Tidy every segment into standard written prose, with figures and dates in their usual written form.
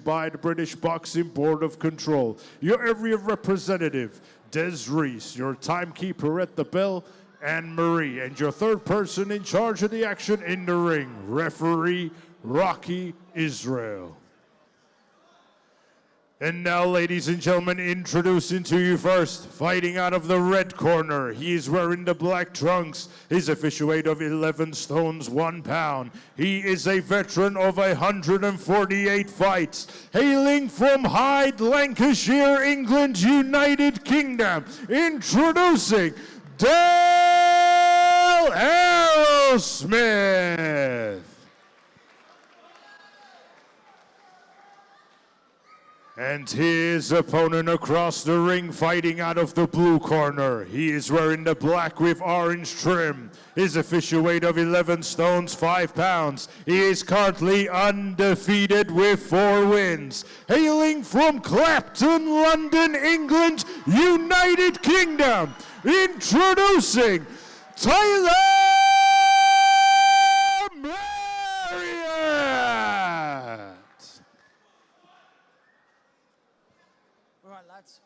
by the British Boxing Board of Control. Your area representative, Des Reese, your timekeeper at the bell, Anne Marie, and your third person in charge of the action in the ring, referee Rocky Israel. And now, ladies and gentlemen, introducing to you first, fighting out of the red corner. He is wearing the black trunks. His official weight of 11 stones, 1 pound. He is a veteran of 148 fights. Hailing from Hyde, Lancashire, England, United Kingdom. Introducing Dale Aerosmith. And his opponent across the ring, fighting out of the blue corner. He is wearing the black with orange trim. His official weight of 11 stones, 5 pounds. He is currently undefeated with 4 wins. Hailing from Clapton, London, England, United Kingdom. Introducing Tyler Marriott.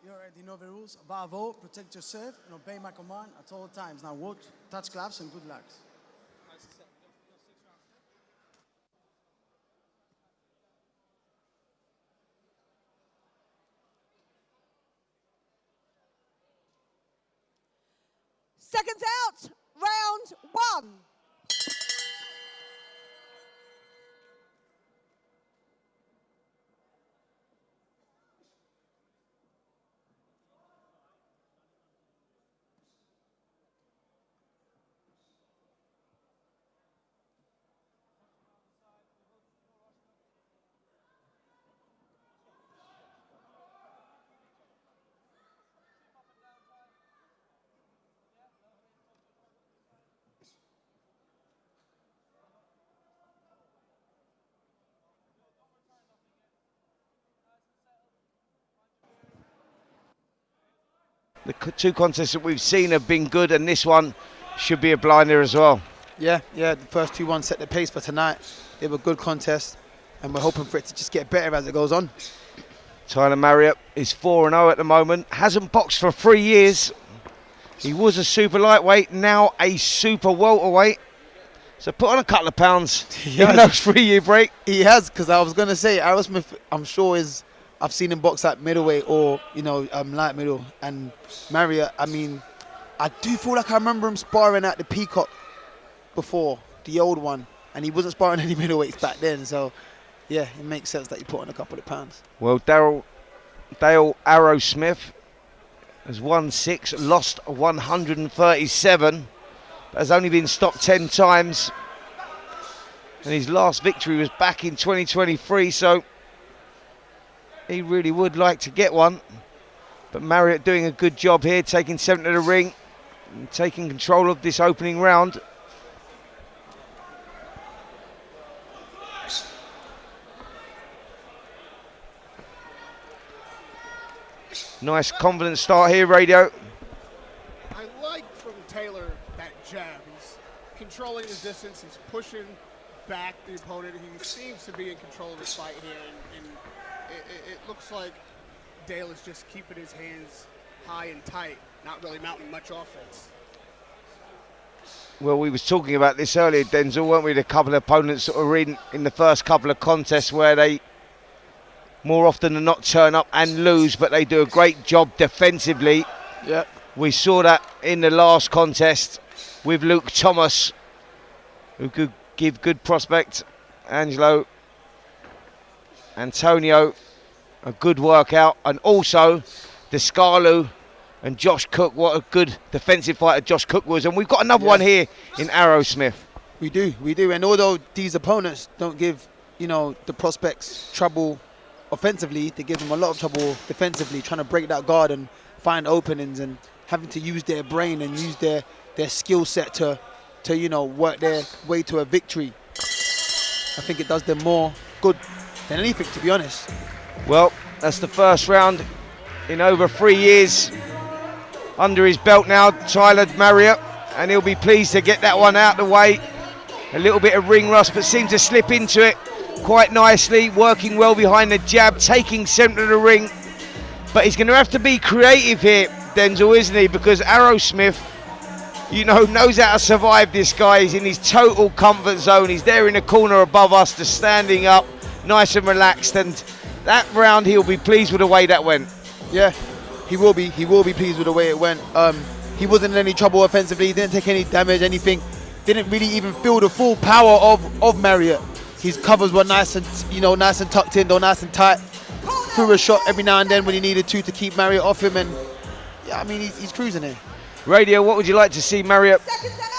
You already know the rules. Above all, protect yourself and obey my command at all times. Now watch, touch gloves, and good luck. Seconds out, round 1. The two contests that we've seen have been good, and this one should be a blinder as well. Yeah, the first 2 ones set the pace for tonight. They were good contests, and we're hoping for it to just get better as it goes on. Tyler Marriott is 4-0 at the moment. Hasn't boxed for 3 years. He was a super lightweight, now a super welterweight. So put on a couple of pounds in those 3-year break. He has, because I was going to say, Aerosmith, I'm sure I've seen him box at middleweight or, light middle. And Marriott, I do feel like I remember him sparring at the Peacock before, the old one. And he wasn't sparring any middleweights back then. So, yeah, it makes sense that he put on a couple of pounds. Well, Dale Aerosmith has won 6, lost 137. Has only been stopped 10 times. And his last victory was back in 2023, so he really would like to get one. But Marriott doing a good job here, taking 7 to the ring and taking control of this opening round. Nice confident start here, Radio. I like from Taylor that jab. He's controlling the distance, he's pushing back the opponent. He seems to be in control of this fight here, and it looks like Dale is just keeping his hands high and tight, not really mounting much offense. Well, we was talking about this earlier, Denzel, weren't we? The couple of opponents that were in the first couple of contests where they more often than not turn up and lose, but they do a great job defensively. Yep. We saw that in the last contest with Luke Thomas, who could give good prospect. Angelo, Antonio, a good workout, and also Descalu and Josh Cook. What a good defensive fighter Josh Cook was. And we've got another one here in Aerosmith. We do. And although these opponents don't give, the prospects trouble offensively, they give them a lot of trouble defensively, trying to break that guard and find openings and having to use their brain and use their skill set to work their way to a victory. I think it does them more good than anything, to be honest. Well, that's the first round in over 3 years under his belt now, Tyler Marriott, and he'll be pleased to get that one out of the way. A little bit of ring rust, but seemed to slip into it quite nicely, working well behind the jab, taking centre of the ring. But he's going to have to be creative here, Denzel, isn't he? Because Arrowsmith, you know, knows how to survive this guy. He's in his total comfort zone. He's there in the corner above us, just standing up, nice and relaxed. And that round, he'll be pleased with the way that went. Yeah, he will be. He will be pleased with the way it went. He wasn't in any trouble offensively. He didn't take any damage, anything. Didn't really even feel the full power of Marriott. His covers were nice and, you know, nice and tucked in, though nice and tight. Threw a shot every now and then when he needed to keep Marriott off him, and yeah, I mean, he's cruising here. Radio, what would you like to see Marriott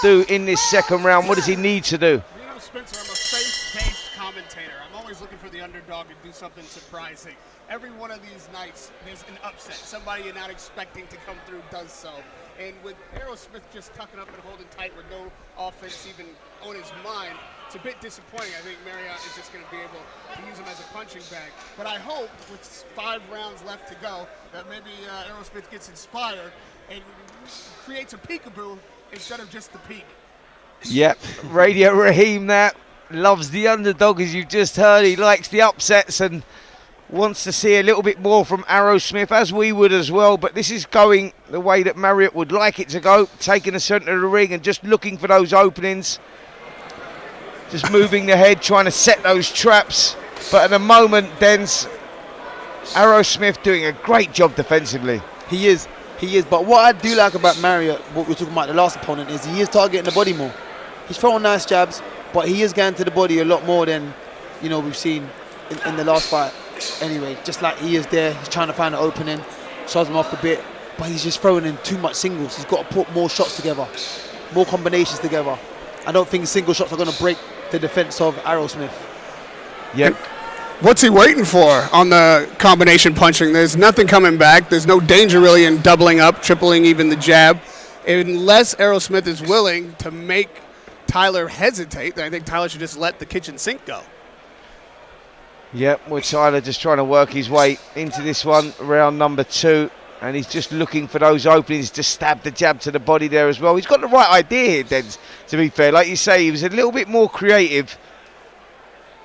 do in this second round? What does he need to do? You know, Spencer, I'm a faith-based commentator. I'm always looking for the underdog to do something surprising. Every one of these nights, there's an upset. Somebody you're not expecting to come through does so. And with Arrowsmith just tucking up and holding tight with no offense even on his mind, it's a bit disappointing. I think Marriott is just going to be able to use him as a punching bag. But I hope with 5 rounds left to go that maybe Arrowsmith gets inspired and creates a peekaboo instead of just the peak. Yep, Radio Raheem that loves the underdog, as you've just heard. He likes the upsets and wants to see a little bit more from Arrowsmith, as we would as well. But this is going the way that Marriott would like it to go, taking the centre of the ring and just looking for those openings. Just moving the head, trying to set those traps. But at the moment, Dens, Arrowsmith doing a great job defensively. He is. But what I do like about Marriott, what we were talking about the last opponent, is he is targeting the body more. He's throwing nice jabs, but he is going to the body a lot more than, you know, we've seen in the last fight. Anyway, just like he is there, he's trying to find an opening, shoves him off a bit, but he's just throwing in too much singles. He's got to put more shots together, more combinations together. I don't think single shots are going to break the defense of Arrowsmith. Yep. What's he waiting for on the combination punching? There's nothing coming back. There's no danger really in doubling up, tripling even the jab. Unless Arrowsmith is willing to make Tyler hesitate, then I think Tyler should just let the kitchen sink go. Yep, well, Tyler just trying to work his way into this one, round number 2. And he's just looking for those openings to stab the jab to the body there as well. He's got the right idea here, Dens, to be fair. Like you say, he was a little bit more creative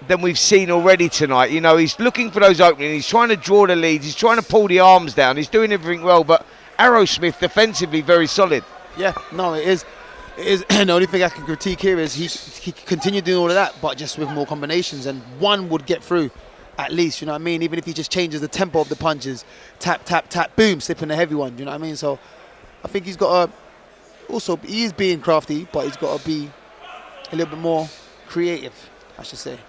than we've seen already tonight. You know, he's looking for those openings. He's trying to draw the leads. He's trying to pull the arms down. He's doing everything well. But Arrowsmith defensively very solid. Yeah, no, it is. The only thing I can critique here is he continued doing all of that, but just with more combinations, and one would get through at least, you know what I mean? Even if he just changes the tempo of the punches, tap, tap, tap, boom, slipping the heavy one, you know what I mean? So I think he's got to, also, he is being crafty, but he's got to be a little bit more creative, I should say.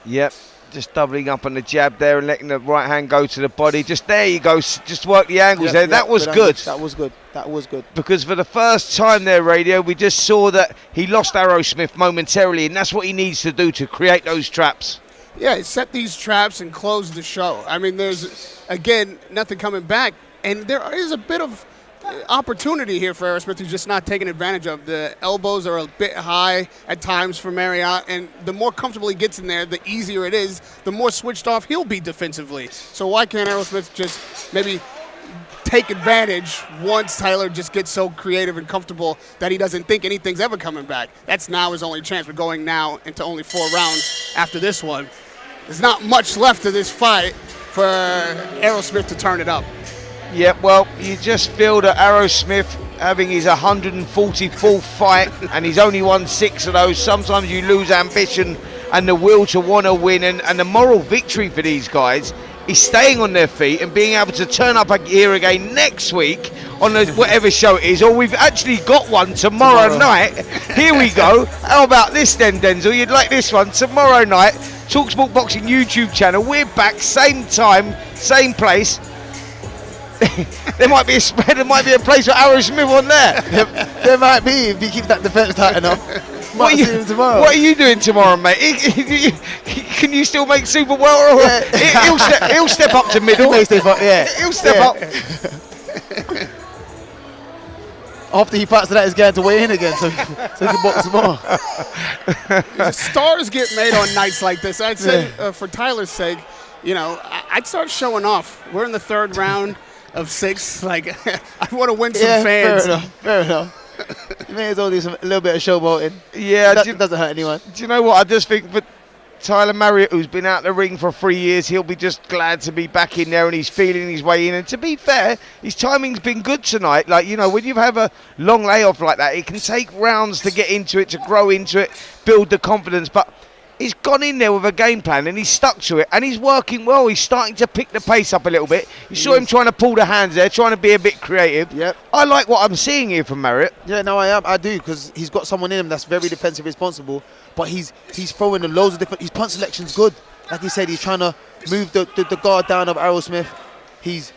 Yep, just doubling up on the jab there and letting the right hand go to the body. Just there you go, just work the angles there. That was good. That was good. That was good. Because for the first time there, Radio, we just saw that he lost Arrowsmith momentarily, and that's what he needs to do to create those traps. Yeah, set these traps and close the show. I mean, there's, again, nothing coming back. And there is a bit of opportunity here for Arrowsmith who's just not taking advantage of. The elbows are a bit high at times for Marriott, and the more comfortable he gets in there, the easier it is, the more switched off he'll be defensively. So why can't Arrowsmith just maybe take advantage once Tyler just gets so creative and comfortable that he doesn't think anything's ever coming back? That's now his only chance. We're going now into only 4 rounds after this one. There's not much left of this fight for Arrowsmith to turn it up. Yeah, well, you just feel that Arrowsmith, having his 144th fight, and he's only won 6 of those, sometimes you lose ambition and the will to want to win, and the moral victory for these guys is staying on their feet and being able to turn up here again next week on whatever show it is, or we've actually got one tomorrow night. Here we go. How about this then, Denzel? You'd like this one tomorrow night? talkSPORT Boxing YouTube channel. We're back, same time, same place. there might be a place for Arrowsmith on there. There might be if he keeps that defense tight enough. What are you doing tomorrow, mate? Can you still make super well? Yeah. He'll step up to middle. He'll step up, yeah. He'll step up. After he fights that, he's going to weigh in again, so he can box more. Stars get made on nights like this. I'd say, for Tyler's sake, you know, I'd start showing off. We're in the 3rd round of 6. Like, I want to win some fans. Fair enough. You may as well do a little bit of showboating. Yeah, that doesn't hurt anyone. Do you know what? I just think, but Tyler Marriott, who's been out the ring for 3 years, he'll be just glad to be back in there, and he's feeling his way in. And to be fair, his timing's been good tonight. Like, you know, when you have a long layoff like that, it can take rounds to get into it, to grow into it, build the confidence. But he's gone in there with a game plan and he's stuck to it, and he's working well. He's starting to pick the pace up a little bit. You saw him trying to pull the hands there, trying to be a bit creative. Yep. I like what I'm seeing here from Marriott. Yeah, no, I do, because he's got someone in him that's very defensive responsible, but he's throwing the loads of different. His punch selection's good. Like he said, he's trying to move the guard down of Aerosmith. He's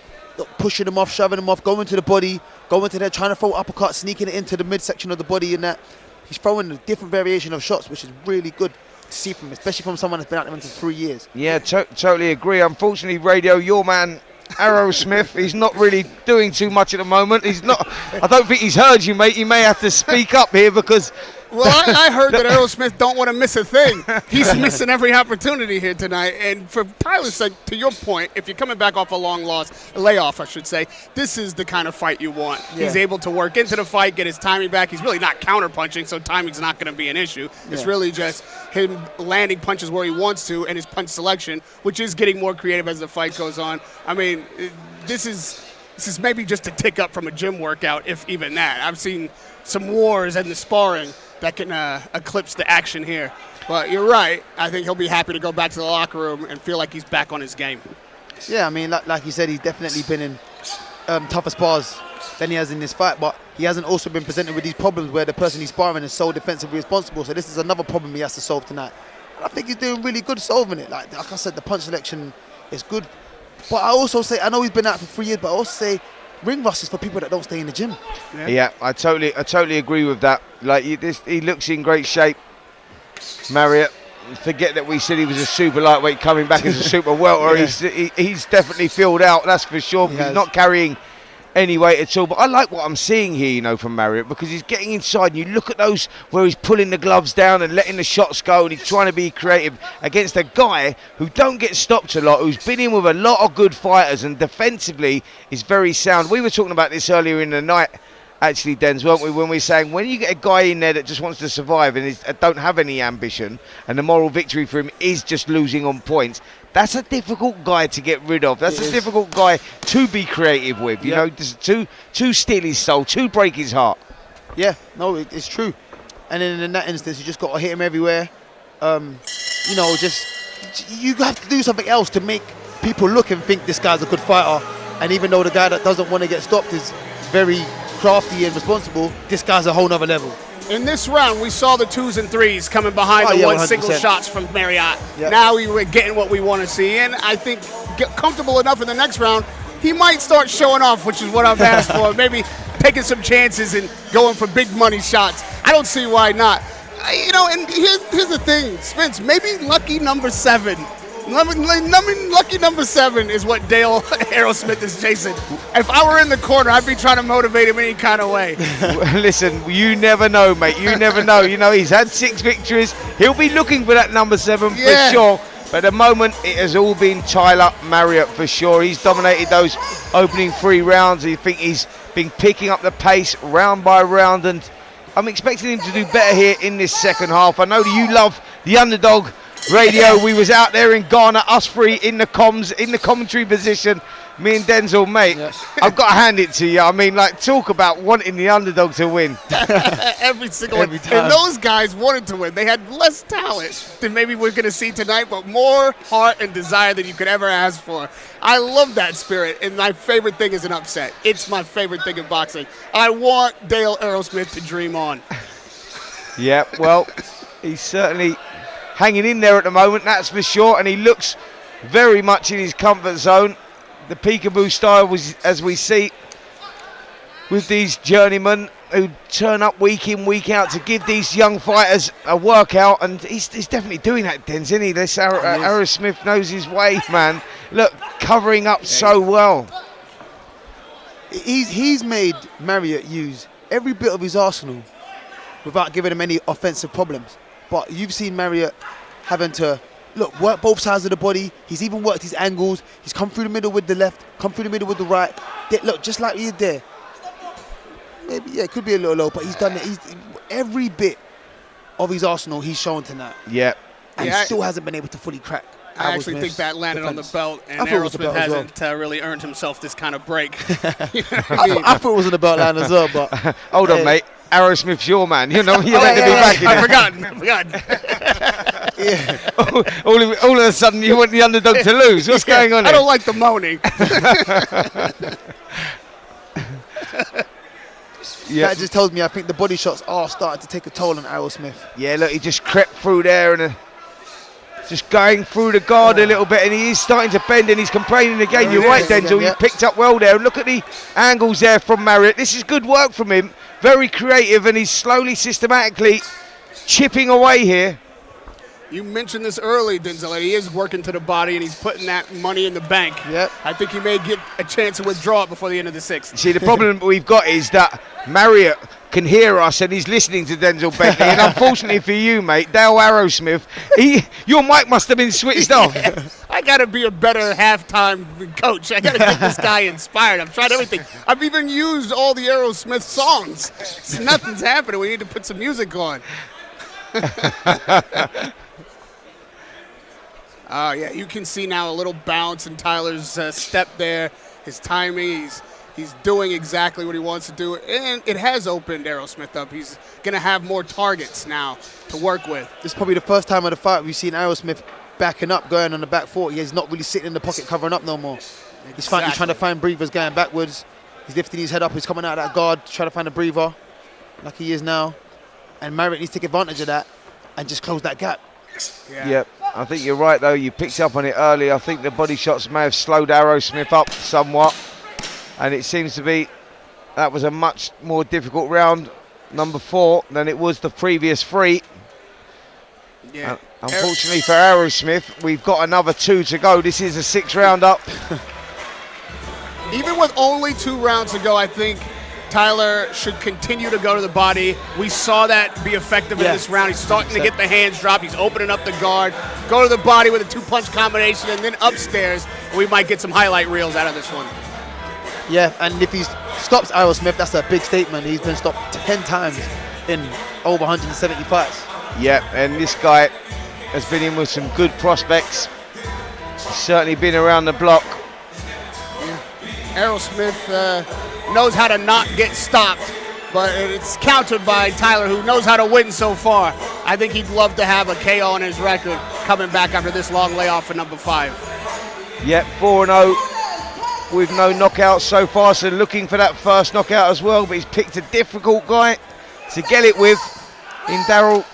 pushing him off, shoving him off, going to the body, going to there, trying to throw uppercut, sneaking it into the midsection of the body, and that. He's throwing a different variation of shots, which is really good to see from him, especially from someone that's been out there for 3 years. Yeah, totally agree. Unfortunately, Radio, your man Aerosmith, he's not really doing too much at the moment. He's not. I don't think he's heard you, mate. You may have to speak up here, because Well, I heard that Aerosmith don't want to miss a thing. He's missing every opportunity here tonight. And for Tyler's sake, to your point, if you're coming back off a long layoff, I should say, this is the kind of fight you want. Yeah. He's able to work into the fight, get his timing back. He's really not counter-punching, so timing's not going to be an issue. Yeah. It's really just him landing punches where he wants to, and his punch selection, which is getting more creative as the fight goes on. I mean, this is maybe just a tick up from a gym workout, if even that. I've seen some wars and the sparring that can eclipse the action here. But you're right. I think he'll be happy to go back to the locker room and feel like he's back on his game. Yeah, I mean, like you said, he's definitely been in tougher spars than he has in this fight, but he hasn't also been presented with these problems where the person he's sparring is so defensively responsible. So this is another problem he has to solve tonight. And I think he's doing really good solving it. Like I said, the punch selection is good. But I also say, I know he's been out for 3 years, but I also say ring rust is for people that don't stay in the gym. Yeah, I totally agree with that. Like he looks in great shape, Marriott. Forget that we said he was a super lightweight coming back as a super welter. Yeah. He's definitely filled out, that's for sure. He's not carrying any weight at all. But I like what I'm seeing here, you know, from Marriott, because he's getting inside, and you look at those where he's pulling the gloves down and letting the shots go, and he's trying to be creative against a guy who don't get stopped a lot, who's been in with a lot of good fighters, and defensively is very sound. We were talking about this earlier in the night, actually, Denz, weren't we, when we were saying, when you get a guy in there that just wants to survive and don't have any ambition, and the moral victory for him is just losing on points, that's a difficult guy to get rid of. That's a difficult guy to be creative with, you know, just to steal his soul, to break his heart. Yeah, no, it's true. And then in that instance, you just got to hit him everywhere. You know, you have to do something else to make people look and think this guy's a good fighter. And even though the guy that doesn't want to get stopped is very crafty and responsible, this guy's a whole nother level. In this round, we saw the 2s and 3s coming behind the 100%. single shots from Marriott. Yep. Now we're getting what we want to see, and I think get comfortable enough in the next round, he might start showing off, which is what I've asked for. Maybe taking some chances and going for big money shots. I don't see why not. You know, and here's the thing, Spence, maybe lucky number 7. Lucky number 7 is what Dale Aerosmith is chasing. If I were in the corner, I'd be trying to motivate him any kind of way. Listen, you never know, mate. You never know. You know, he's had 6 victories. He'll be looking for that number 7 for sure. But at the moment, it has all been Tyler Marriott for sure. He's dominated those opening 3 rounds. I think he's been picking up the pace round by round, and I'm expecting him to do better here in this second half. I know that you love the underdog radio. We was out there in Ghana, us 3 in the comms, in the commentary position, me and Denzel, mate. I've got to hand it to you. I mean, like, talk about wanting the underdog to win. Every single one. And those guys wanted to win. They had less talent than maybe we're going to see tonight, but more heart and desire than you could ever ask for. I love that spirit, and my favorite thing is an upset. It's my favorite thing in boxing. I want Dale Aerosmith to dream on. Yeah, well, he's certainly hanging in there at the moment, that's for sure, and he looks very much in his comfort zone. The peekaboo style was, as we see with these journeymen who turn up week in, week out to give these young fighters a workout, and he's definitely doing that, Denz, isn't he? This Aerosmith knows his way, man. Look, covering up so well. He's made Marriott use every bit of his arsenal without giving him any offensive problems. But you've seen Marriott having to work both sides of the body. He's even worked his angles. He's come through the middle with the left, come through the middle with the right. Look, just like he did there. Maybe, it could be a little low, but he's done it. Every bit of his arsenal he's shown tonight. Yeah, and he still hasn't been able to fully crack. I actually think that landed on the belt, and Aerosmith hasn't really earned himself this kind of break. You know what I mean? I thought it was on the belt line as well, but hold on, mate. Aerosmith's your man. You know, you're meant to be back in I've forgotten. all of a sudden, you want the underdog to lose. What's going on I here? don't like the moaning. That just tells me I think the body shots are starting to take a toll on Aerosmith. Yeah, look, he just crept through there and just going through the guard a little bit, and he is starting to bend, and he's complaining again. You're right, Denzel. He picked up well there. Look at the angles there from Marriott. This is good work from him. Very creative, and he's slowly, systematically chipping away here. You mentioned this early, Denzel. He is working to the body, and he's putting that money in the bank. Yep. I think he may get a chance to withdraw it before the end of the sixth. See, the problem we've got is that Marriott can hear us, and he's listening to Denzel Bentley. And unfortunately for you, mate, Dale Aerosmith, your mic must have been switched off. I got to be a better halftime coach. I got to get this guy inspired. I've tried everything. I've even used all the Aerosmith songs. Nothing's happening. We need to put some music on. Yeah, you can see now a little bounce in Tyler's step there. His timing, he's doing exactly what he wants to do. And it has opened Aerosmith up. He's going to have more targets now to work with. This is probably the first time of the fight we've seen Aerosmith backing up, going on the back foot. He's not really sitting in the pocket covering up no more. He's trying to find breathers going backwards. He's lifting his head up. He's coming out of that guard, trying to find a breather like he is now. And Marriott needs to take advantage of that and just close that gap. Yeah. Yep, I think you're right, though. You picked up on it early. I think the body shots may have slowed Aerosmith up somewhat. And it seems to be that was a much more difficult round, number 4, than it was the previous 3. Yeah. Unfortunately for Aerosmith, we've got another 2 to go. This is a 6th round up. Even with only 2 rounds to go, I think Tyler should continue to go to the body. We saw that be effective in this round. He's starting to get the hands dropped. He's opening up the guard. Go to the body with a 2-punch combination, and then upstairs, we might get some highlight reels out of this one. Yeah, and if he stops Aerosmith, that's a big statement. He's been stopped 10 times in over 170 fights. Yeah, and this guy has been in with some good prospects. He's certainly been around the block. Aerosmith knows how to not get stopped, but it's countered by Tyler, who knows how to win so far. I think he'd love to have a KO on his record coming back after this long layoff for number 5. Yep, 4-0 with no knockouts so far, so looking for that first knockout as well, but he's picked a difficult guy to get it with in Daryl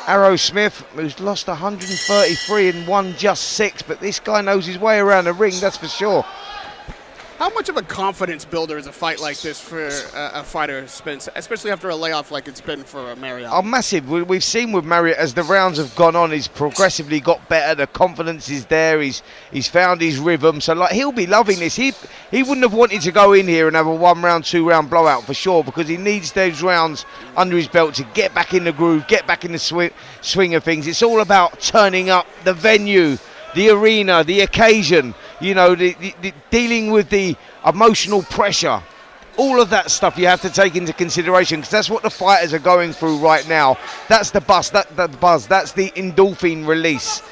Aerosmith, who's lost 133 and won just 6, but this guy knows his way around the ring, that's for sure. How much of a confidence builder is a fight like this for a fighter, Spence, especially after a layoff like it's been for Marriott? Oh, massive. We've seen with Marriott, as the rounds have gone on, he's progressively got better. The confidence is there. He's found his rhythm. So, like, he'll be loving this. He wouldn't have wanted to go in here and have a 1-round, 2-round blowout for sure, because he needs those rounds under his belt to get back in the groove, get back in the swing of things. It's all about turning up the venue, the arena, the occasion, you know, the dealing with the emotional pressure. All of that stuff you have to take into consideration, because that's what the fighters are going through right now. That's the buzz, that's the endorphin release.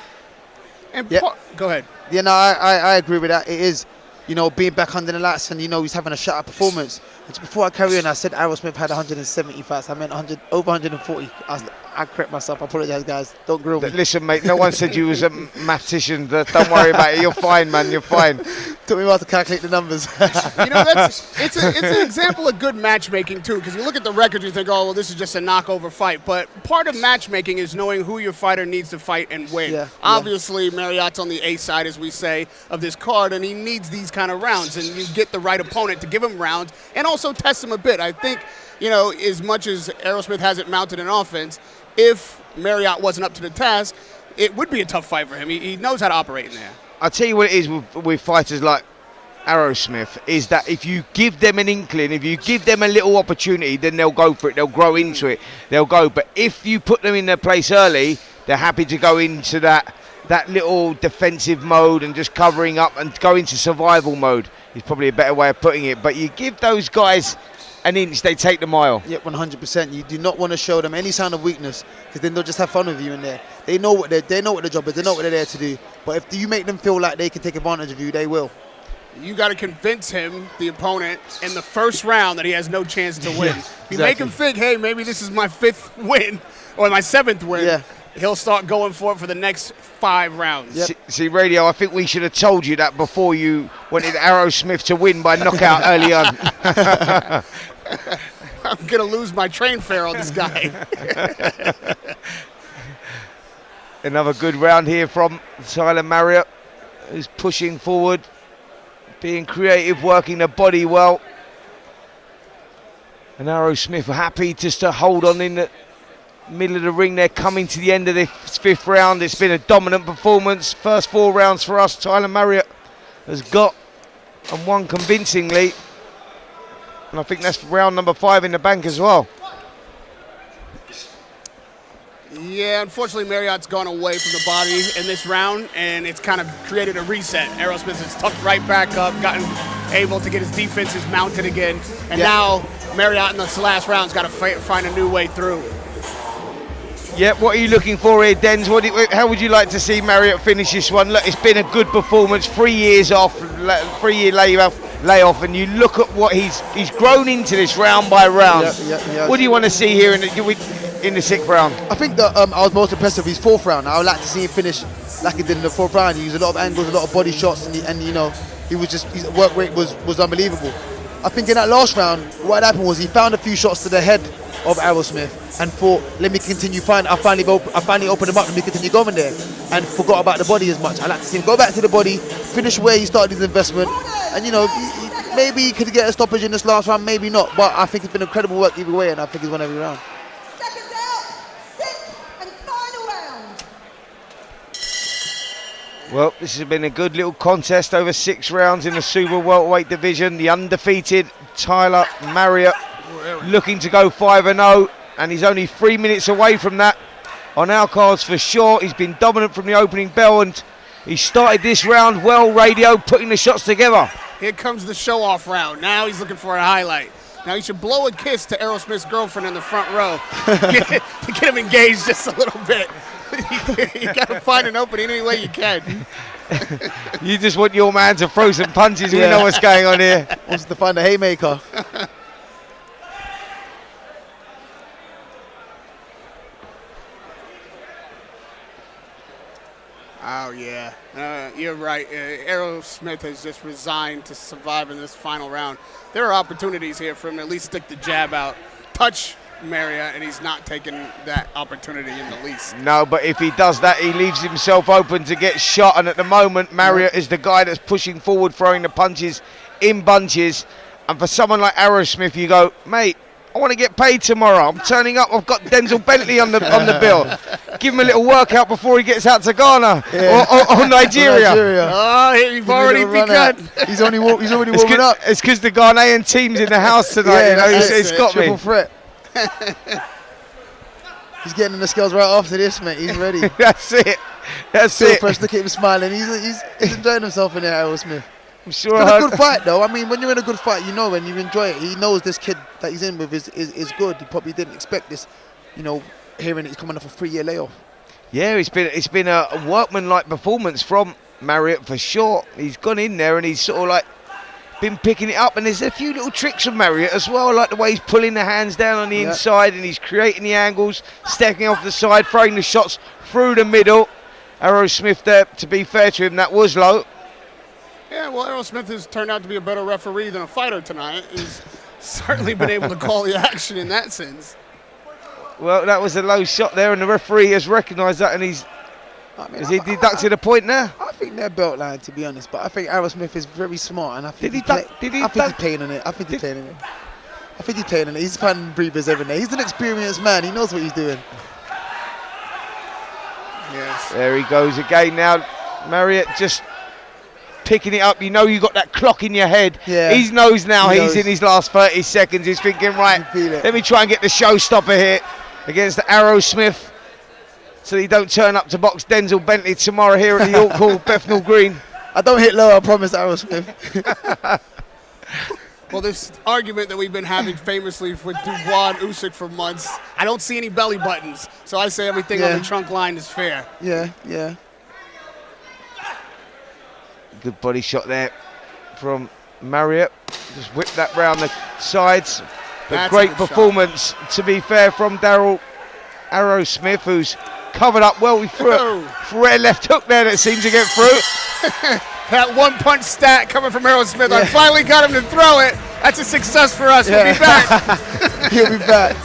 And go ahead. Yeah, no, I agree with that. It is, you know, being back under the lights, and, you know, he's having a shutout performance. And just before I carry on, I said Aerosmith had 170 fights. I meant over 140. I correct myself. I apologize, guys. Don't grill me. Listen, mate, no one said you was a mathematician. Don't worry about it. You're fine, man. You're fine. Took me a while to calculate the numbers. You know, it's an example of good matchmaking, too, because you look at the record, you think, oh, well, this is just a knockover fight. But part of matchmaking is knowing who your fighter needs to fight and win. Yeah, Obviously, Marriott's on the A side, as we say, of this card, and he needs these kind of rounds. And you get the right opponent to give him rounds and also test him a bit. I think, you know, as much as Aerosmith hasn't mounted an offense, if Marriott wasn't up to the task, it would be a tough fight for him. He knows how to operate in there. I'll tell you what it is with fighters like Aerosmith, is that if you give them an inkling, if you give them a little opportunity, then they'll go for it, they'll grow into it, they'll go. But if you put them in their place early, they're happy to go into that little defensive mode and just covering up and go into survival mode is probably a better way of putting it. But you give those guys an inch, they take the mile. Yeah, 100%. You do not want to show them any sign of weakness, because then they'll just have fun with you in there. They know what the job is. They know what they're there to do. But if you make them feel like they can take advantage of you, they will. You got to convince him, the opponent, in the first round that he has no chance to win. You make him think, hey, maybe this is my 5th win or my 7th win. Yeah. He'll start going for it for the next 5 rounds. Yep. See, Radio, I think we should have told you that before you wanted Aerosmith to win by knockout early on. I'm going to lose my train fare on this guy. Another good round here from Tyler Marriott, who's pushing forward, being creative, working the body well. And Aerosmith happy just to hold on in the middle of the ring. They're coming to the end of this 5th round. It's been a dominant performance. First 4 rounds for us. Tyler Marriott has got and won convincingly. And I think that's round number 5 in the bank as well. Yeah, unfortunately, Marriott's gone away from the body in this round, and it's kind of created a reset. Aerosmith has tucked right back up, gotten able to get his defenses mounted again, and now Marriott in this last round's got to find a new way through. Yeah, what are you looking for here, Denz? How would you like to see Marriott finish this one? Look, it's been a good performance. 3 years off, 3 year layoff, and you look at what he's grown into this round by round. What do you want to see here in the 6th round? I think that I was most impressed with his 4th round. I would like to see him finish like he did in the 4th round. He used a lot of angles, a lot of body shots, and you know, his work rate was unbelievable. I think in that last round, what happened was he found a few shots to the head of Aerosmith and thought, let me continue, I finally opened him up, let me continue going there, and forgot about the body as much. I like to see him go back to the body, finish where he started his investment, and you know, maybe he could get a stoppage in this last round, maybe not, but I think it's been incredible work either way, and I think he's won every round. Seconds out, 6th and final round. Well, this has been a good little contest over 6 rounds in the super welterweight division. The undefeated Tyler Marriott looking to go 5-0, and he's only 3 minutes away from that on our cards for sure. He's been dominant from the opening bell, and he started this round well, Radio, putting the shots together. Here comes the show-off round. Now he's looking for a highlight. Now he should blow a kiss to Aerosmith's girlfriend in the front row to get him engaged just a little bit. You got to find an opening any way you can. You just want your man to throw some punches. We know what's going on here. Wants to find a haymaker. Oh, yeah. You're right. Aerosmith has just resigned to survive in this final round. There are opportunities here for him to at least stick the jab out, touch Marriott, and he's not taking that opportunity in the least. No, but if he does that, he leaves himself open to get shot, and at the moment, Marriott is the guy that's pushing forward, throwing the punches in bunches. And for someone like Aerosmith, you go, mate, I want to get paid tomorrow. I'm turning up. I've got Denzel Bentley on the bill. Give him a little workout before he gets out to Ghana or Nigeria. Oh, you've already begun. He's already warming up. It's because the Ghanaian team's in the house tonight. Yeah, you know, it's got me. Triple threat. He's getting in the scales right after this, mate. He's ready. That's it. That's Still it. fresh. Look at him smiling. He's enjoying himself in there, Aerosmith. I'm sure. It's been a good fight, though. I mean, when you're in a good fight, you know, and you enjoy it. He knows this kid that he's in with is good. He probably didn't expect this, you know, hearing he's coming off a 3-year layoff. Yeah, it's been a workman-like performance from Marriott for sure. He's gone in there and he's sort of like been picking it up, and there's a few little tricks from Marriott as well, like the way he's pulling the hands down on the inside, and he's creating the angles, stepping off the side, throwing the shots through the middle. Aerosmith there, to be fair to him, that was low. Yeah, well, Aerosmith has turned out to be a better referee than a fighter tonight. He's certainly been able to call the action in that sense. Well, that was a low shot there, and the referee has recognised that, and has he deducted a point there? I think they're belt line, to be honest, but I think Aerosmith is very smart, and I think he's playing on it. I think he's playing on it. He's finding breathers every day. He's an experienced man. He knows what he's doing. Yes. There he goes again now. Marriott just picking it up. You know you got that clock in your head. Yeah. He knows now he's in his last 30 seconds. He's thinking, right, let me try and get the showstopper here against the Aerosmith, so he don't turn up to box Denzel Bentley tomorrow here at the York Hall, Bethnal Green. I don't hit low, I promise, Aerosmith. Well, this argument that we've been having famously with Dubois and Usyk for months, I don't see any belly buttons. So I say everything on the trunk line is fair. Yeah, yeah. Good body shot there from Marriott. Just whipped that round the sides. But great performance, to be fair, from Daryl Arrowsmith, who's covered up well. We threw a left hook there that seemed to get through. That one-punch stat coming from Arrowsmith. I finally got him to throw it. That's a success for us. We'll be back. He'll be back.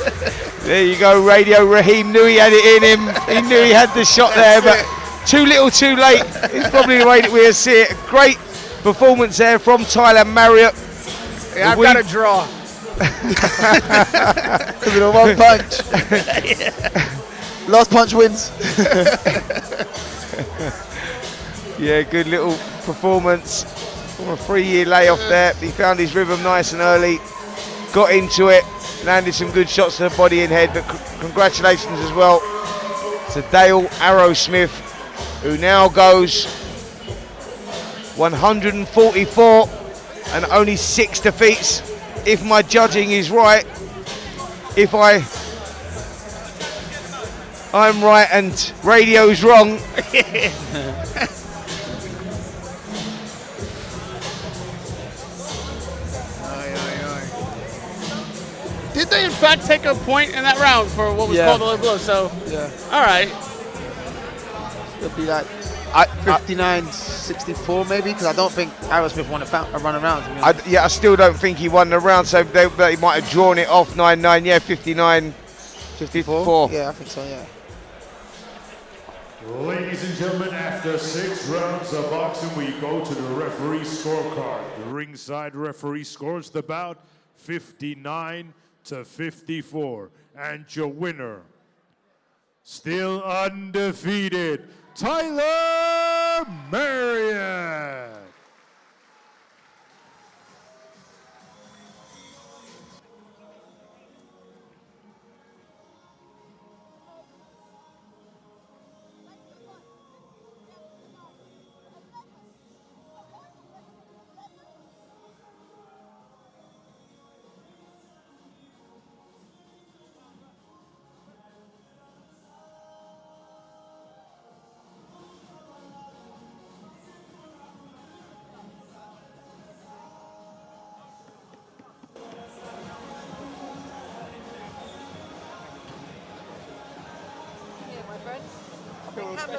There you go, Radio Raheem knew he had it in him. He knew he had the shot there, but too little, too late. It's probably the way that we see it. Great performance there from Tyler Marriott. Yeah, I've got a draw. Because of the one punch. Last punch wins. Yeah, good little performance from a 3-year layoff there. He found his rhythm nice and early, got into it, landed some good shots to the body and head, but congratulations as well to Dale Arrowsmith, who now goes 144 and only 6 defeats. If my judging is right, if I'm right and radio's wrong. Did they in fact take a point in that round for what was called a low blow? So, all right. It'll be like 59-64 maybe, because I don't think Arrowsmith won a run around. I still don't think he won the round, so they might have drawn it off 9-9. Yeah, 59-54. Yeah, I think so. Yeah. Ladies and gentlemen, after 6 rounds of boxing, we go to the referee scorecard. The ringside referee scores the bout 59-54, and your winner, still undefeated, Tyler Marriott.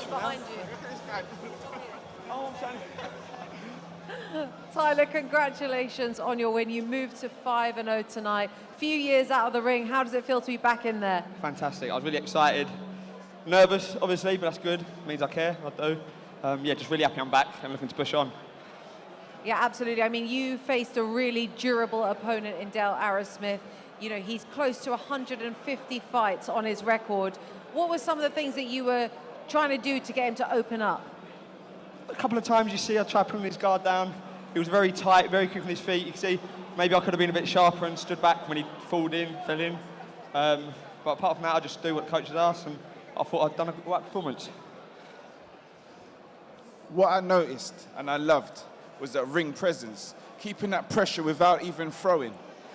Behind you. Tyler, congratulations on your win. You moved to 5-0 tonight. Few years out of the ring. How does it feel to be back in there? Fantastic. I was really excited. Nervous, obviously, but that's good. It means I care. I do. Yeah, just really happy I'm back and looking to push on. Yeah, absolutely. I mean, you faced a really durable opponent in Dale Arrowsmith. You know, he's close to 150 fights on his record. What were some of the things that you were trying to do to get him to open up? A couple of times I tried putting his guard down. He was very tight, very quick on his feet. You can see maybe I could have been a bit sharper and stood back when he fell in. But apart from that, I just do what the coaches asked, and I thought I'd done a right performance. What I noticed and I loved was that ring presence, keeping that pressure without even throwing.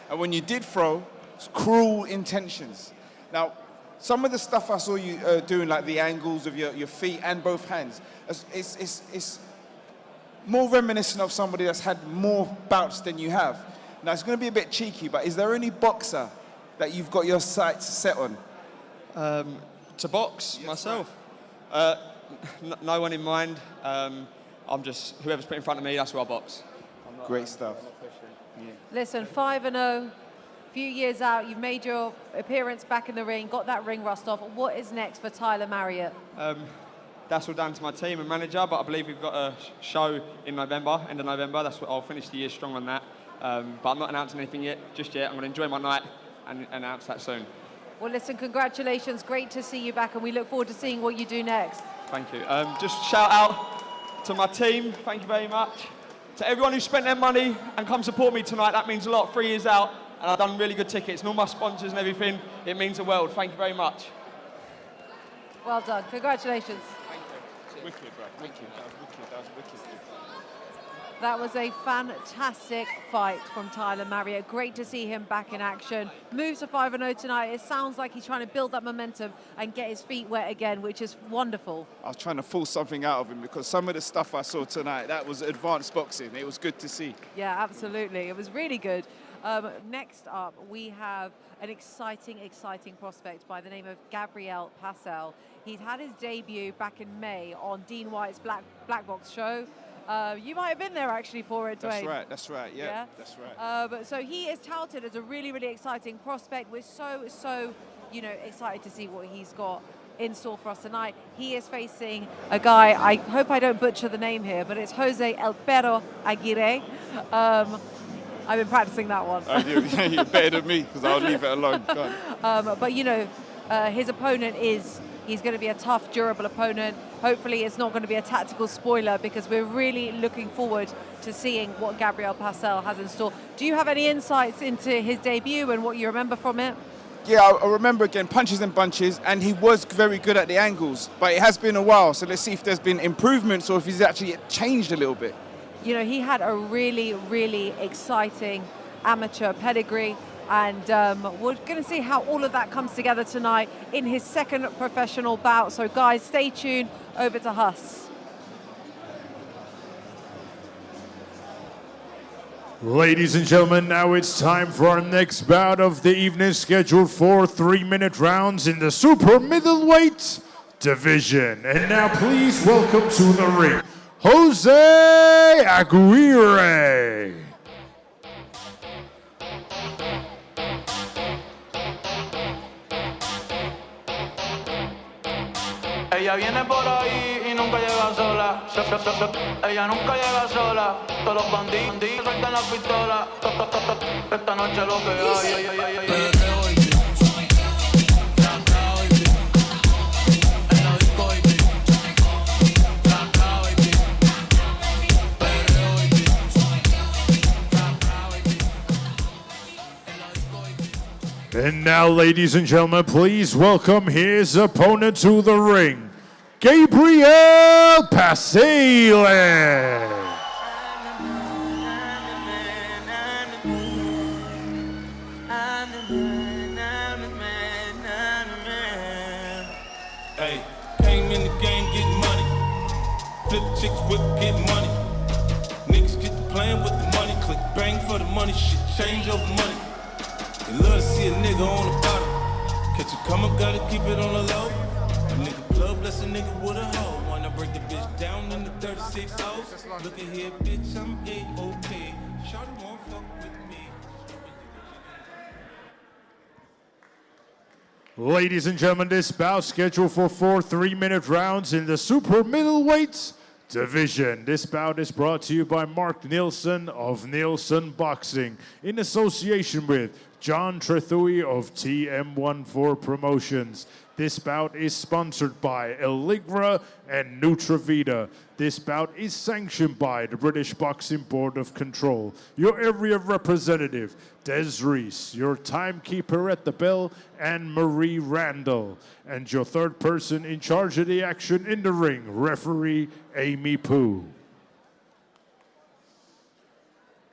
And when you did throw, it's cruel intentions. Now, some of the stuff I saw you doing, like the angles of your feet and both hands, it's more reminiscent of somebody that's had more bouts than you have. Now, it's going to be a bit cheeky, but is there any boxer that you've got your sights set on? To box myself? No one in mind. I'm just, whoever's put in front of me, that's who I box. Great stuff. Listen, 5-0, few years out, you've made your appearance back in the ring, got that ring rust off. What is next for Tyler Marriott? That's all down to my team and manager, but I believe we've got a show in November, end of November. That's what I'll finish the year strong on that. But I'm not announcing anything just yet. I'm going to enjoy my night and announce that soon. Well, listen, congratulations. Great to see you back, and we look forward to seeing what you do next. Thank you. Just shout out to my team. Thank you very much. To everyone who spent their money and come support me tonight, that means a lot. 3 years out, and I've done really good tickets. And all my sponsors and everything, it means the world. Thank you very much. Well done. Congratulations. Thank you. Wicked, bro. Thank you. That was wicked. That was a fantastic fight from Tyler Marriott. Great to see him back in action. Moves to 5-0 tonight. It sounds like he's trying to build that momentum and get his feet wet again, which is wonderful. I was trying to force something out of him because some of the stuff I saw tonight, that was advanced boxing. It was good to see. Yeah, absolutely. It was really good. Next up, we have an exciting prospect by the name of Gabriel Paselle. He's had his debut back in May on Dean White's Black Box show. You might have been there actually for it, Dwayne. That's right, yeah. That's right. But so he is touted as a really, really exciting prospect. We're so, excited to see what he's got in store for us tonight. He is facing a guy, I hope I don't butcher the name here, but it's Jose El Perro Aguirre. I've been practicing that one. You're better than me because I'll leave it alone. Go on. But his opponent he's going to be a tough, durable opponent. Hopefully it's not going to be a tactical spoiler because we're really looking forward to seeing what Gabriel Paselle has in store. Do you have any insights into his debut and what you remember from it? Yeah, I remember again, punches and bunches, and he was very good at the angles, but it has been a while, so let's see if there's been improvements or if he's actually changed a little bit. He had a really, really exciting amateur pedigree, and we're going to see how all of that comes together tonight in his second professional bout. So guys, stay tuned. Over to Huss. Ladies and gentlemen, now it's time for our next bout of the evening, scheduled for 3-minute rounds in the super middleweight division. And now please welcome to the ring, Jose Aguirre. Ella viene por ahí y nunca llega sola. Ella nunca llega sola. Todos los bandidos sueltan la pistola. Esta noche lo que hay. And now, ladies and gentlemen, please welcome his opponent to the ring, Gabriel Paselle. Hey, came in the game getting money. Flip chicks, whip, get money. Niggas get to playing with the money. Click bang for the money. Shit change over money. They love to see a nigga on the bottom. Catch a come up, gotta keep it on the low. A nigga plug, bless a nigga with a hoe. Wanna break the bitch down in the 36 O's. Look at here, bitch, I'm A-OK. Shawty won't fuck with me. Ladies and gentlemen, this bout scheduled for 4 3-minute rounds in the super middleweight division. This bout is brought to you by Mark Neilson of Neilson Boxing in association with John Trethui of TM14 Promotions. This bout is sponsored by Eligra and Nutravita. This bout is sanctioned by the British Boxing Board of Control. Your area representative, Des Reese. Your timekeeper at the bell, and Marie Randall. And your third person in charge of the action in the ring, referee Amy Pooh.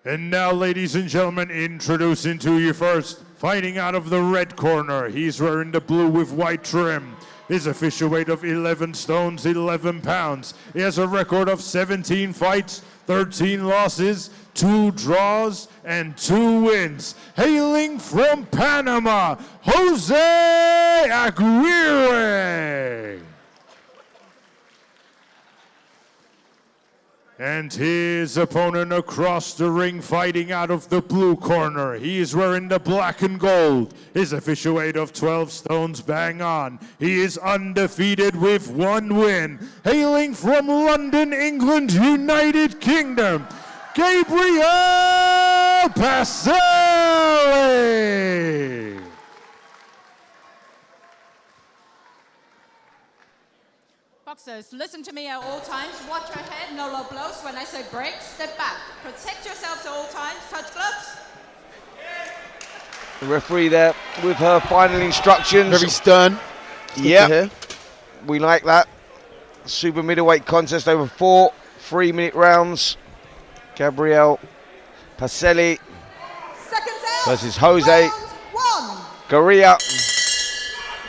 And now, ladies and gentlemen, introducing to you first, fighting out of the red corner. He's wearing the blue with white trim. His official weight of 11 stones, 11 pounds. He has a record of 17 fights, 13 losses, 2 draws, and 2 wins. Hailing from Panama, Jose Aguirre. And his opponent across the ring, fighting out of the blue corner. He is wearing the black and gold. His official weight of 12 stones, bang on. He is undefeated with 1 win. Hailing from London, England, United Kingdom, Gabriel Paselle. Boxers, listen to me at all times. Watch your head, no low blows. When I say break, step back. Protect yourselves at all times. Touch gloves. The referee there with her final instructions. Very stern. Yeah, we like that. Super middleweight contest over 4 3-minute rounds. Gabriel Paselle Seconds out. versus Jose Round one. Garcia.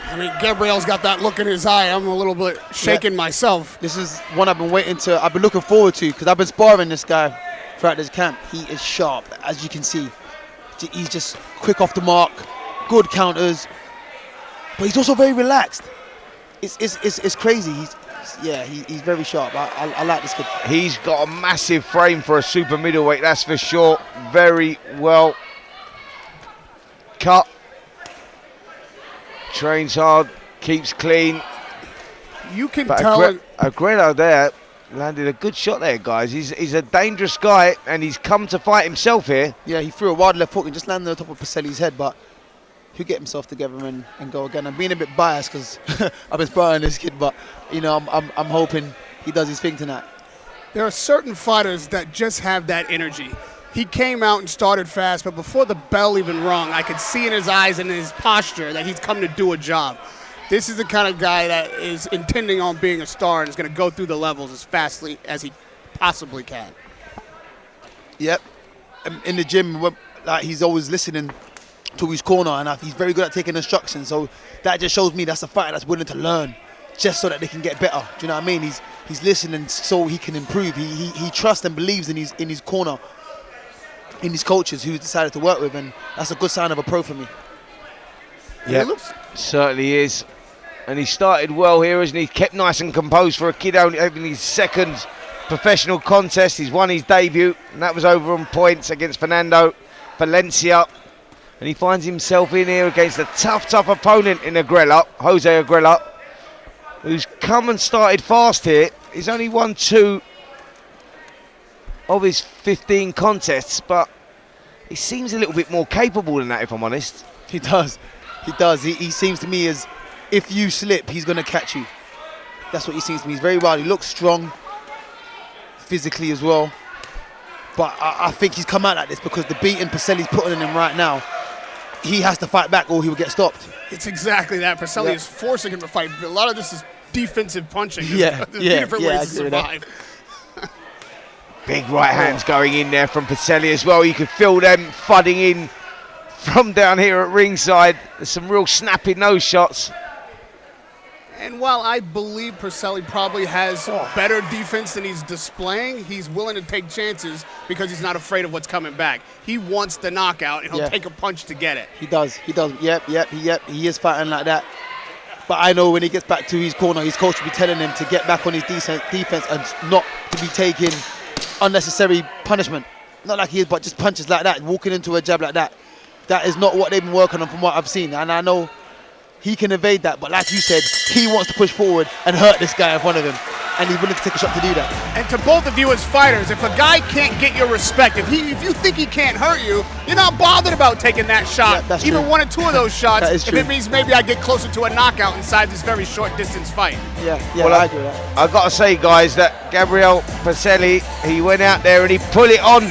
I mean, Gabriel's got that look in his eye. I'm a little bit shaken myself. This is one I've been looking forward to, because I've been sparring this guy throughout this camp. He is sharp, as you can see. He's just quick off the mark, good counters, but he's also very relaxed. It's crazy. He's very sharp. I like this kid. He's got a massive frame for a super middleweight, that's for sure. Very well cut. Trains hard, keeps clean. You can but tell. Aguero there landed a good shot there, guys. He's a dangerous guy, and he's come to fight himself here. Yeah, he threw a wide left hook and just landed on top of Paselle's head, but he'll get himself together and go again. I'm being a bit biased because I've been sparring this kid, but you know, I'm hoping he does his thing tonight. There are certain fighters that just have that energy. He came out and started fast, but before the bell even rung, I could see in his eyes and in his posture that he's come to do a job. This is the kind of guy that is intending on being a star and is going to go through the levels as fastly as he possibly can. Yep. In the gym, like, he's always listening to his corner, and he's very good at taking instructions. So that just shows me that's a fighter that's willing to learn, just so that they can get better. Do you know what I mean? He's listening so he can improve. He trusts and believes in his corner, in his coaches who he's decided to work with, and that's a good sign of a pro for me. Yeah, certainly is. And he started well here, hasn't he? Kept nice and composed for a kid only having his second professional contest. He's won his debut, and that was over on points against Fernando Valencia. And he finds himself in here against a tough opponent in Jose Aguela, who's come and started fast here. He's only won 2 of his 15 contests, but he seems a little bit more capable than that, if I'm honest. He does. He seems to me as if you slip, he's going to catch you. That's what he seems to me. He's very wild. He looks strong physically as well. But I think he's come out like this because the beating Paselle's putting on him right now, he has to fight back or he will get stopped. It's exactly that. Paselle is forcing him to fight. A lot of this is defensive punching. There's different ways to survive. Big right hands going in there from Paselle as well. You could feel them thudding in from down here at ringside. There's some real snapping nose shots. And while I believe Paselle probably has better defense than he's displaying, he's willing to take chances because he's not afraid of what's coming back. He wants the knockout, and he'll take a punch to get it. He does. Yep. He is fighting like that. But I know when he gets back to his corner, his coach will be telling him to get back on his defense and not to be taking unnecessary punishment. Not like he is, but just punches like that, walking into a jab like that. That is not what they've been working on from what I've seen. And I know he can evade that, but like you said, he wants to push forward and hurt this guy in front of him, and he's willing to take a shot to do that. And to both of you as fighters, if a guy can't get your respect, if you think he can't hurt you, you're not bothered about taking that shot. That's even true. 1 or 2 of those shots, if true. it means maybe I get closer to a knockout inside this very short distance fight. Well, I agree with that. I've got to say, guys, that Gabriel Paselle, he went out there and he put it on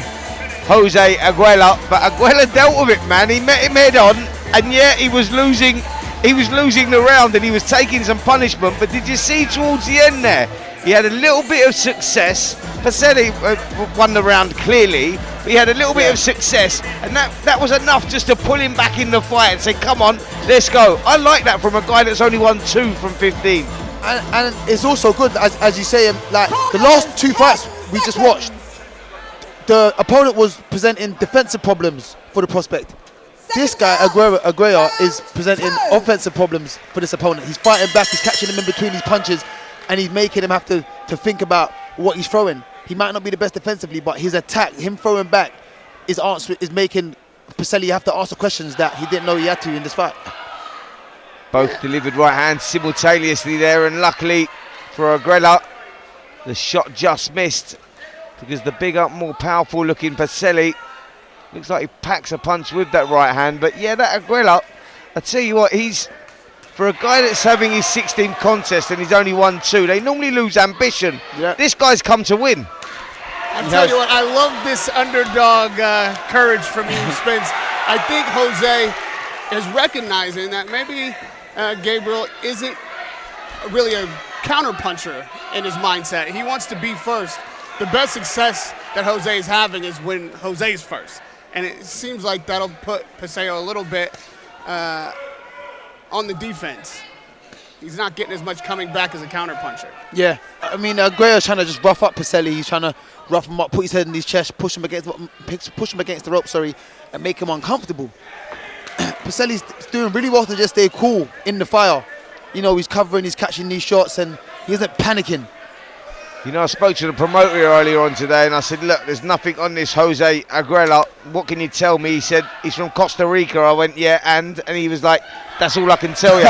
Jose Aguela, but Aguela dealt with it, man. He met him head on, and yeah, he was losing the round and he was taking some punishment, but did you see towards the end there? He had a little bit of success. Paselle won the round clearly, but he had a little bit of success, and that was enough just to pull him back in the fight and say, come on, let's go. I like that from a guy that's only won 2 from 15. And it's also good, as you say, like the last 2 fights we just watched, the opponent was presenting defensive problems for the prospect. This guy, Aguera, is presenting offensive problems for this opponent. He's fighting back, he's catching him in between his punches, and he's making him have to think about what he's throwing. He might not be the best defensively, but his attack, him throwing back, is making Paselle have to answer questions that he didn't know he had to in this fight. Both delivered right hands simultaneously there, and luckily for Aguela, the shot just missed because the bigger, more powerful looking Paselle looks like he packs a punch with that right hand. But yeah, that Aguela, I tell you what, for a guy that's having his 16th contest and he's only won 2, they normally lose ambition. Yeah. This guy's come to win. I tell you what, I love this underdog courage from you, Spence. I think Jose is recognizing that maybe Gabriel isn't really a counterpuncher in his mindset. He wants to be first. The best success that Jose is having is when Jose's first. And it seems like that'll put Paselle a little bit on the defense. He's not getting as much coming back as a counterpuncher. Yeah, I mean, Aguayo's trying to just rough up Paselle. He's trying to rough him up, put his head in his chest, push him against the rope, and make him uncomfortable. Paselle's doing really well to just stay cool in the fire. You know, he's covering, he's catching these shots, and he isn't panicking. You know, I spoke to the promoter earlier on today, and I said, look, there's nothing on this Jose Aguero. What can you tell me? He said, he's from Costa Rica. I went, yeah, and he was like, that's all I can tell you.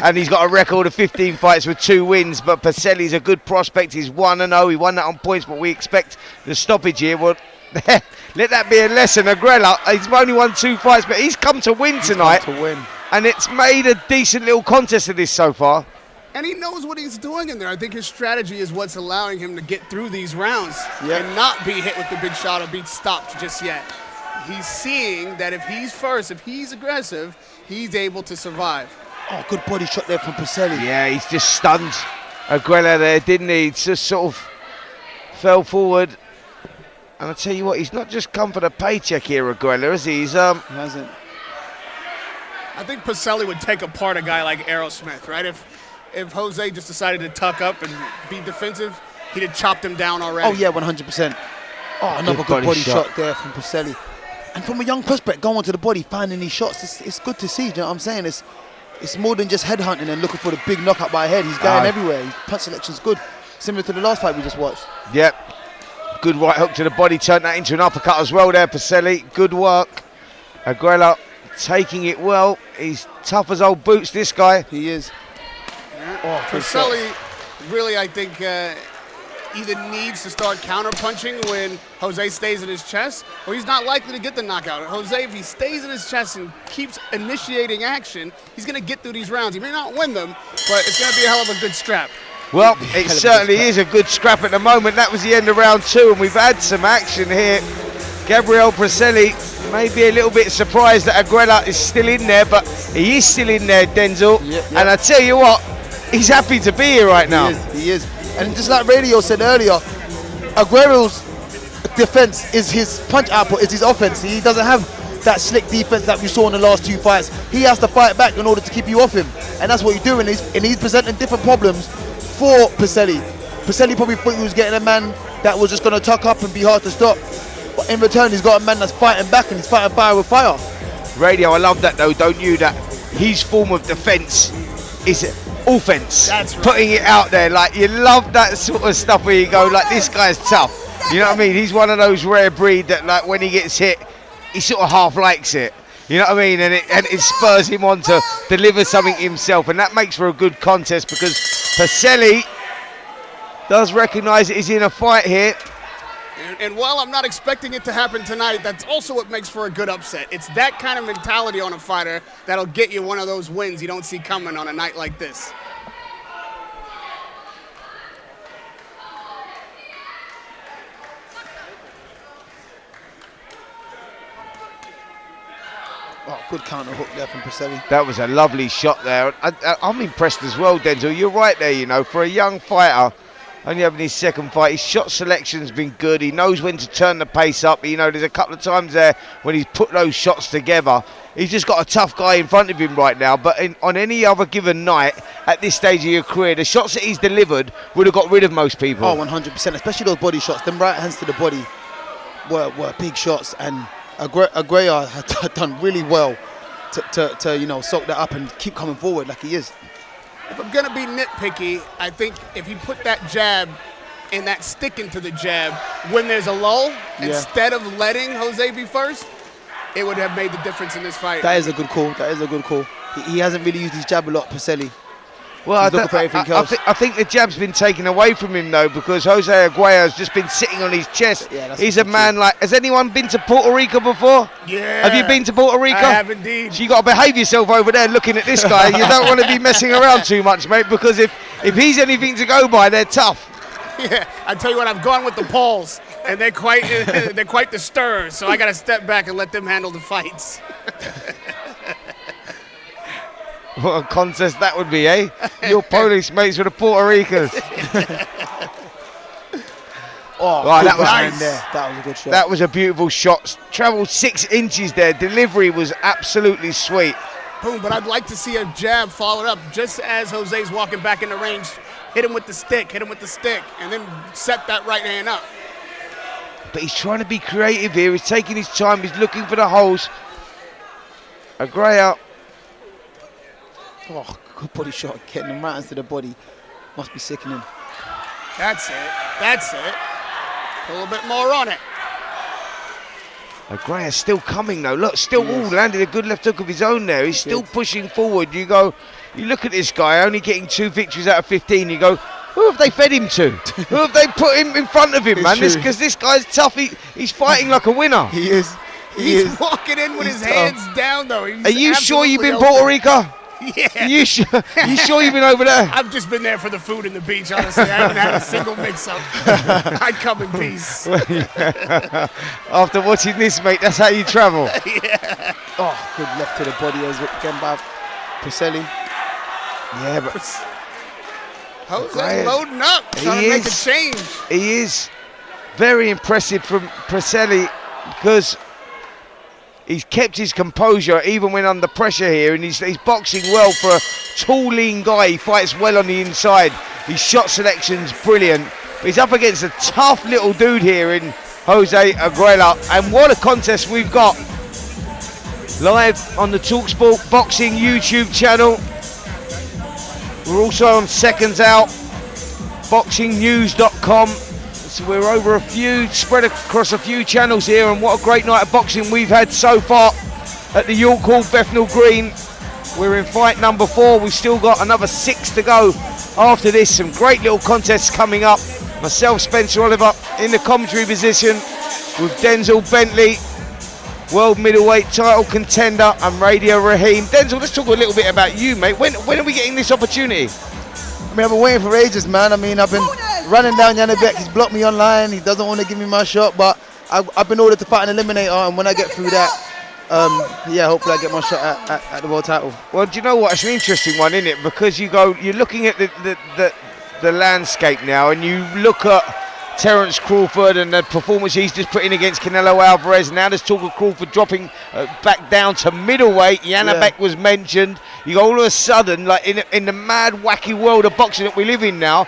And he's got a record of 15 fights with 2 wins, but Paselle's a good prospect. He's 1-0. He won that on points, but we expect the stoppage here. Well, let that be a lesson. Aguero, he's only won 2 fights, but he's come to win tonight. Come to win. And it's made a decent little contest of this so far. And he knows what he's doing in there. I think his strategy is what's allowing him to get through these rounds and not be hit with the big shot or be stopped just yet. He's seeing that if he's first, if he's aggressive, he's able to survive. Oh, good body shot there from Paselle. Yeah, he's just stunned Aguero there, didn't he? He just sort of fell forward. And I tell you what, he's not just come for the paycheck here, Aguero, is he? He hasn't. I think Paselle would take apart a guy like Aerosmith, right? If Jose just decided to tuck up and be defensive, he'd have chopped him down already. Oh, yeah, 100%. Oh, another good body shot there from Paselle. And from a young prospect, going to the body, finding these shots, it's good to see, do you know what I'm saying? It's more than just headhunting and looking for the big knockout by head. He's going everywhere. His punch selection's good, similar to the last fight we just watched. Yep. Good right hook to the body, turned that into an uppercut as well there, Paselle. Good work. Aguero taking it well. He's tough as old boots, this guy. He is. Oh, Paselle really, I think, either needs to start counter-punching when Jose stays in his chest, or he's not likely to get the knockout. Jose, if he stays in his chest and keeps initiating action, he's going to get through these rounds. He may not win them, but it's going to be a hell of a good scrap. Well, it certainly is a good scrap at the moment. That was the end of round 2, and we've had some action here. Gabriel Paselle may be a little bit surprised that Aguero is still in there, but he is still in there, Denzel. And I tell you what, he's happy to be here right now. He is. And just like Radio said earlier, Aguero's defense is his punch output, is his offense. He doesn't have that slick defense that we saw in the last 2 fights. He has to fight back in order to keep you off him. And that's what he's doing. And he's presenting different problems for Paselle. Paselle probably thought he was getting a man that was just going to tuck up and be hard to stop. But in return, he's got a man that's fighting back and he's fighting fire with fire. Radio, I love that though, don't you? That his form of defense is offense. That's right. Putting it out there, like you love that sort of stuff where you go, like this guy's tough. You know what I mean? He's one of those rare breed that, like, when he gets hit, he sort of half likes it. You know what I mean? And it spurs him on to deliver something himself, and that makes for a good contest because Paselle does recognise that he's in a fight here. And while I'm not expecting it to happen tonight, that's also what makes for a good upset. It's that kind of mentality on a fighter that'll get you one of those wins you don't see coming on a night like this. Oh, good counter hook there from Paselle. That was a lovely shot there. I'm impressed as well, Denzel. You're right there, you know, for a young fighter, only having his second fight, his shot selection's been good. He knows when to turn the pace up. You know, there's a couple of times there when he's put those shots together. He's just got a tough guy in front of him right now. But on any other given night, at this stage of your career, the shots that he's delivered would have got rid of most people. Oh, 100%, especially those body shots. Them right hands to the body were big shots. And Aguero had done really well to you know, soak that up and keep coming forward like he is. If I'm going to be nitpicky, I think if he put that jab and that sticking to the jab when there's a lull, instead of letting Jose be first, it would have made the difference in this fight. That is a good call. That is a good call. He hasn't really used his jab a lot, Paselle. Well, I think the jab's been taken away from him, though, because Jose Aguayo's just been sitting on his chest. Yeah, he's a man like... Has anyone been to Puerto Rico before? Yeah. Have you been to Puerto Rico? I have indeed. So you got to behave yourself over there looking at this guy. You don't want to be messing around too much, mate, because if he's anything to go by, they're tough. Yeah, I tell you what, I've gone with the Pauls, and they're quite the stirrers, so I got to step back and let them handle the fights. What a contest that would be, eh? Your Polish mates with the Puerto Ricans. Oh, right, that was nice. there. That was a good shot. That was a beautiful shot. Travelled 6 inches there. Delivery was absolutely sweet. Boom, but I'd like to see a jab followed up just as Jose's walking back in the range. Hit him with the stick, and then set that right hand up. But he's trying to be creative here. He's taking his time. He's looking for the holes. Agreya. Oh, good body shot. Getting them right into the body. Must be sickening. That's it. That's it. A little bit more on it. Agreya's still coming though. Look, still landed a good left hook of his own there. He's still pushing forward. You look at this guy only getting 2 victories out of 15. You go, who have they fed him to? Who have they put him in front of him, man? Because this guy's tough. He's fighting like a winner. He is. He's walking in with his hands down though. Are you sure you've been Puerto Rico? Yeah. You sure you've been over there? I've just been there for the food and the beach, honestly. I haven't had a single mix-up. I come in peace. After watching this, mate, that's how you travel. Yeah. Oh, good left to the body as again by Paselle. Yeah, but Jose loading up, trying to make a change. He is very impressive from Paselle because he's kept his composure even when under pressure here, and he's boxing well for a tall, lean guy. He fights well on the inside. His shot selection's brilliant. But he's up against a tough little dude here in Jose Agreya, and what a contest we've got live on the talkSPORT Boxing YouTube channel. We're also on Seconds Out, boxingnews.com. So we're over spread across a few channels here, and what a great night of boxing we've had so far at the York Hall Bethnal Green. We're in fight number 4. We've still got another 6 to go after this. Some great little contests coming up. Myself, Spencer Oliver, in the commentary position with Denzel Bentley, world middleweight title contender, and Radio Raheem. Denzel, let's talk a little bit about you, mate. When are we getting this opportunity? I mean, I've been waiting for ages, man. I mean, I've been running down Janabek. He's blocked me online. He doesn't want to give me my shot, but I've been ordered to fight an eliminator, and when I get through that, hopefully I get my shot at the world title. Well, do you know what? It's an interesting one, isn't it? Because you're looking at the landscape now, and you look at Terence Crawford and the performance he's just put in against Canelo Alvarez. Now there's talk of Crawford dropping back down to middleweight. Janabek was mentioned. You go all of a sudden, like in the mad, wacky world of boxing that we live in now,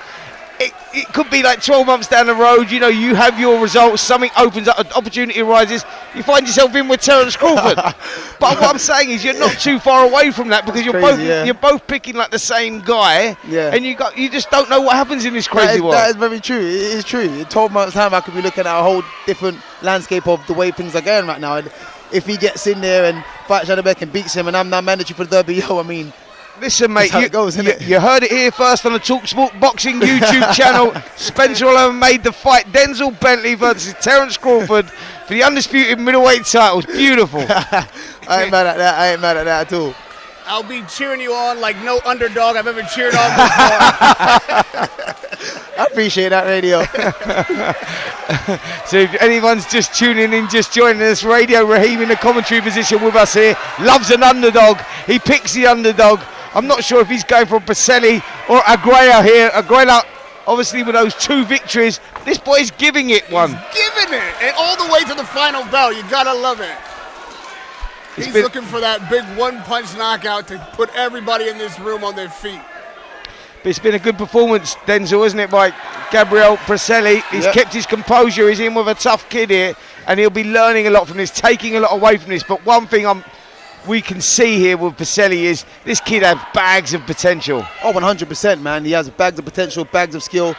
it could be like 12 months down the road, you know, you have your results, something opens up, an opportunity arises, you find yourself in with Terence Crawford. But what I'm saying is you're not too far away from that, because you're both picking like the same guy, and you just don't know what happens in this crazy world. That is very true. It is true. In 12 months' time, I could be looking at a whole different landscape of the way things are going right now. And if he gets in there and fights Janabek and beats him, and I'm now mandatory for the derby, I mean, listen, mate, you heard it here first on the talkSPORT Boxing YouTube channel. Spencer Oliver made the fight. Denzel Bentley versus Terence Crawford for the undisputed middleweight titles. Beautiful. I ain't mad at that. I ain't mad at that at all. I'll be cheering you on like no underdog I've ever cheered on before. I appreciate that, Radio. So if anyone's just tuning in, just joining us, Radio Raheem in the commentary position with us here. Loves an underdog. He picks the underdog. I'm not sure if he's going for Paselle or Agreya here. Agreya, obviously, with those 2 victories, this boy's giving it one. He's giving it, and all the way to the final bell. You gotta love it. He's looking for that big one-punch knockout to put everybody in this room on their feet. But it's been a good performance, Denzel, isn't it, by Gabriel Paselle? He's kept his composure. He's in with a tough kid here, and he'll be learning a lot from this, taking a lot away from this. But one thing we can see here with Paselle is this kid has bags of potential. Oh, 100%, man. He has bags of potential, bags of skill.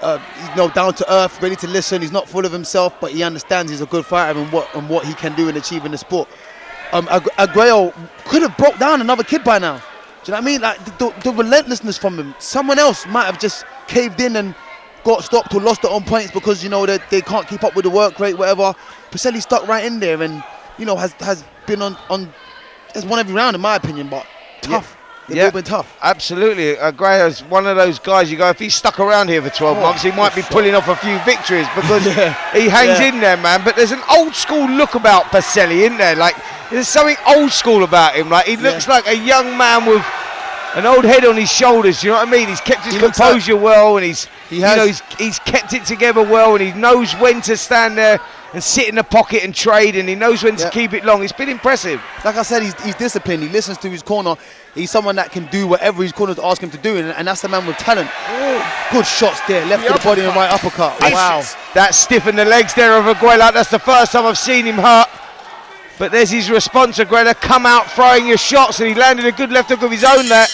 He's down to earth, ready to listen. He's not full of himself, but he understands he's a good fighter and what he can do and achieve in the sport. Agreya could have broke down another kid by now. Do you know what I mean? Like the relentlessness from him. Someone else might have just caved in and got stopped or lost it on points because, you know, they can't keep up with the work rate, whatever. Paselle stuck right in there and, you know, has been has won every round in my opinion, but tough. They've all been tough. Absolutely. Agreya's one of those guys you go, if he's stuck around here for 12 months, he might be pulling off a few victories because he hangs in there, man. But there's an old school look about Paselle, isn't there? Like, there's something old school about him. Like, he looks like a young man with an old head on his shoulders, you know what I mean? He's kept his composure well, and he's He has. You know, he's kept it together well, and he knows when to stand there and sit in the pocket and trade, and he knows when to keep it long. It's been impressive. Like I said, he's disciplined. He listens to his corner. He's someone that can do whatever his corners ask him to do, and that's the man with talent. Good shots there, left to the body and right uppercut. Wow. That stiffened the legs there of Aguela. That's the first time I've seen him hurt. But there's his response, Aguela. Come out throwing your shots, and he landed a good left hook of his own there.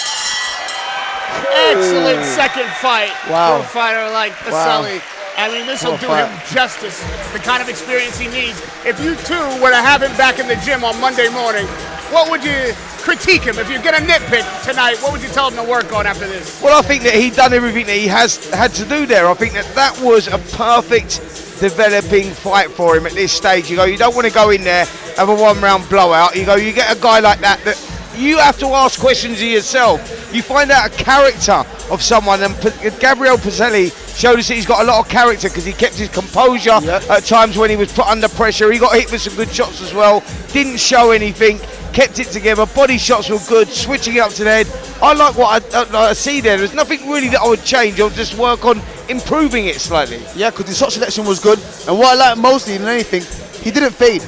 Excellent second fight for a fighter like Paselle. I mean, this will do him justice, the kind of experience he needs. If you two were to have him back in the gym on Monday morning, what would you critique him? If you get a nitpick tonight, what would you tell him to work on after this? Well, I think that he'd done everything that he has had to do there. I think that was a perfect developing fight for him at this stage. You don't want to go in there, have a one-round blowout. You get a guy like that you have to ask questions of yourself. You find out a character of someone, and Gabriel Paselle showed us that he's got a lot of character because he kept his composure at times when he was put under pressure. He got hit with some good shots as well, didn't show anything, kept it together, body shots were good, switching it up to the head. I like what I see there. There's nothing really that I would change. I'll just work on improving it slightly. Yeah, because his shot selection was good, and what I like mostly than anything, he didn't fade.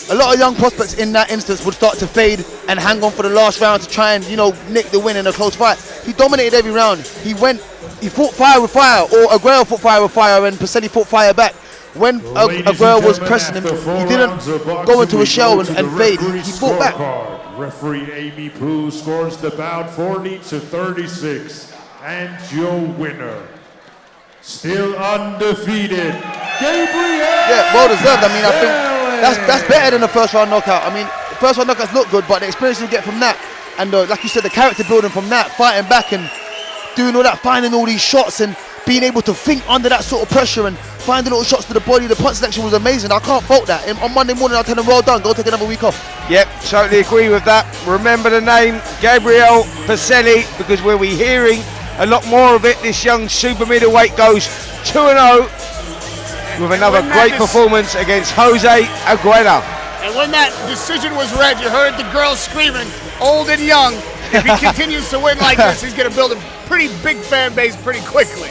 A lot of young prospects in that instance would start to fade and hang on for the last round to try and, nick the win in a close fight. He dominated every round. He fought fire with fire, or Aguero fought fire with fire, and Paselle fought fire back. When Aguero was pressing him, he didn't go into a shell and fade. He fought back. Referee Amy Pooh scores the bout 40-36, and your winner, still undefeated, Gabriel. Yeah, well deserved. I mean, I think that's better than the first round knockout. I mean, the first round knockouts look good, but the experience you get from that, and like you said, the character building from that, fighting back and doing all that, finding all these shots and being able to think under that sort of pressure and find the little shots to the body. The punch selection was amazing. I can't fault that. On Monday morning, I'll tell him, well done, go take another week off. Yep, totally agree with that. Remember the name, Gabriel Paselle, because we'll be hearing a lot more of it. This young super middleweight goes 2-0 with another great performance against Jose Aguela. And when that decision was read, you heard the girls screaming, old and young. If he continues to win like this, he's going to build a pretty big fan base pretty quickly.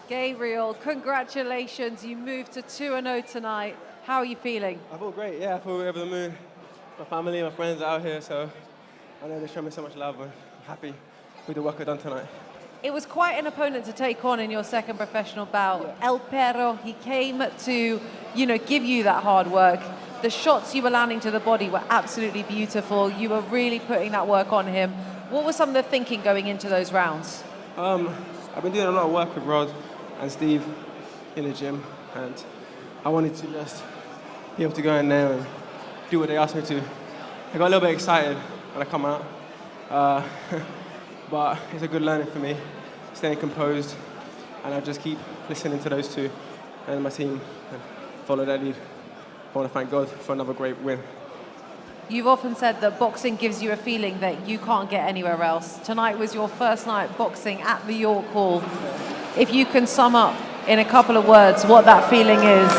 Gabriel, congratulations. You moved to 2-0 tonight. How are you feeling? I feel great, yeah. I feel over the moon. My family and my friends are out here, so I know they show me so much love, and I'm happy with the work I've done tonight. It was quite an opponent to take on in your second professional bout. Yeah. El Perro, he came to, give you that hard work. The shots you were landing to the body were absolutely beautiful. You were really putting that work on him. What was some of the thinking going into those rounds? I've been doing a lot of work with Rod and Steve in the gym, and I wanted to just be able to go in there and do what they asked me to. I got a little bit excited when I come out, but it's a good learning for me, staying composed, and I just keep listening to those two and my team and follow their lead. I want to thank God for another great win. You've often said that boxing gives you a feeling that you can't get anywhere else. Tonight was your first night boxing at the York Hall. If you can sum up in a couple of words what that feeling is,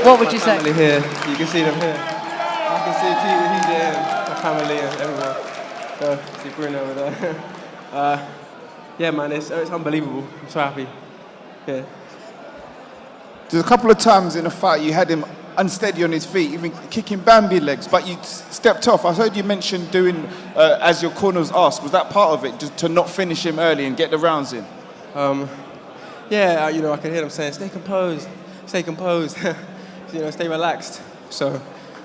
what would you say? Family here, you can see them here. I can see TJ and my family and everyone. So, see Bruno over there. Yeah, man, it's unbelievable. I'm so happy. Yeah. There's a couple of times in a fight you had him unsteady on his feet, even kicking Bambi legs, but you stepped off. I heard you mention doing as your corners asked. Was that part of it, just to not finish him early and get the rounds in? Yeah, I could hear them saying, stay composed, stay relaxed. So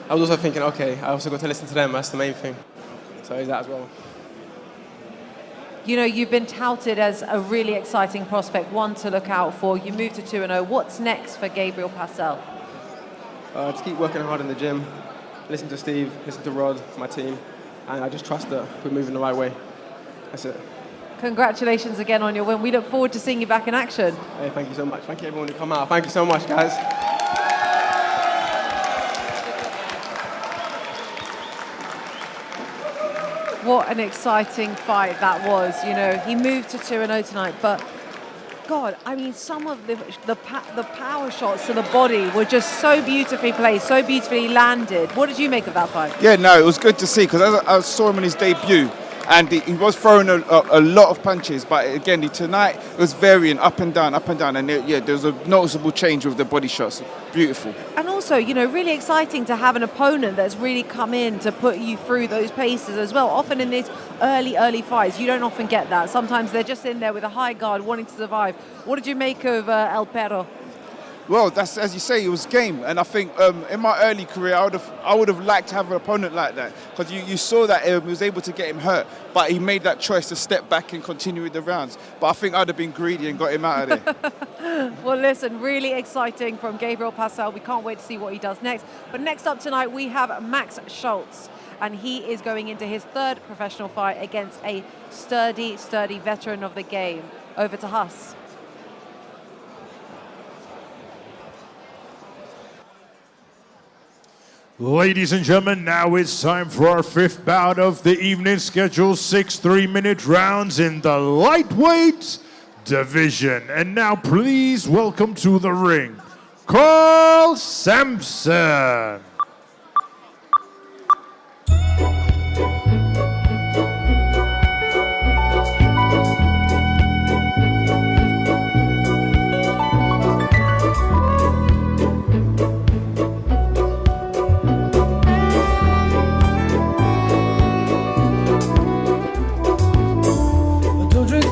I was also thinking, okay, I also got to listen to them, that's the main thing. So is that as well. You've been touted as a really exciting prospect, one to look out for. You moved to 2-0. What's next for Gabriel Paselle? Just keep working hard in the gym, listen to Steve, listen to Rod, my team, and I just trust that we're moving the right way. That's it. Congratulations again on your win. We look forward to seeing you back in action. Hey, thank you so much. Thank you everyone who come out. Thank you so much, guys. What an exciting fight that was. He moved to 2-0 tonight, but God, I mean, some of the power shots to the body were just so beautifully placed, so beautifully landed. What did you make of that fight? Yeah, no, it was good to see because I saw him in his debut. And he was throwing a lot of punches, but again, tonight it was varying up and down, and there was a noticeable change with the body shots. Beautiful. And also, you know, really exciting to have an opponent that's really come in to put you through those paces as well. Often in these early fights, you don't often get that. Sometimes they're just in there with a high guard, wanting to survive. What did you make of El Perro? Well, that's, as you say, it was game, and I think in my early career, I would have liked to have an opponent like that because you saw that he was able to get him hurt, but he made that choice to step back and continue with the rounds. But I think I'd have been greedy and got him out of there. Well, listen, really exciting from Gabriel Paselle. We can't wait to see what he does next. But next up tonight, we have Max Schultz, and he is going into his third professional fight against a sturdy veteran of the game. Over to Huss. Ladies and gentlemen, now it's time for our fifth bout of the evening, scheduled 6 3-minute rounds in the lightweight division. And now please welcome to the ring, Carl Sampson.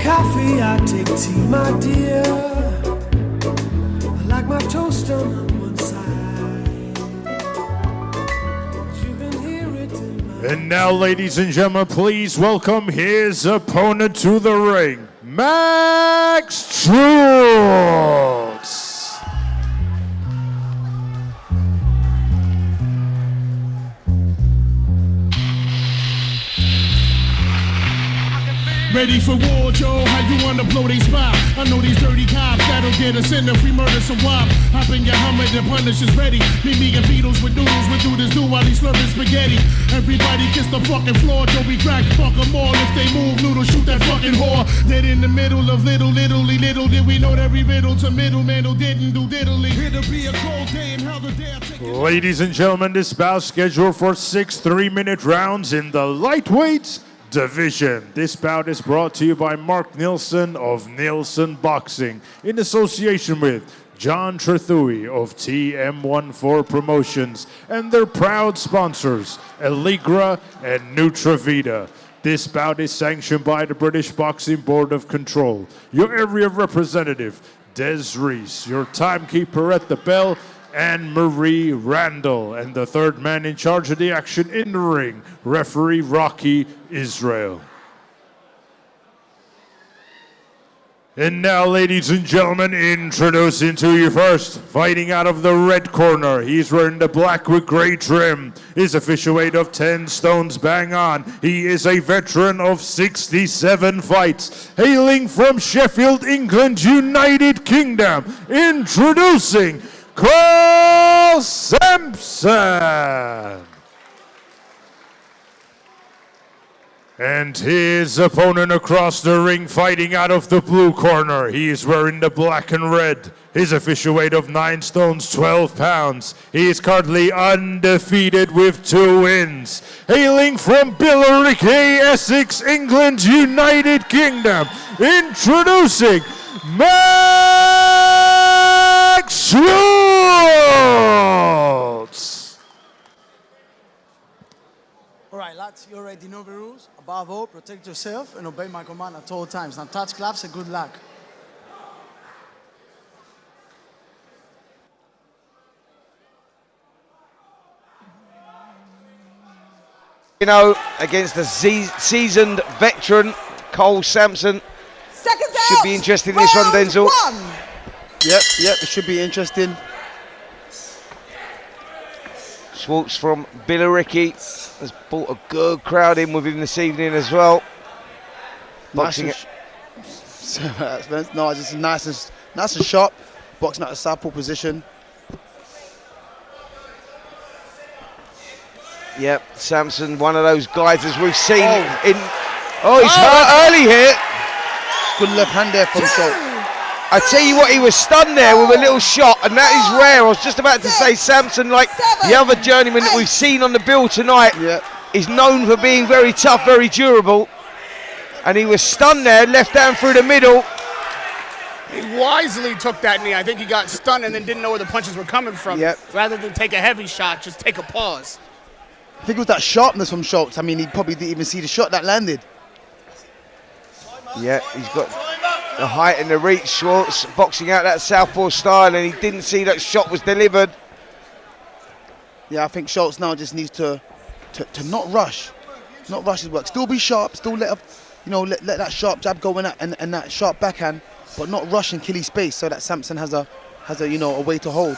Coffee, I take tea, my dear. I like my toast on one side. You can hear it in my... And now, ladies and gentlemen, please welcome his opponent to the ring, Max Schultz. Ready for war, Joe? How you wanna blow they spot? I know these dirty cops that'll get us in if we murder some wop. Hop in your Hummer, the punish is ready. Meet me and Beatles with noodles, we do this do while he's slurping spaghetti. Everybody kiss the fucking floor, Joe, we crack, fuck them all. If they move, noodle, shoot that fucking whore. Dead in the middle of little did we know that we riddle to middleman who didn't do diddly. It'll be a cold day and how the day I take it. Ladies and gentlemen, this bout scheduled for 6 3-minute rounds in the lightweight division. This bout is brought to you by Mark Neilson of Neilson Boxing in association with John Trethui of TM14 Promotions and their proud sponsors Allegra and Nutravita. This bout is sanctioned by the British Boxing Board of Control. Your area representative, Des Reese, your timekeeper at the bell, Anne Marie Randall, and the third man in charge of the action in the ring, referee Rocky Israel. And now, ladies and gentlemen, introducing to you first, fighting out of the red corner. He's wearing the black with gray trim. His official weight of 10 stones bang on. He is a veteran of 67 fights. Hailing from Sheffield, England, United Kingdom. Introducing Carl Sampson. And his opponent across the ring, fighting out of the blue corner. He is wearing the black and red. His official weight of 9 stones, 12 pounds. He is currently undefeated with 2 wins. Hailing from Billericay, Essex, England, United Kingdom. Introducing Max Schultz. All right, lads, you already know the rules. Above all, protect yourself and obey my command at all times. Now touch gloves and good luck. You know, against the seasoned veteran, Carl Sampson. Should be interesting, this one, Denzel. Yep, it should be interesting. Schultz from Billericay has brought a good crowd in with him this evening as well. Boxing No, just nice and sharp. Boxing at a southpaw position. Yep, Sampson, one of those guys as we've seen in. Oh, he's hurt early here. Good left hand there from Schultz. I tell you what, he was stunned there with a little shot, and that is rare. I was just about to say Sampson, like the other journeyman that we've seen on the bill tonight, is known for being very tough, very durable. And he was stunned there, left hand through the middle. He wisely took that knee. I think he got stunned and then didn't know where the punches were coming from. Rather than take a heavy shot, just take a pause. I think it was that sharpness from Schultz. I mean, he probably didn't even see the shot that landed. Yeah, he's got the height and the reach. Schultz boxing out that southpaw style, and he didn't see that shot was delivered. Yeah, I think Schultz now just needs to not rush his work. Still be sharp. Still let that sharp jab go in and that sharp backhand, but not rush and kill his space so that Sampson has a way to hold.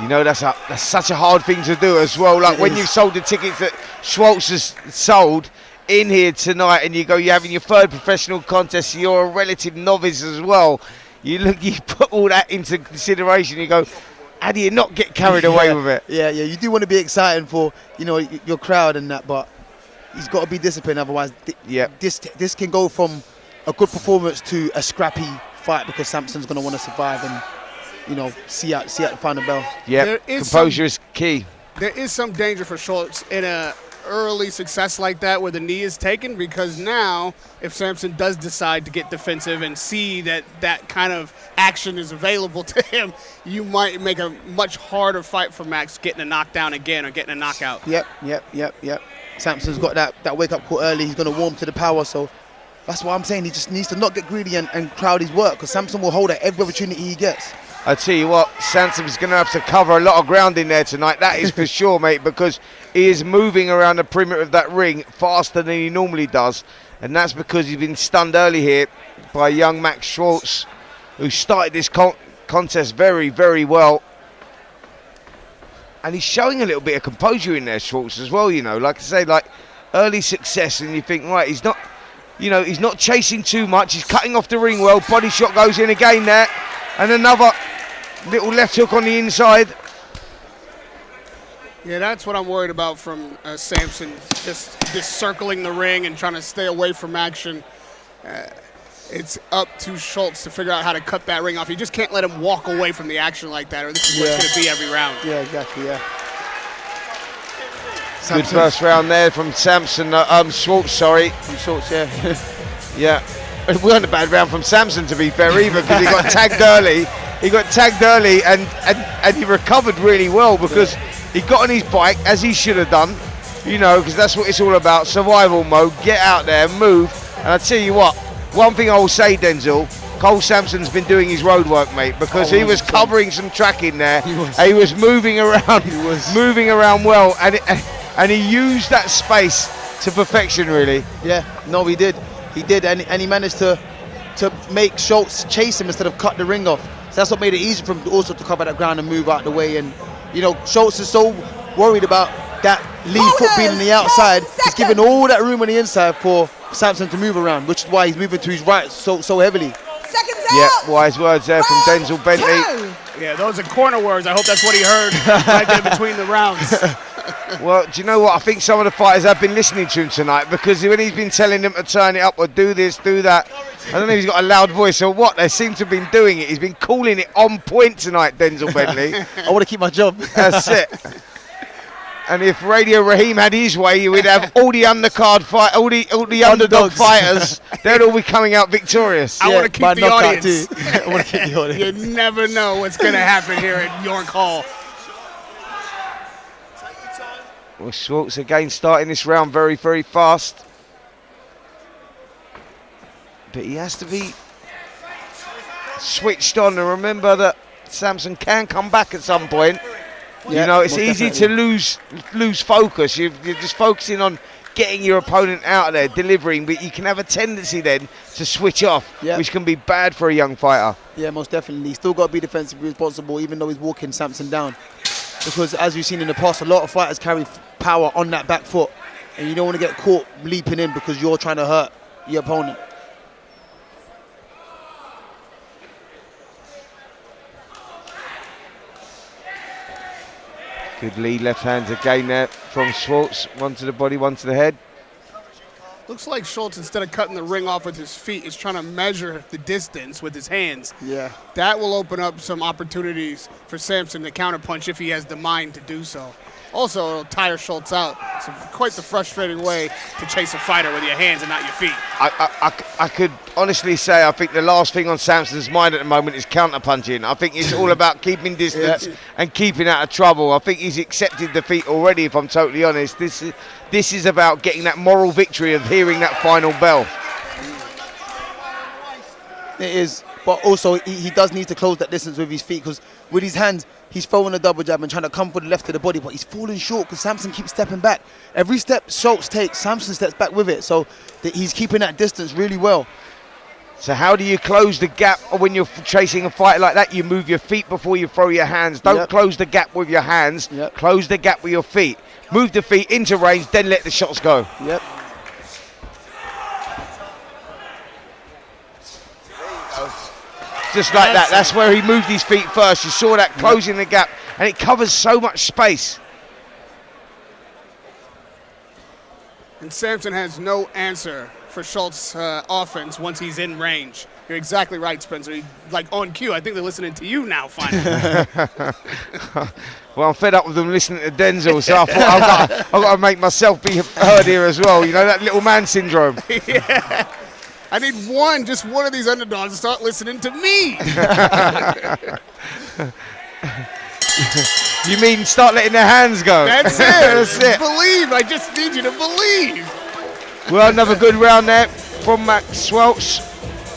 You know, that's such a hard thing to do as well. Like when you've sold the tickets that Schultz has sold in here tonight, and you're having your third professional contest, you're a relative novice as well. You put all that into consideration. You go, how do you not get carried away with it? Yeah, you do want to be exciting for your crowd and that, but he's got to be disciplined. Otherwise, this can go from a good performance to a scrappy fight because Sampson's going to want to survive and see out the final bell. Yeah, composure is key. There is some danger for Schultz in a early success like that where the knee is taken, because now if Sampson does decide to get defensive and see that kind of action is available to him, you might make a much harder fight for Max getting a knockdown again or getting a knockout. Yep. Sampson's got that wake-up call early. He's going to warm to the power, so that's what I'm saying. He just needs to not get greedy and crowd his work, because Sampson will hold at every opportunity he gets. I tell you what, Sampson's going to have to cover a lot of ground in there tonight. That is for sure, mate, because he is moving around the perimeter of that ring faster than he normally does. And that's because he's been stunned early here by young Max Schultz, who started this contest very, very well. And he's showing a little bit of composure in there, Schultz, as well, Like I say, like early success, and you think, right, he's not chasing too much. He's cutting off the ring well. Body shot goes in again there. And another little left hook on the inside. Yeah, that's what I'm worried about from Sampson, just circling the ring and trying to stay away from action. It's up to Schultz to figure out how to cut that ring off. You just can't let him walk away from the action like that, or this is what it's going to be every round. Yeah, exactly, Good first round there from Sampson. Schultz, sorry. From Schultz, Yeah. It wasn't a bad round from Sampson, to be fair, either, because he got tagged early. And he recovered really well, because he got on his bike, as he should have done, because that's what it's all about, survival mode, get out there, move. And I tell you what, one thing I will say, Denzel, Cole Sampson's been doing his road work, mate, because he was covering some track in there. He was moving around, moving around well, and he used that space to perfection, really. Yeah, no, he did. He did, and he managed to make Schultz chase him instead of cut the ring off. So that's what made it easy for him also to cover that ground and move out the way. And Schultz is so worried about that lead foot being on the outside. He's giving all that room on the inside for Sampson to move around, which is why he's moving to his right so heavily. Yeah, wise words there from Denzel Bentley. Yeah, those are corner words. I hope that's what he heard right there between the rounds. Well, do you know what? I think some of the fighters have been listening to him tonight, because when he's been telling them to turn it up or do this, do that, I don't know if he's got a loud voice or what. They seem to have been doing it. He's been calling it on point tonight, Denzel Bentley. I want to keep my job. That's it. And if Radio Raheem had his way, you would have all the undercard fight, all the underdog fighters. They'd all be coming out victorious. I want to keep the audience. I want to keep the audience. You never know what's going to happen here at York Hall. Well, Schultz again starting this round very, very fast. But he has to be switched on, and remember that Sampson can come back at some point. Yeah, it's easy to lose focus. You're just focusing on getting your opponent out of there, delivering, but you can have a tendency then to switch off, which can be bad for a young fighter. Yeah, most definitely. He's still got to be defensively responsible, even though he's walking Sampson down. Because as we've seen in the past, a lot of fighters carry power on that back foot, and you don't want to get caught leaping in because you're trying to hurt your opponent. Good lead left hands again there from Schultz. One to the body, one to the head. Looks like Schultz, instead of cutting the ring off with his feet, is trying to measure the distance with his hands. Yeah. That will open up some opportunities for Sampson to counterpunch if he has the mind to do so. Also, it'll tire Schultz out. It's quite the frustrating way to chase a fighter with your hands and not your feet. I could honestly say I think the last thing on Sampson's mind at the moment is counterpunching. I think it's all about keeping distance and keeping out of trouble. I think he's accepted defeat already, if I'm totally honest. This is about getting that moral victory of hearing that final bell. It is, but also he does need to close that distance with his feet, because with his hands, he's throwing a double jab and trying to come for the left of the body, but he's falling short because Sampson keeps stepping back. Every step Schultz takes, Sampson steps back with it, so he's keeping that distance really well. So how do you close the gap when you're chasing a fight like that? You move your feet before you throw your hands. Don't close the gap with your hands. Close the gap with your feet. Move the feet into range, then let the shots go. Yep. Just like that. That's where he moved his feet first. You saw that closing the gap, and it covers so much space. And Sampson has no answer for Schultz's offense once he's in range. You're exactly right, Spencer. Like on cue, I think they're listening to you now, finally. Well, I'm fed up with them listening to Denzel, so I thought I've got to make myself be heard here as well. You know, that little man syndrome. Yeah. I need just one of these underdogs to start listening to me. You mean start letting their hands go? That's it. That's it. Believe. I just need you to believe. Well, another good round there from Max Schultz,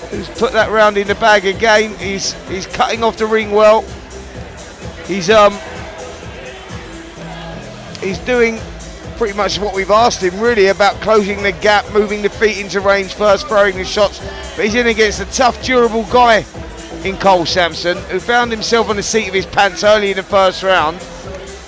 who's put that round in the bag again. He's cutting off the ring well. He's doing pretty much what we've asked him, really, about closing the gap, moving the feet into range first, throwing the shots. But he's in against a tough, durable guy in Cole Sampson, who found himself on the seat of his pants early in the first round,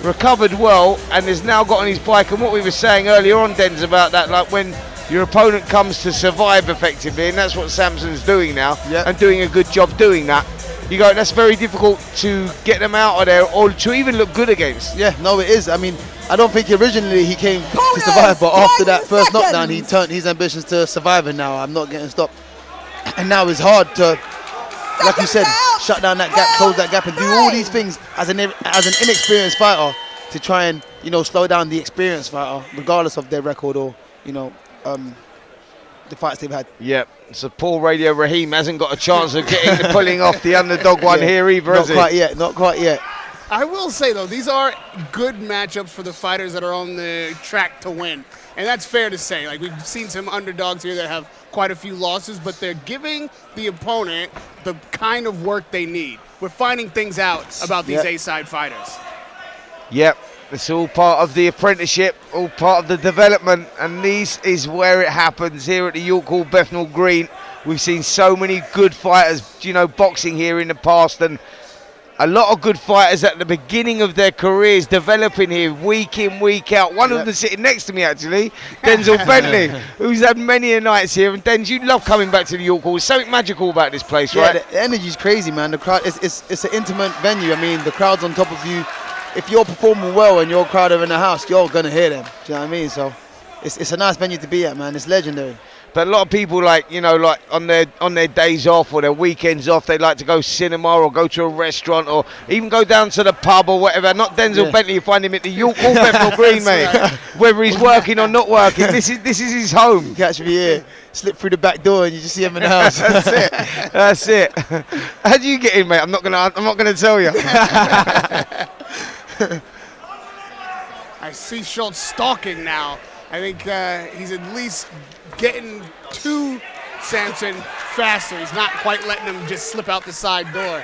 recovered well, and has now got on his bike. And what we were saying earlier on, Dens, about that, like when your opponent comes to survive effectively, and that's what Sampson's doing now, and doing a good job doing that. You go, that's very difficult to get them out of there or to even look good against. Yeah, no, it is. I mean, I don't think originally he came to survive, but after that first knockdown, he turned his ambitions to surviving. Now I'm not getting stopped, and now it's hard to, like you said, shut down that gap, close that gap, and do all these things as an inexperienced fighter to try and, you know, slow down the experienced fighter, regardless of their record or, you know, the fights they've had. Yep. So Paul Radio Raheem hasn't got a chance of pulling off the underdog one here either, has he? Not quite yet. I will say, though, these are good matchups for the fighters that are on the track to win. And that's fair to say. Like, we've seen some underdogs here that have quite a few losses, but they're giving the opponent the kind of work they need. We're finding things out about these A-side fighters. Yep. It's all part of the apprenticeship, all part of the development, and this is where it happens here at the York Hall Bethnal Green. We've seen so many good fighters, you know, boxing here in the past, and a lot of good fighters at the beginning of their careers developing here week in, week out. One of them sitting next to me, actually, Denzel Bentley, who's had many a nights here. And Denz, you love coming back to the York Hall. There's something magical about this place, right? The energy's crazy, man. The crowd, it's an intimate venue. I mean, the crowd's on top of you. If you're performing well and your crowd are in the house, you're gonna hear them. Do you know what I mean? So it's a nice venue to be at, man. It's legendary. But a lot of people, like, you know, like on their days off or their weekends off, they like to go cinema or go to a restaurant or even go down to the pub or whatever. Not Denzel Bentley, you find him at the York Hall Bethnal Green, mate. Whether he's working or not working, this is his home. You catch me here, slip through the back door and you just see him in the house. That's it. That's it. How do you get in, mate? I'm not gonna tell you. I see Schultz stalking now. I think he's at least getting to Sampson faster. He's not quite letting him just slip out the side door.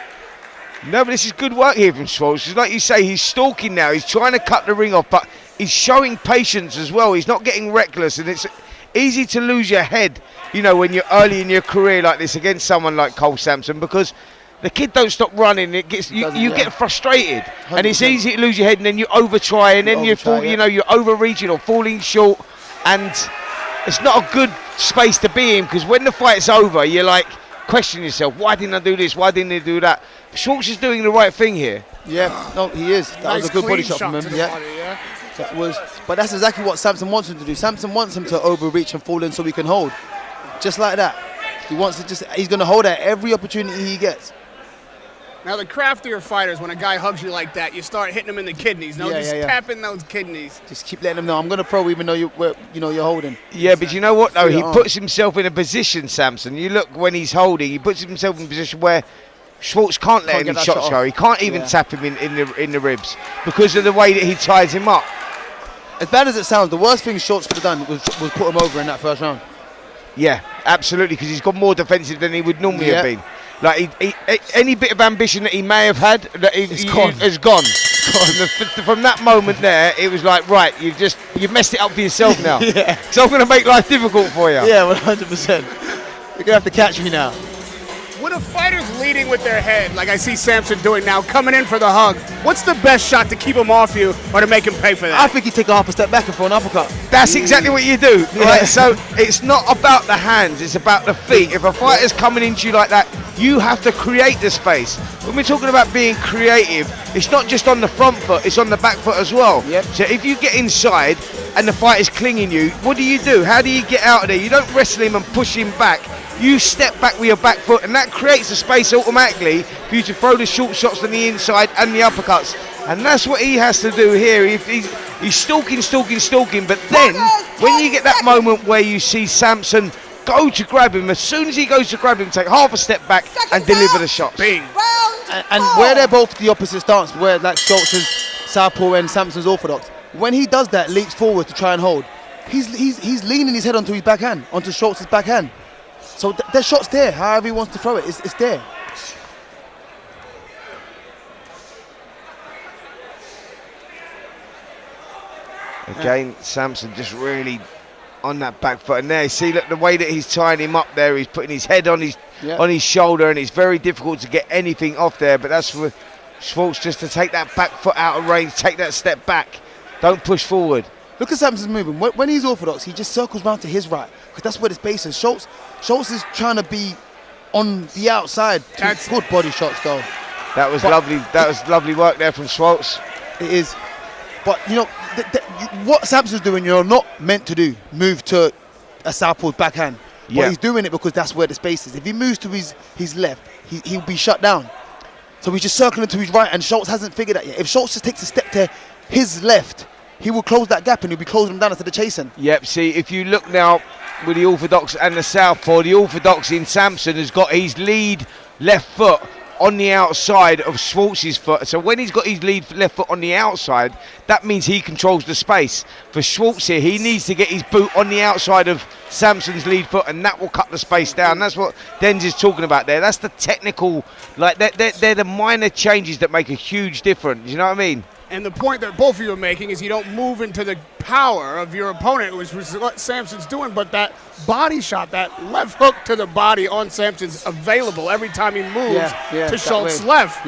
No, but this is good work here from Schultz. Like you say, he's stalking now. He's trying to cut the ring off, but he's showing patience as well. He's not getting reckless, and it's easy to lose your head, you know, when you're early in your career like this against someone like Cole Sampson, because the kid don't stop running. It gets you get frustrated, 100%. And it's easy to lose your head, and then you overtry, and then you fall. You know, you're overreaching or falling short, and it's not a good space to be in, because when the fight's over, you're like questioning yourself. Why didn't I do this? Why didn't I do that? Schultz is doing the right thing here. Yeah, no, he is. That was a good body shot from him. Body, yeah. That was, but that's exactly what Samson wants him to do. Samson wants him to overreach and fall in so he can hold. Just like that. He wants to he's going to hold at every opportunity he gets. Now, the craftier fighters, when a guy hugs you like that, you start hitting him in the kidneys. No, just tapping those kidneys. Just keep letting him know, I'm going to throw even though you're holding. Yeah, but you know what, though? He puts himself in a position, Samson. You look when he's holding, he puts himself in a position where Schultz can't let any shots go. He can't even tap him in the ribs because of the way that he ties him up. As bad as it sounds, the worst thing Schultz could have done was put him over in that first round. Yeah, absolutely, because he's got more defensive than he would normally have been. Like any bit of ambition that he may have had, has gone. From that moment there, it was like, right, you've messed it up for yourself now. So I'm going to make life difficult for you. Yeah, 100%. You're going to have to catch me now. When a fighter's leading with their head, like I see Samson doing now, coming in for the hug, what's the best shot to keep him off you or to make him pay for that? I think you take a half a step back and throw an uppercut. That's exactly what you do. Right? So it's not about the hands, it's about the feet. If a fighter's coming into you like that, you have to create the space. When we're talking about being creative, it's not just on the front foot, it's on the back foot as well. So if you get inside and the fighter's clinging you, what do? How do you get out of there? You don't wrestle him and push him back. You step back with your back foot, and that creates a space automatically for you to throw the short shots on the inside and the uppercuts. And that's what he has to do here. He's stalking, but then when you get that moment where you see Samson go to grab him, as soon as he goes to grab him, take half a step back and deliver the shots. Bing. And where they're both the opposite stance, where like Schultz is southpaw and Samson's orthodox, when he does that, leaps forward to try and hold, he's leaning his head onto his backhand, onto Schultz's backhand. So their shot's there, however he wants to throw it, it's there. Again, Samson just really on that back foot. And there, see, look, the way that he's tying him up there, he's putting his head on his shoulder, and it's very difficult to get anything off there. But that's for Schultz just to take that back foot out of range, take that step back, don't push forward. Look at Samson's moving. When he's orthodox, he just circles round to his right, because that's where the space is. Schultz is trying to be on the outside. That's good body shots, though. That was lovely. That was lovely work there from Schultz. It is. But, you know, what Samson's doing, you're not meant to do, move to a southpaw backhand. But he's doing it because that's where the space is. If he moves to his left, he'll be shut down. So he's just circling to his right, and Schultz hasn't figured that yet. If Schultz just takes a step to his left, he will close that gap and he'll be closing him down instead of chasing. Yep, see, if you look now with the orthodox and the southpaw, the orthodox in Samson has got his lead left foot on the outside of Schultz's foot. So when he's got his lead left foot on the outside, that means he controls the space. For Schultz here, he needs to get his boot on the outside of Samson's lead foot, and that will cut the space down. That's what Denz is talking about there. That's the technical, like they're the minor changes that make a huge difference. You know what I mean? And the point that both of you are making is you don't move into the power of your opponent, which was what Samson's doing, but that body shot, that left hook to the body on Samson's available every time he moves to Schultz's left.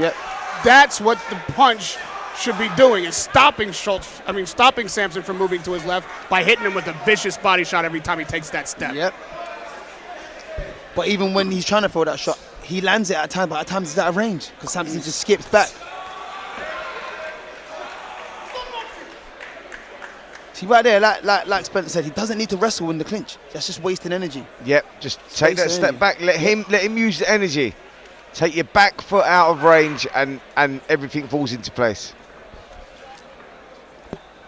That's what the punch should be doing, is stopping Samson from moving to his left by hitting him with a vicious body shot every time he takes that step. But even when he's trying to throw that shot, he lands it at times, but at times it's out of range because Samson just skips back. See right there, like Spencer said, he doesn't need to wrestle in the clinch. That's just wasting energy. Yep, just take that step back. Let him use the energy. Take your back foot out of range, and everything falls into place.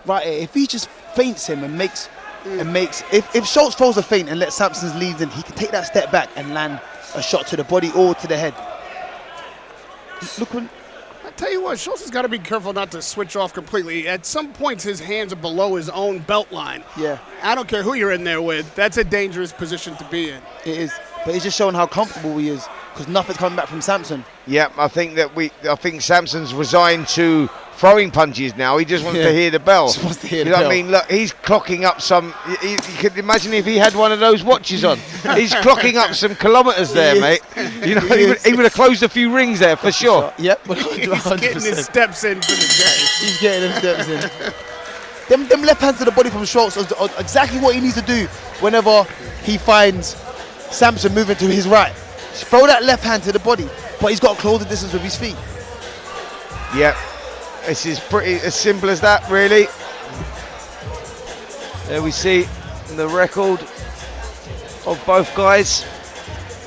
Right, if he just feints him and makes, if Schultz throws a feint and lets Samson's lead in, he can take that step back and land a shot to the body or to the head. Look when. Tell you what, Schultz has got to be careful not to switch off completely. At some points, his hands are below his own belt line. I don't care who you're in there with. That's a dangerous position to be in. It is, but he's just showing how comfortable he is because nothing's coming back from Samson. Yeah, I think Samson's resigned to throwing punches now. He just wants to hear the bell. Just wants to hear the bell. bell. I mean, look, he's clocking up some. You could imagine if he had one of those watches on. He's clocking up some kilometres there, mate. You know, he would have closed a few rings there for sure. Yep, 100%. He's getting his steps in for the day. He's getting them steps in. them left hands to the body from Schultz are exactly what he needs to do whenever he finds Samson moving to his right. Just throw that left hand to the body, but he's got to close the distance with his feet. Yep. This is pretty as simple as that, really. There we see the record of both guys.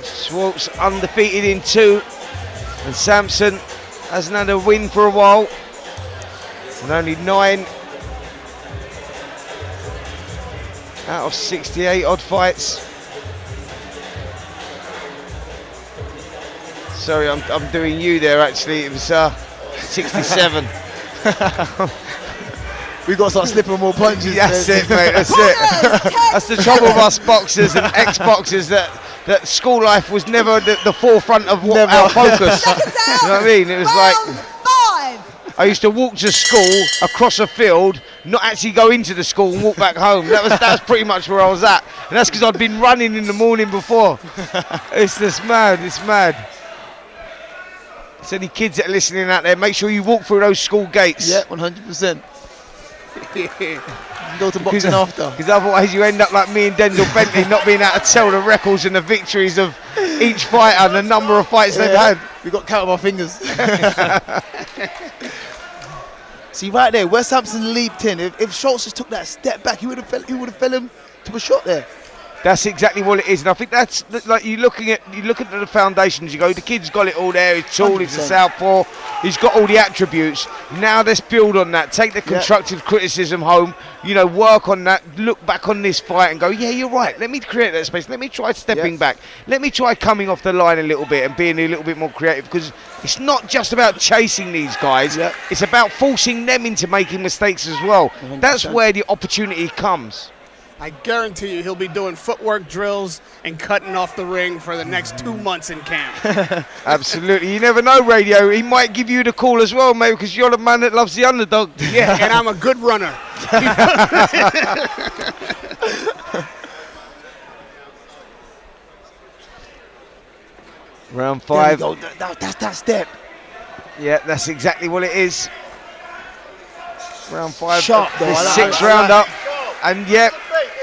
Schultz undefeated in 2, and Samson hasn't had a win for a while, and only 9 out of 68 odd fights. Sorry, I'm doing you there actually. It was 67. We got to start slipping more punches. That's it, mate. That's it. That's the trouble with us boxers and ex-boxers, that school life was never the forefront of our focus. You know what I mean? It was like 5. I used to walk to school across a field, not actually go into the school and walk back home. That was pretty much where I was at, and that's because I'd been running in the morning before. It's just mad. It's mad. So any kids that are listening out there, make sure you walk through those school gates. Yeah, 100%. Go to boxing after. Because otherwise you end up like me and Denzel Bentley, not being able to tell the records and the victories of each fighter and the number of fights they've had. We got count of our fingers. See right there, where Samson leaped in. If Schultz just took that step back, he would have fell him to a shot there. That's exactly what it is, and I think that's like you look at the foundations. You go, the kid's got it all there. He's tall, 100%. He's a southpaw. He's got all the attributes. Now let's build on that. Take the constructive criticism home. You know, work on that. Look back on this fight and go, yeah, you're right. Let me create that space. Let me try stepping back. Let me try coming off the line a little bit and being a little bit more creative, because it's not just about chasing these guys. It's about forcing them into making mistakes as well. 100%. That's where the opportunity comes. I guarantee you he'll be doing footwork drills and cutting off the ring for the next 2 months in camp. Absolutely. You never know, Radio. He might give you the call as well, mate, because you're the man that loves the underdog. Yeah, and I'm a good runner. Round 5. There we go. That's that step. Yeah, that's exactly what it is. Round 5. Sharp, though. The 6th round up. And yep,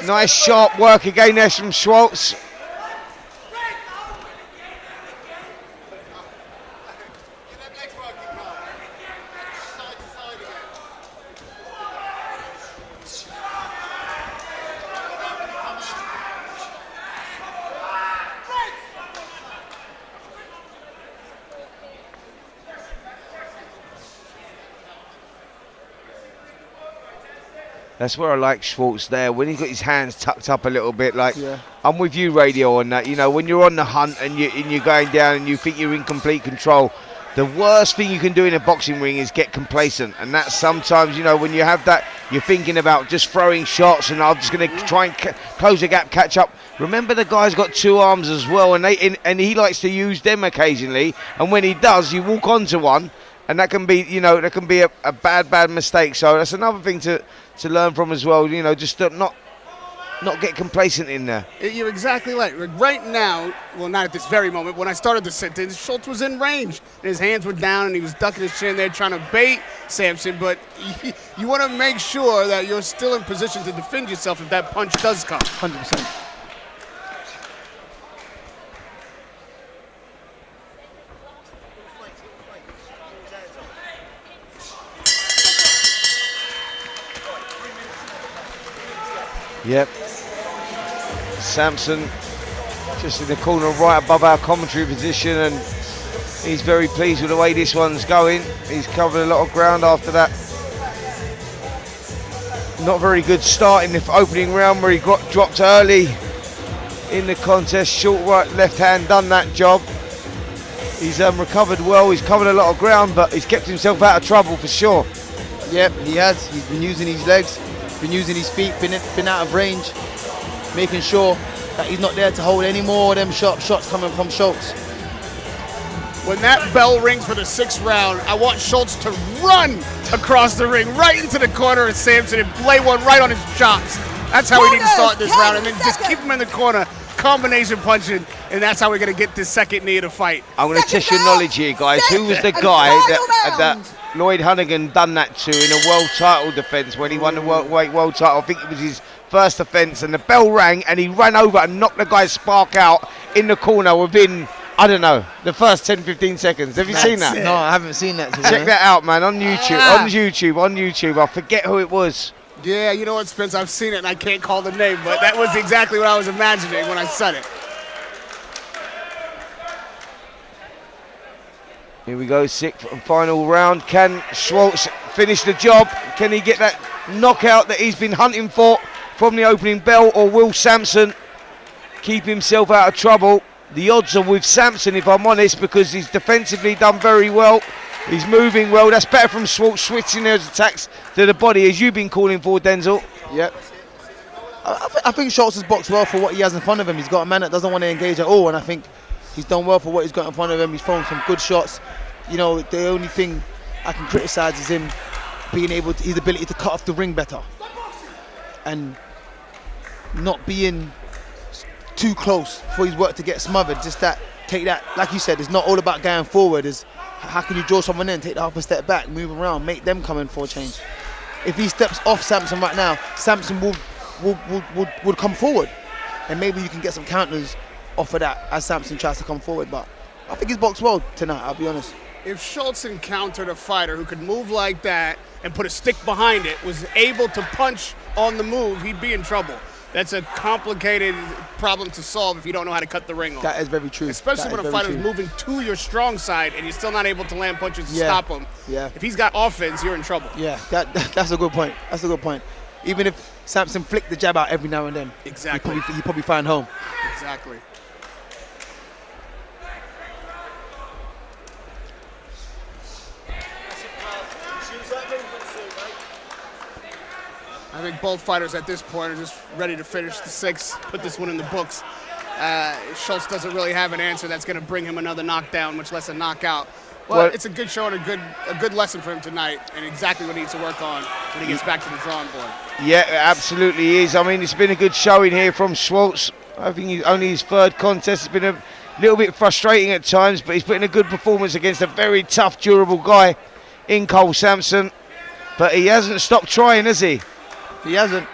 nice sharp work again there from Schultz. That's where I like Schultz there, when he's got his hands tucked up a little bit. Like, I'm with you, Radio, on that. You know, when you're on the hunt and you're going down and you think you're in complete control, the worst thing you can do in a boxing ring is get complacent. And that's sometimes, you know, when you have that, you're thinking about just throwing shots and I'm just going to try and close the gap, catch up. Remember, the guy's got 2 arms as well, and he likes to use them occasionally. And when he does, you walk onto one, and that can be, you know, that can be a bad mistake. So that's another thing to learn from as well. You know, just to not get complacent in there. You're exactly right. Right now, well, not at this very moment, when I started the sentence, Schultz was in range. And his hands were down and he was ducking his chin there trying to bait Samson. But you want to make sure that you're still in position to defend yourself if that punch does come. 100%. Yep. Samson just in the corner right above our commentary position, and he's very pleased with the way this one's going. He's covered a lot of ground after that. Not very good start in the opening round where he got dropped early in the contest. Short right, left hand, done that job. He's recovered well. He's covered a lot of ground, but he's kept himself out of trouble for sure. Yep, he has. He's been using his legs, been using his feet, been out of range, making sure that he's not there to hold any more of them sharp shots coming from Schultz. When that bell rings for the 6th round, I want Schultz to run across the ring, right into the corner of Samson and lay one right on his chops. That's how we need to start this round, and then just keep him in the corner, combination punching, and that's how we're going to get this second knee of the fight. I'm going to test your knowledge here, guys. Who was the guy that Lloyd Hunnigan done that to in a world title defence when he won the world title? I think it was his first offence, and the bell rang and he ran over and knocked the guy's spark out in the corner within, I don't know, the first 10-15 seconds. Have you seen that? No, I haven't seen that. Check that out, man, on YouTube. On YouTube. I forget who it was. Yeah, you know what, Spence? I've seen it and I can't call the name, but that was exactly what I was imagining when I said it. Here we go, sixth and final round. Can Schultz finish the job? Can he get that knockout that he's been hunting for from the opening bell, or will Sampson keep himself out of trouble? The odds are with Sampson, if I'm honest, because he's defensively done very well. He's moving well. That's better from Schultz, switching those attacks to the body, as you've been calling for, Denzel. Yep. I think Schultz has boxed well for what he has in front of him. He's got a man that doesn't want to engage at all, and I think he's done well for what he's got in front of him. He's thrown some good shots. You know, the only thing I can criticise is him being able to, his ability to cut off the ring better and not being too close for his work to get smothered. Just that, take that, like you said, it's not all about going forward. It's how can you draw someone in, take the half a step back, move around, make them come in for a change. If he steps off Sampson right now, Sampson would come forward, and maybe you can get some counters off of that as Sampson tries to come forward. But I think he's boxed well tonight, I'll be honest. If Schultz encountered a fighter who could move like that and put a stick behind it, was able to punch on the move, he'd be in trouble. That's a complicated problem to solve if you don't know how to cut the ring off. That is very true. Especially when a fighter's moving to your strong side and you're still not able to land punches to stop him. Yeah. If he's got offense, you're in trouble. Yeah, that's a good point. That's a good point. Even if Sampson flicked the jab out every now and then, exactly, you probably find home. Exactly. I think both fighters at this point are just ready to finish the sixth, put this one in the books. Schultz doesn't really have an answer that's going to bring him another knockdown, much less a knockout. Well, it's a good show and a good lesson for him tonight, and exactly what he needs to work on when he gets back to the drawing board. Yeah, it absolutely is. I mean, it's been a good showing here from Schultz. I think only his third contest. It's been a little bit frustrating at times, but he's putting a good performance against a very tough, durable guy in Cole Sampson. But he hasn't stopped trying, has he? He hasn't.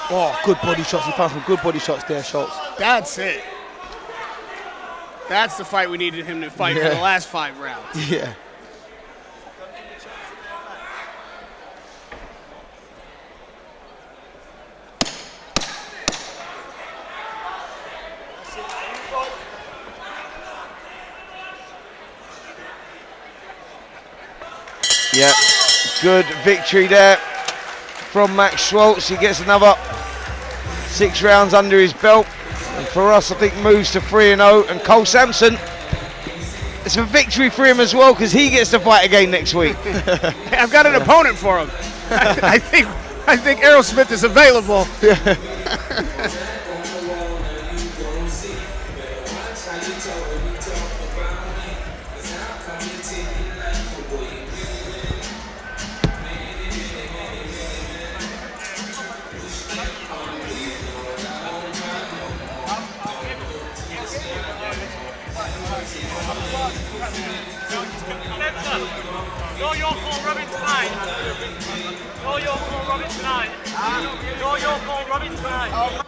Oh, good body shots. He found some good body shots there, Schultz. That's it. That's the fight we needed him to fight for the last 5 rounds. Yeah. Yeah, good victory there from Max Schultz. He gets another 6 rounds under his belt. And for us, I think moves to 3-0. And Cole Sampson, it's a victory for him as well, because he gets to fight again next week. I've got an opponent for him. I think Aerosmith is available. Go York Robin tonight. Go York Robin tonight. Go York Robin tonight.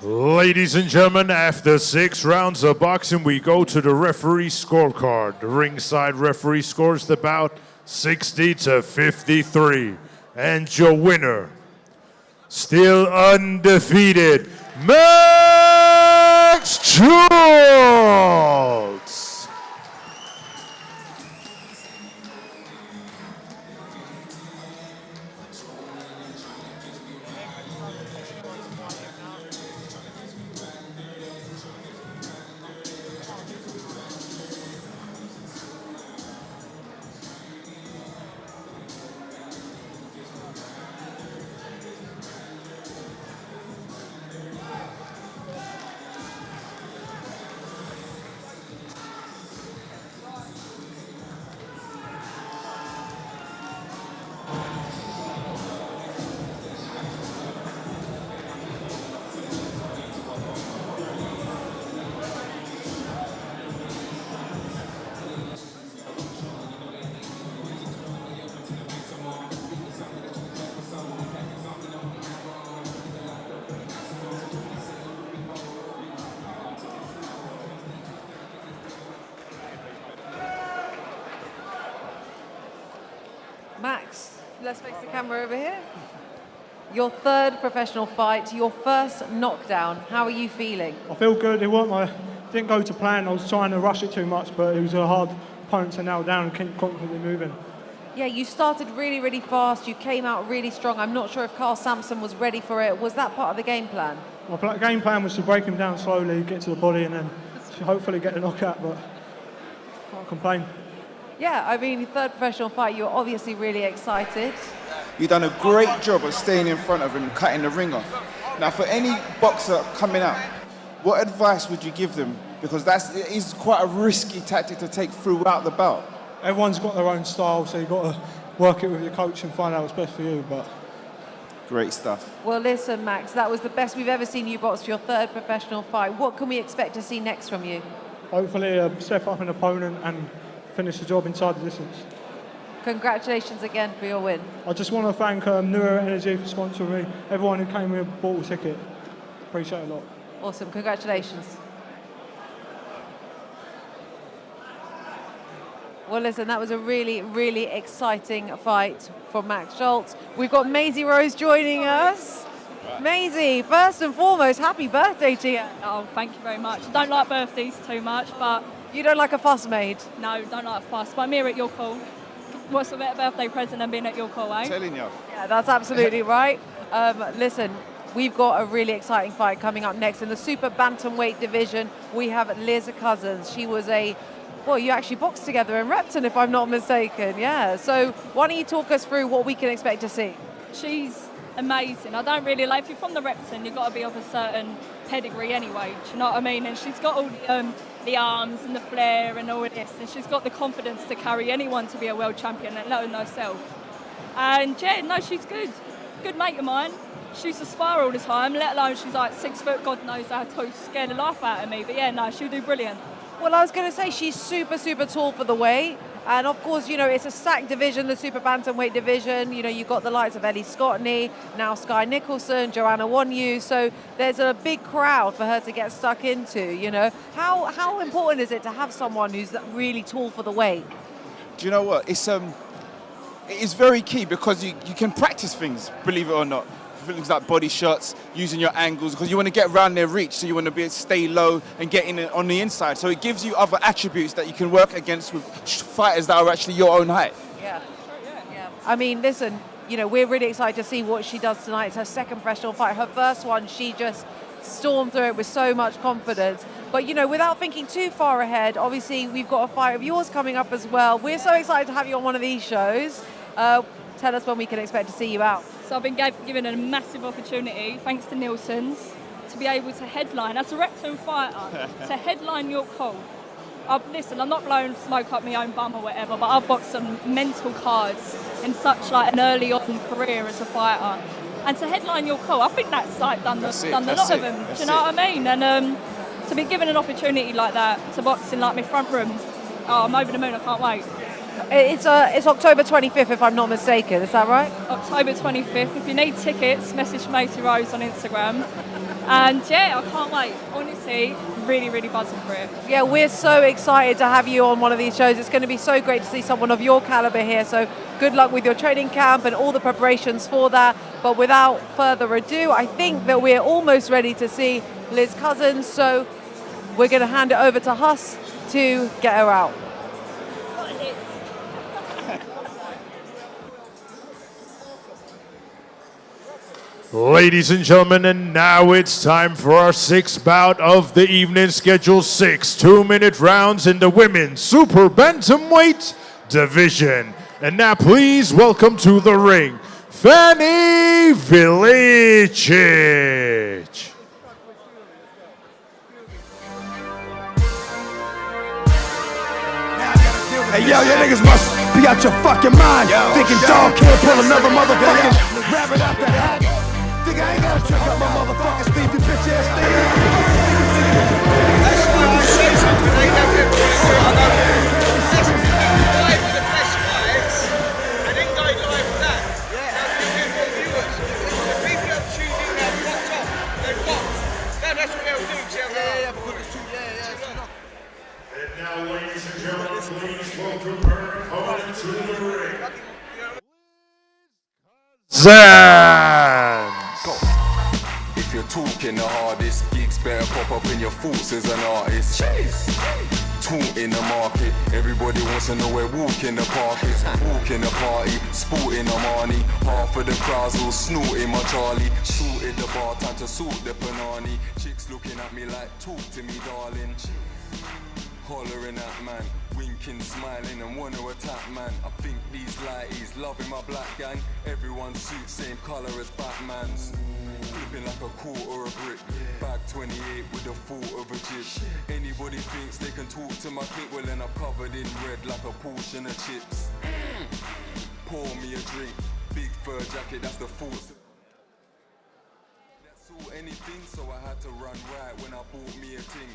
Ladies and gentlemen, after 6 rounds of boxing, we go to the referee scorecard. The ringside referee scores the bout 60-53. And your winner, still undefeated, Max Schultz. Max, let's face the camera over here. Your third professional fight, your first knockdown. How are you feeling? I feel good. Didn't go to plan. I was trying to rush it too much, but it was a hard opponent to nail down and keep constantly moving. Yeah, you started really, really fast. You came out really strong. I'm not sure if Carl Sampson was ready for it. Was that part of the game plan? My game plan was to break him down slowly, get to the body, and then hopefully get the knockout, but can't complain. Yeah, I mean, third professional fight, you're obviously really excited. You've done a great job of staying in front of him, cutting the ring off. Now, for any boxer coming out, what advice would you give them? Because it is quite a risky tactic to take throughout the bout. Everyone's got their own style, so you've got to work it with your coach and find out what's best for you. But great stuff. Well, listen, Max, that was the best we've ever seen you box for your third professional fight. What can we expect to see next from you? Hopefully step up an opponent and finish the job inside the distance. Congratulations again for your win. I just want to thank Neuro Energy for sponsoring me, everyone who came here and bought a ticket. Appreciate it a lot. Awesome, congratulations. Well, listen, that was a really, really exciting fight for Max Schultz. We've got Maisie Rose joining us. Maisie, first and foremost, happy birthday to you. Oh, thank you very much. I don't like birthdays too much, but... You don't like a fuss made? No, don't like a fuss, but I'm here at your call. What's a better birthday present than being at your call, eh? Telling you. Yeah, that's absolutely right. Listen, we've got a really exciting fight coming up next. In the super bantamweight division, we have Liz Cousins. She was well, you actually boxed together in Repton, if I'm not mistaken. Yeah, so why don't you talk us through what we can expect to see? She's amazing. I don't really like, if you're from the Repton, you've got to be of a certain pedigree anyway, do you know what I mean? And she's got all the arms and the flair and all of this, and she's got the confidence to carry anyone to be a world champion, let alone herself. And yeah, no, she's good. Good mate of mine. She used to spar all the time, let alone she's like 6 foot, God knows how to scare the life out of me. But yeah, no, she'll do brilliant. Well, I was going to say she's super, super tall for the weight. And of course, you know, it's a stacked division, the super bantamweight division. You know, you've got the likes of Ellie Scotney, now Sky Nicholson, Joanna Wonyu. So there's a big crowd for her to get stuck into, you know. How important is it to have someone who's really tall for the weight? Do you know what? It is very key because you can practice things, believe it or not. Things like body shots, using your angles, because you want to get around their reach, so you want to stay low and get in on the inside. So it gives you other attributes that you can work against with fighters that are actually your own height. Yeah. I mean, listen, you know, we're really excited to see what she does tonight. It's her second professional fight. Her first one, she just stormed through it with so much confidence. But, you know, without thinking too far ahead, obviously we've got a fight of yours coming up as well. We're so excited to have you on one of these shows. Tell us when we can expect to see you out. So I've been given a massive opportunity, thanks to Neilson's, to be able to headline, as a Repton fighter, to headline your call. Listen, I'm not blowing smoke up my own bum or whatever, but I've got some mental cards in such like an early on career as a fighter. And to headline your call, I think that's like done the lot of them. Do you know what I mean? And to be given an opportunity like that to box in like my front room, I'm over the moon, I can't wait. It's October 25th, if I'm not mistaken. Is that right? October 25th. If you need tickets, message Maisie Rose on Instagram. And yeah, I can't wait. Honestly, really, really buzzing for it. Yeah, we're so excited to have you on one of these shows. It's going to be so great to see someone of your caliber here. So good luck with your training camp and all the preparations for that. But without further ado, I think that we're almost ready to see Liz Cousins. So we're going to hand it over to Huss to get her out. Ladies and gentlemen, and now it's time for our sixth bout of the evening, schedule 6 2-minute rounds in the women's super bantamweight division. And now please welcome to the ring, Fanny Vilicic. Hey yo, you niggas must be out your fucking mind. Thinking dog can't pull another motherfucking rabbit out the hat. Think I ain't gotta check out my motherfucking Steve, you bitch ass nigga. That's why I say something ain't that good for you. I know. Let's live with the best fights and then go live with that. Yeah. Now you get more viewers. The people that choose you now watch off. They watch. That's what they'll do, Jeff. Yeah, because it's too, And now, ladies and gentlemen, please welcome her opponent to the ring. If you're talking the hardest, gigs better pop up in your thoughts as an artist. Talk in the market, everybody wants to know where walk in the park is. Walk in the party, sporting Armani. Half of the crowds all snorting my Charlie. Sorted the bar, time to sort the panani. Chicks looking at me like, talk to me darling. Hollering at man, winking, smiling and wanna attack man. I think these lighties loving my black gang. Everyone's suit same colour as Batman's. Flipping like a quarter or a brick. Bag 28 with a thought of a jib. Anybody thinks they can talk to my clip, well then I'm covered in red like a portion of chips. Pour me a drink, big fur jacket, that's the force. That's all anything, so I had to run right when I bought me a ting.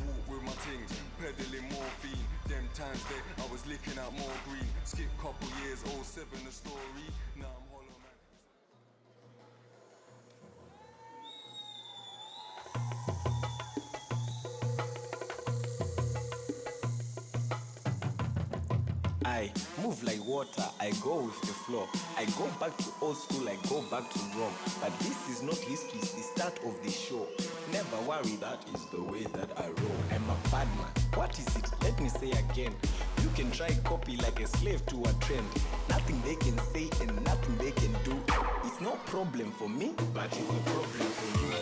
Walk with my ting, peddling morphine. Them times there, I was licking out more green. Skip couple years, 07 the story. Now I'm hollow man. I move like water, I go with the flow. I go back to old school, I go back to Rome. But this is not history, it's the start of the show. Never worry, that is the way that I roll. I'm a bad man. What is it? Let me say again. You can try copy like a slave to a trend. Nothing they can say and nothing they can do. It's no problem for me, but it's a problem for you.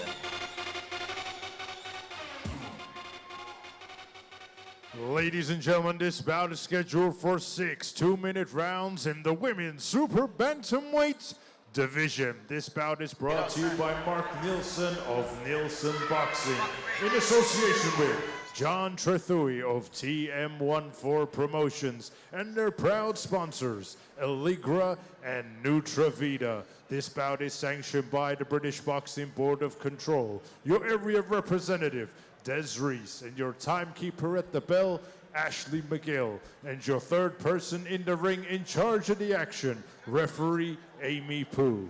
Ladies and gentlemen, this bout is scheduled for 6 2-minute rounds in the women's super bantamweight division. This bout is brought to you by Mark Neilson of Neilson Boxing in association with John Trethui of TM14 Promotions and their proud sponsors, Allegra and Nutravita. This bout is sanctioned by the British Boxing Board of Control. Your area representative, Des Reese, and your timekeeper at the bell, Ashley McGill, and your third person in the ring in charge of the action, referee Amy Pooh.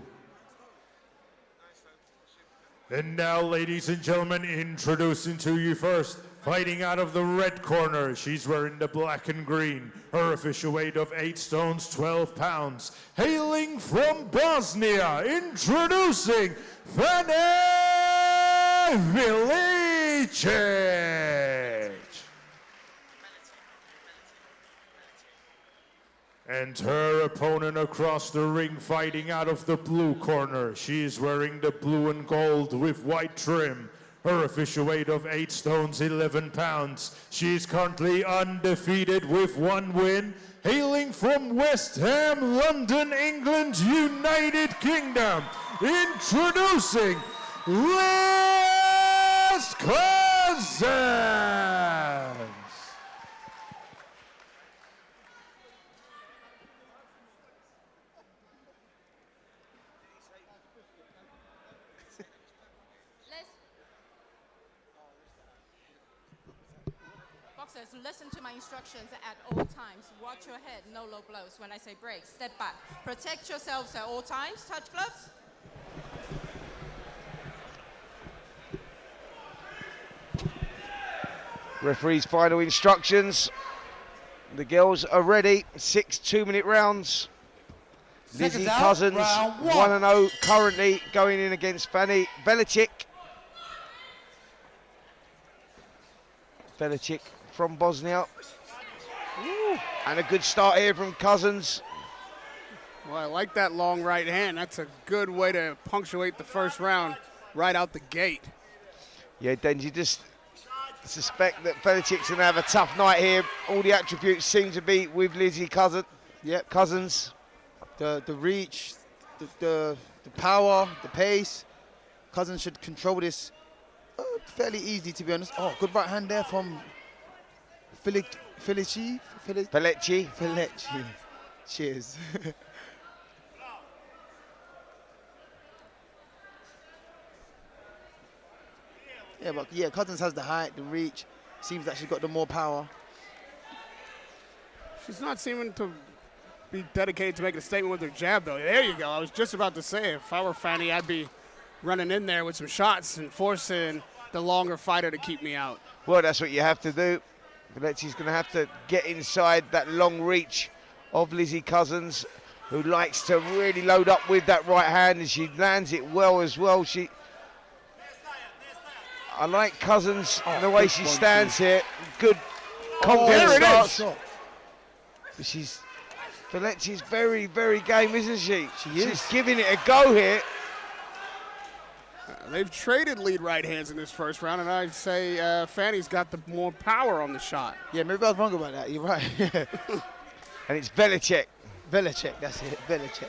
And now, ladies and gentlemen, introducing to you first, fighting out of the red corner, she's wearing the black and green, her official weight of 8 stones, 12 pounds, hailing from Bosnia, introducing Fanny Viličić. And her opponent across the ring, fighting out of the blue corner. She is wearing the blue and gold with white trim. Her official weight of 8 stones, 11 pounds. She is currently undefeated with 1 win. Hailing from West Ham, London, England, United Kingdom. Introducing Les Cousins. Boxers, listen to my instructions at all times. Watch your head, no low blows. When I say break, step back. Protect yourselves at all times. Touch gloves. Referee's final instructions. The girls are ready. 6 2-minute rounds. Lizzie Cousins, 1-0, currently going in against Fanny Viličić. Viličić from Bosnia. Ooh, and a good start here from Cousins. Well, I like that long right hand. That's a good way to punctuate the first round right out the gate. Yeah, then you just suspect that Viličić's going to have a tough night here. All the attributes seem to be with Lizzie Cousins. Yep. Cousins. The reach, the power, the pace. Cousins should control this fairly easy, to be honest. Oh, good right hand there from Viličić. Cheers. Yeah, Cousins has the height, the reach. Seems like she's got the more power. She's not seeming to be dedicated to making a statement with her jab, though. There you go. I was just about to say, if I were Fanny, I'd be running in there with some shots and forcing the longer fighter to keep me out. Well, that's what you have to do. Viličić's going to have to get inside that long reach of Lizzie Cousins. who likes to really load up with that right hand, and she lands it well as well. I like Cousins and the way she stands here. Good confidence starts. But Veleche's very, very game, isn't she? She's giving it a go here. They've traded lead right hands in this first round, and I'd say Fanny's got the more power on the shot. Yeah, maybe I was wrong about that. You're right. And it's Velicek. Velicek, that's it. Velicek.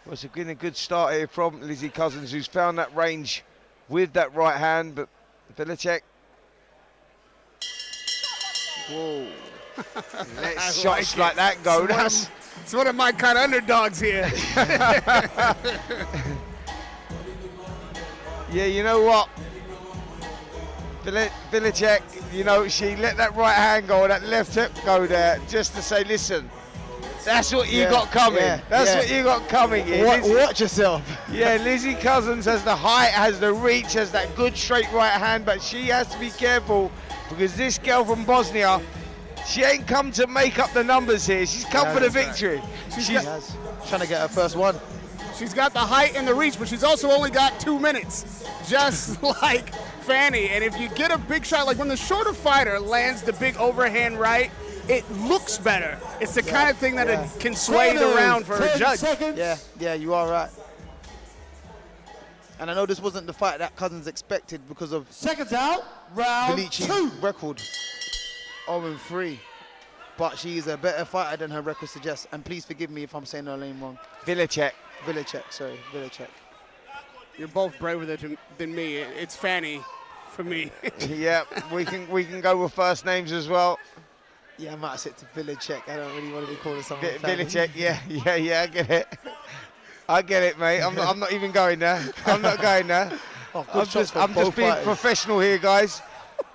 Well, it's been a good start here from Lizzie Cousins, who's found that range with that right hand, but Velicek. Whoa. Let shots like that go. It's one of my kind of underdogs here. Yeah, you know what? Velicek, you know, she let that right hand go, that left hip go there, just to say, listen, that's what you got coming. That's what you got coming here. Watch yourself. Yeah, Lizzie Cousins has the height, has the reach, has that good straight right hand, but she has to be careful because this girl from Bosnia, she ain't come to make up the numbers here. She's come for the victory. She's trying to get her first one. She's got the height and the reach, but she's also only got 2 minutes, just like Fanny. And if you get a big shot, like when the shorter fighter lands the big overhand right, it looks better. It's the kind of thing that it can sway the round for a judge. Yeah, you are right. And I know this wasn't the fight that Cousins expected because of seconds out, round Velice's 2 record, 0-3. But she is a better fighter than her record suggests. And please forgive me if I'm saying her name wrong. Velicek. Velicek. You're both braver than me. It's Fanny for me. Yeah, we can go with first names as well. Yeah, I might have said to Velicek. I don't really want to be called someone. Velicek, yeah, I get it. I get it, mate. I'm not even going there. I'm not going there. I'm just being professional here, guys.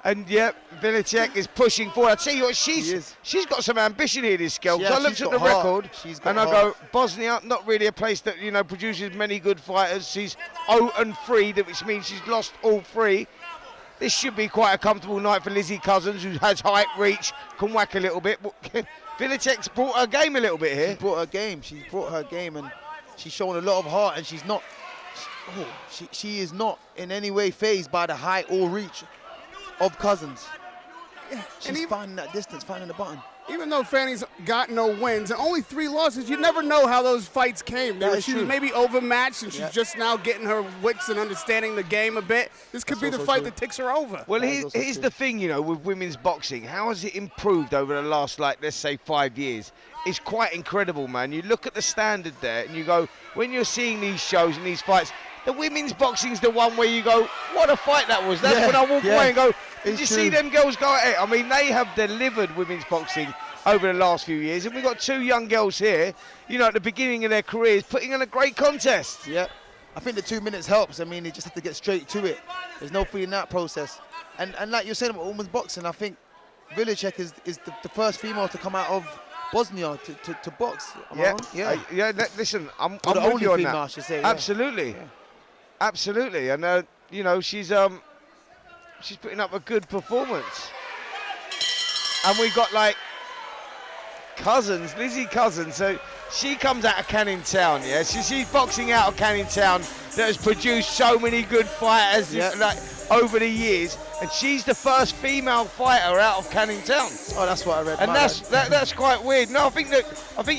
And yeah, Velicek is pushing forward. I tell you what, she's got some ambition here, this girl. Because I looked at the record and I go, Bosnia, not really a place that produces many good fighters. She's 0-3, which means she's lost all 3. This should be quite a comfortable night for Lizzie Cousins, who has height, reach, can whack a little bit. Velicek's brought her game a little bit here. She brought her game, and she's shown a lot of heart, and she's not. She is not in any way phased by the height or reach of Cousins. She's finding that distance, finding the button. Even though Fanny's got no wins and only 3 losses, you never know how those fights came. She was maybe overmatched, and she's just now getting her wits and understanding the game a bit. This could be the fight that takes her over. Well, here's the thing, with women's boxing. How has it improved over the last, let's say, 5 years? It's quite incredible, man. You look at the standard there, and you go, when you're seeing these shows and these fights, the women's boxing's the one where you go, what a fight that was. That's when I walk away and go, did you see them girls go at it? I mean, they have delivered women's boxing over the last few years. And we've got 2 young girls here, at the beginning of their careers, putting in a great contest. Yep. I think the 2 minutes helps. I mean, you just have to get straight to it. There's no feeling that process. And like you're saying about women's boxing, I think Velicek is the first female to come out of Bosnia to box. Am I wrong? Listen, I'm the with only you on female, that. I should say. Absolutely. Yeah. Absolutely, and she's putting up a good performance. And we got Lizzie Cousins. So she comes out of Canning Town, yeah. She's boxing out of Canning Town that has produced so many good fighters over the years, and she's the first female fighter out of Canning Town. Oh, that's what I read. And that's quite weird. No, I think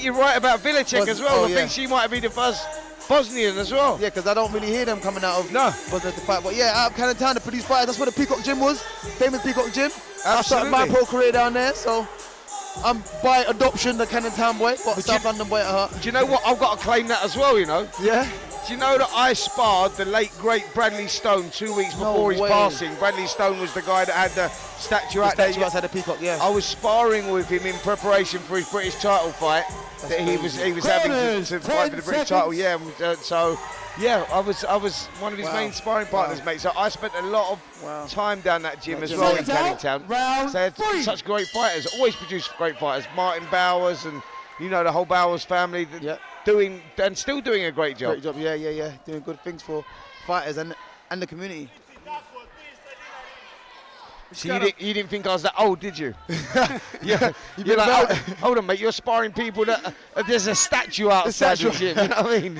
you're right about Velicek as well. I think she might be the first Bosnian as well. Yeah, because I don't really hear them coming out of Bosnia to fight. But yeah, out of Canning Town to produce fighters. That's where the Peacock Gym was. Famous Peacock Gym. I started my pro career down there, so I'm by adoption the Canning Town boy, but South London boy at heart. Do you know what? I've got to claim that as well, Yeah? Do you know that I sparred the late, great Bradley Stone 2 weeks before his passing? Bradley Stone was the guy that had the statue out there. outside the Peacock, yeah. I was sparring with him in preparation for his British title fight. He was having to fight for the British title, yeah. I was one of his main sparring partners, mate. So I spent a lot of time down that gym as well in Canning Town. So they had such great fighters, always produced great fighters. Martin Bowers and the whole Bowers family. Still doing a great job. Great job, yeah. Doing good things for fighters. And and the community. So you didn't think I was that old, did you? You're like, hold on, mate, you're sparring people that there's a statue outside the gym. You know what I mean?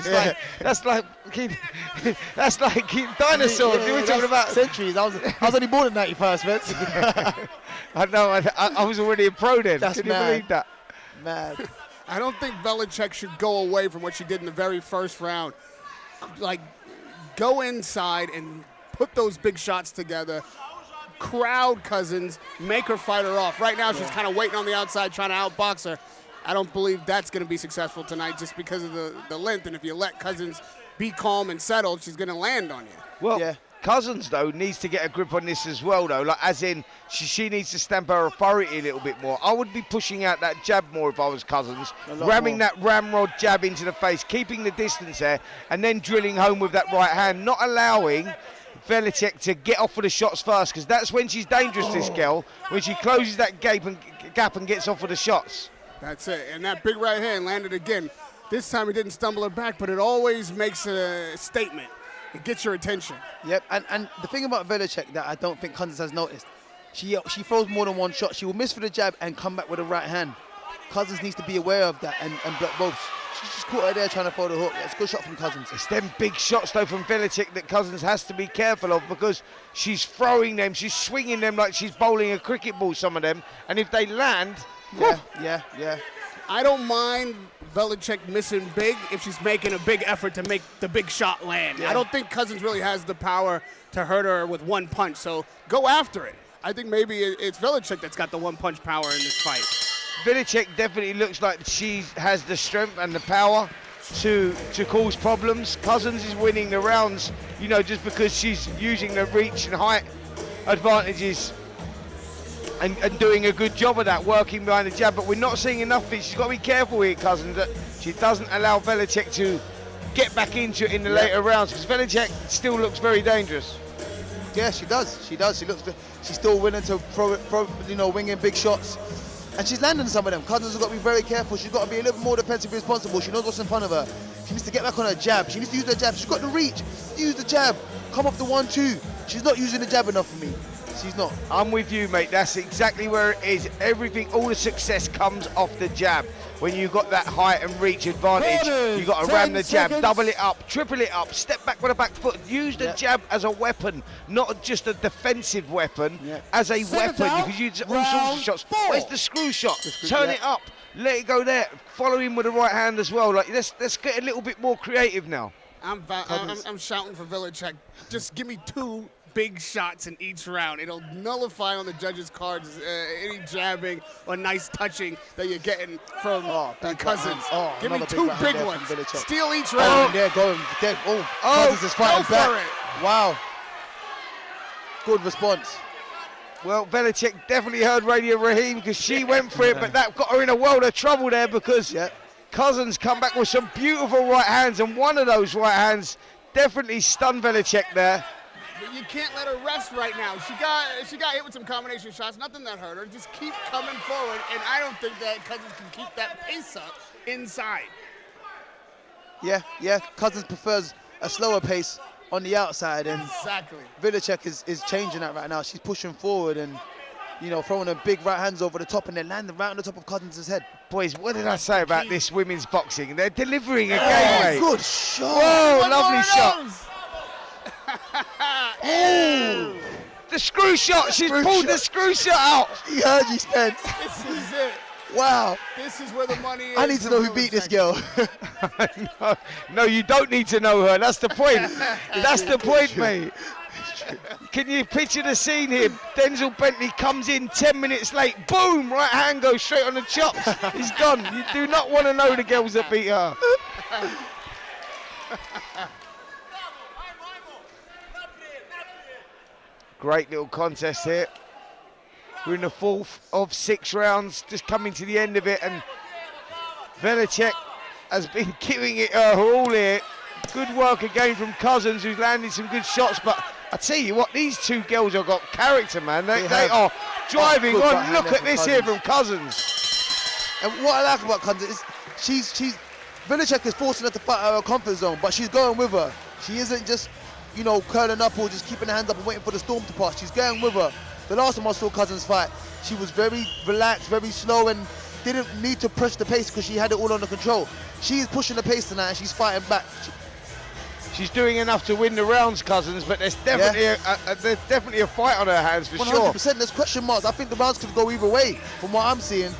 That's like dinosaurs. We're talking about centuries. I was only born in '91, man. I know. I was already a pro then. That's Can you believe that? Mad. I don't think Belichick should go away from what she did in the very first round. Like, go inside and put those big shots together. Crowd Cousins, make her fight her off. Right now, she's kind of waiting on the outside, trying to outbox her. I don't believe that's going to be successful tonight just because of the length. And if you let Cousins be calm and settled, she's going to land on you. Well, Cousins, though, needs to get a grip on this as well, though. Like, as in, she needs to stamp her authority a little bit more. I would be pushing out that jab more if I was Cousins. Ramming that ramrod jab into the face, keeping the distance there, and then drilling home with that right hand, not allowing Belichick to get off of the shots first, because that's when she's dangerous, this girl, when she closes that gap and gets off of the shots. That's it. And that big right hand landed again. This time it didn't stumble her back, but it always makes a statement. It gets your attention. Yep, and the thing about Belichick that I don't think Cousins has noticed, she throws more than one shot. She will miss for the jab and come back with a right hand. Cousins needs to be aware of that and block both. She's just caught her there trying to throw the hook. It's a good shot from Cousins. It's them big shots, though, from Belichick that Cousins has to be careful of, because she's throwing them, she's swinging them like she's bowling a cricket ball, some of them, and if they land... Yeah. I don't mind Belichick missing big if she's making a big effort to make the big shot land. Yeah. I don't think Cousins really has the power to hurt her with one punch, so go after it. I think maybe it's Belichick that's got the one punch power in this fight. Belichick definitely looks like she has the strength and the power to cause problems. Cousins is winning the rounds, you know, just because she's using the reach and height advantages and doing a good job of that, working behind the jab, but we're not seeing enough of it. She's got to be careful here, Cousins, that she doesn't allow Belichick to get back into it in the later rounds, because Belichick still looks very dangerous. Yeah, she does. She's still willing to throw, wing in big shots. And she's landing some of them. Cousins has got to be very careful. She's got to be a little bit more defensively responsible. She knows what's in front of her. She needs to get back on her jab. She needs to use her jab. She's got the reach. Use the jab. Come off the 1-2. She's not using the jab enough for me. She's not. I'm with you, mate. That's exactly where it is. Everything, all the success comes off the jab. When you've got that height and reach advantage, you've got to ram the jab, double it up, triple it up, step back with a back foot. Use the jab as a weapon, not just a defensive weapon, as a weapon. You can use all sorts of shots. Where's the screw shot? Turn it up, let it go there. Follow him with the right hand as well. Like, let's get a little bit more creative now. I'm shouting for Belichick. Just give me 2 big shots in each round. It'll nullify on the judges' cards any jabbing or nice touching that you're getting from Cousins. Give me 2 big ones. Steal each round. Cousins is fighting back. Wow. Good response. Well, Belichick definitely heard Radio Raheem, because she went for it, but that got her in a world of trouble there, because Cousins come back with some beautiful right hands, and one of those right hands definitely stunned Belichick there. But you can't let her rest right now. She got hit with some combination shots, nothing that hurt her. Just keep coming forward, and I don't think that Cousins can keep that pace up inside. Yeah. Cousins prefers a slower pace on the outside, and exactly. Belichick is changing that right now. She's pushing forward and, throwing her big right hands over the top and then landing right on the top of Cousins' head. Boys, what did I say about this women's boxing? They're delivering again, mate. Good shot. Whoa, lovely shot. Oh, the screw shot. She's pulled the screw shot out. He heard you, Spence. This is it. Wow. This is where the money is. I need to know who beat this girl. No, you don't need to know her. That's the point. That's the point, mate. Can you picture the scene here? Denzel Bentley comes in 10 minutes late. Boom! Right hand goes straight on the chops. He's gone. You do not want to know the girls that beat her. Great little contest here. We're in the 4th of 6 rounds, just coming to the end of it, and Belichick has been giving it her all here. Good work again from Cousins, who's landed some good shots, but I tell you what, these 2 girls have got character, man. They are driving on. Look at this here from Cousins. And what I like about Cousins is Belichick is forcing her to fight out of her comfort zone, but she's going with her. She isn't just, you know, curling up or just keeping her hands up and waiting for the storm to pass. She's going with her. The last time I saw Cousins fight, she was very relaxed, very slow, and didn't need to push the pace because she had it all under control. She's pushing the pace tonight and she's fighting back. She's doing enough to win the rounds, Cousins, but there's definitely a fight on her hands for 100%, sure. there's question marks. I think the rounds could go either way from what I'm seeing.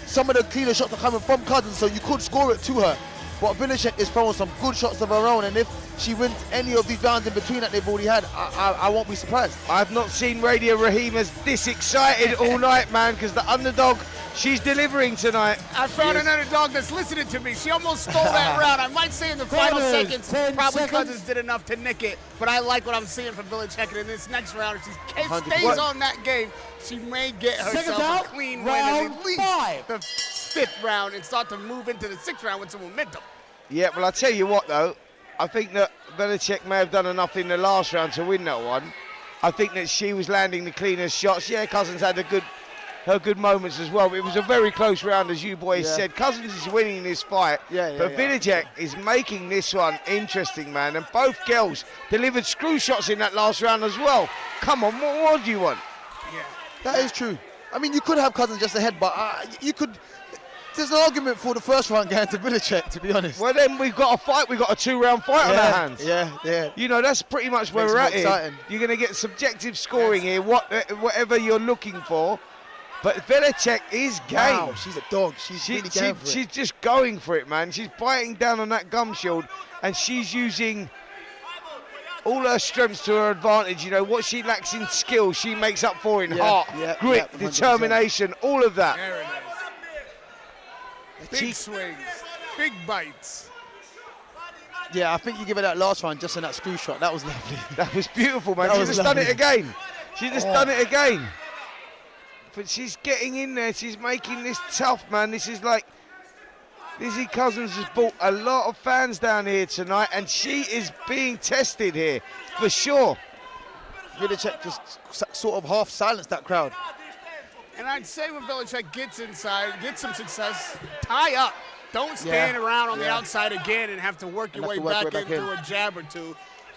Some of the cleaner shots are coming from Cousins, so you could score it to her. But Vilicek is throwing some good shots of her own, and if she wins any of these rounds in between that they've already had, I won't be surprised. I've not seen Radio Rahima's this excited all night, man, because the underdog, she's delivering tonight. I found an underdog that's listening to me. She almost stole that round. I might say in the final seconds, probably Cousins did enough to nick it, but I like what I'm seeing from Vilicek. And in this next round, if she stays on that game, she may get herself a clean win in at least the 5th round and start to move into the 6th round with some momentum. Yeah, well, I tell you what, though, I think that Vilicek may have done enough in the last round to win that one. I think that she was landing the cleanest shots. Yeah, Cousins had her good moments as well. It was a very close round, as you boys said. Cousins is winning this fight, but Vilicek is making this one interesting, man. And both girls delivered screw shots in that last round as well. Come on, what more do you want? Yeah, that is true. I mean, you could have Cousins just ahead, but you could. There's an argument for the first round going to Vilicek, to be honest. Well, then we've got a fight. We've got a 2-round fight on our hands. Yeah. You know, that's pretty much where we're at here. You're going to get subjective scoring here, whatever you're looking for. But Vilicek is game. Wow, she's a dog. She's really game for it. She's just going for it, man. She's biting down on that gum shield, and she's using all her strengths to her advantage. You know, what she lacks in skill, she makes up for in heart, grit, determination, all of that. There it is. Big swings, big bites. Yeah, I think you give her that last round just in that screw shot. That was lovely. That was beautiful, man. She's just done it again. She's just done it again. But she's getting in there. She's making this tough, man. This is like, Lizzie Cousins has brought a lot of fans down here tonight, and she is being tested here, for sure. Vilicek just sort of half silenced that crowd. And I'd say when Vilicek gets inside, gets some success, tie up. Don't stand around on the outside again and have to work your way back in through a jab or two.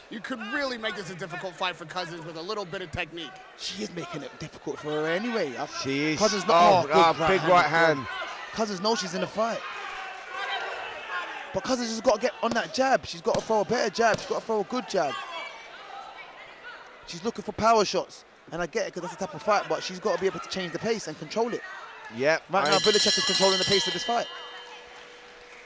You could really make this a difficult fight for Cousins with a little bit of technique. She is making it difficult for her anyway. She is. Cousins big right hand. Cousins knows she's in the fight. But Cousins just got to get on that jab. She's got to throw a better jab. She's got to throw a good jab. She's looking for power shots. And I get it because that's the type of fight, but she's got to be able to change the pace and control it. Yeah. Right now, Vilicek is controlling the pace of this fight.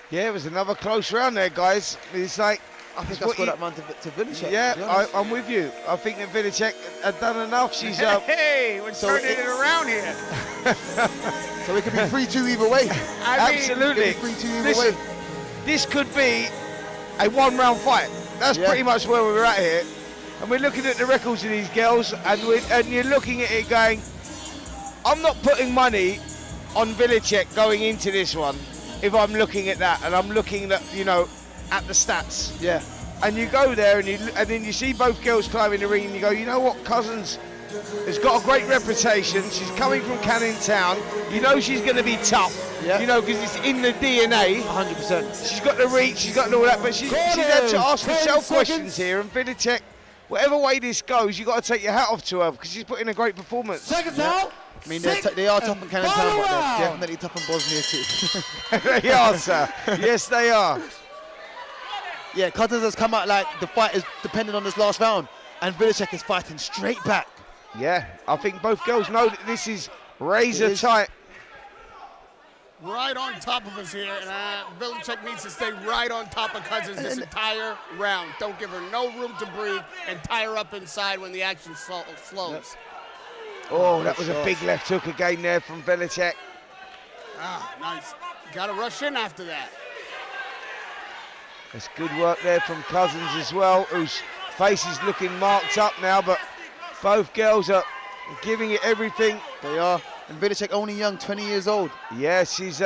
Yeah, it was another close round there, guys. It's like, I think I scored that round to Vilicek. Yeah, I'm with you. I think that Vilicek had done enough. She's hey, we're turning it around here. So it could be 3-2 either way. Absolutely. 3-2 either way. This could be a 1-round fight. That's pretty much where we're at here. And we're looking at the records of these girls, and you're looking at it going, I'm not putting money on Vilicek going into this one if I'm looking at that, and I'm looking at, you know, at the stats. Yeah. And you go there, and then you see both girls climbing the ring, and you go, you know what, Cousins has got a great reputation. She's coming from Canning Town. You know she's going to be tough. Yeah. You know, because it's in the DNA. 100%. She's got the reach, she's got all that, but she's had to ask herself questions here, and Vilicek, whatever way this goes, you've got to take your hat off to her because she's put in a great performance. Seconds out. I mean, they are tough in Canning Town, but they're definitely tough in Bosnia too. They are, sir. Yes, they are. Yeah, Cousins has come out like the fight is dependent on this last round, and Vilicek is fighting straight back. Yeah, I think both girls know that this is razor tight. Right on top of us here, and Vilicek needs to stay right on top of Cousins this entire round. Don't give her no room to breathe, and tie her up inside when the action slows. Yep. Oh, that was a big left hook again there from Vilicek. Ah, nice. Got to rush in after that. That's good work there from Cousins as well, whose face is looking marked up now, but both girls are giving it everything. They are. And Vilicek only young, 20 years old. Yeah, she's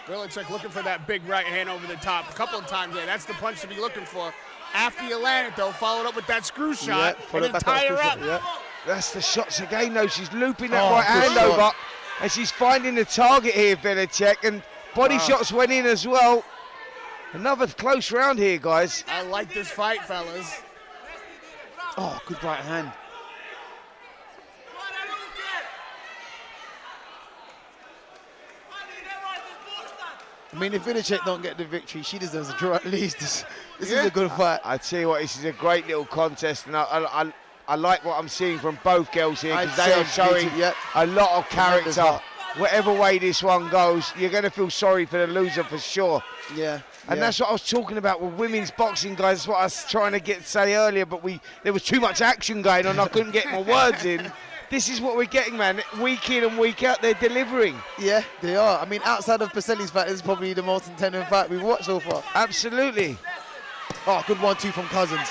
Vilicek looking for that big right hand over the top a couple of times there. That's the punch to be looking for. After you land it, though, followed up with that screw shot, and then tie her up. Yeah. That's the shots again, though. She's looping that right hand over, and she's finding the target here, Vilicek, and body shots went in as well. Another close round here, guys. I like this fight, fellas. Oh, good right hand. I mean, if Vidicek don't get the victory, she deserves a draw at least. This is a good fight. I tell you what, this is a great little contest, and I like what I'm seeing from both girls here, because they are showing a lot of character. Whatever way this one goes, you're going to feel sorry for the loser for sure. Yeah. And that's what I was talking about with women's boxing, guys. That's what I was trying to say earlier, but there was too much action going on. I couldn't get my words in. This is what we're getting, man. Week in and week out, they're delivering. Yeah, they are. I mean, outside of Paselle's fight, this is probably the most intense fight we've watched so far. Absolutely. Oh, good 1-2 from Cousins.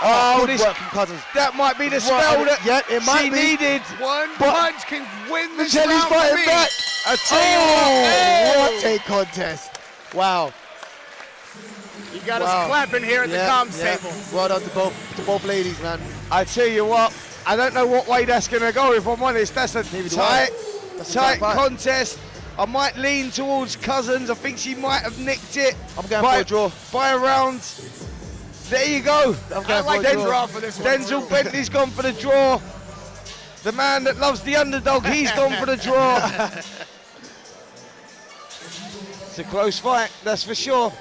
Oh, good work from Cousins. That might be the spell that it might she be. needed. One punch can win this Paselle's round for fighting me. back. I tell you what a contest. Wow. You got us clapping here at the comms table. Well done to both ladies, man. I tell you what, I don't know what way that's going to go, if I'm honest. That's a tight contest. I might lean towards Cousins. I think she might have nicked it. I'm going for a draw. By a round. There you go. I like the draw for this one. Denzel Bentley's gone for the draw. The man that loves the underdog, he's gone for the draw. It's a close fight, that's for sure.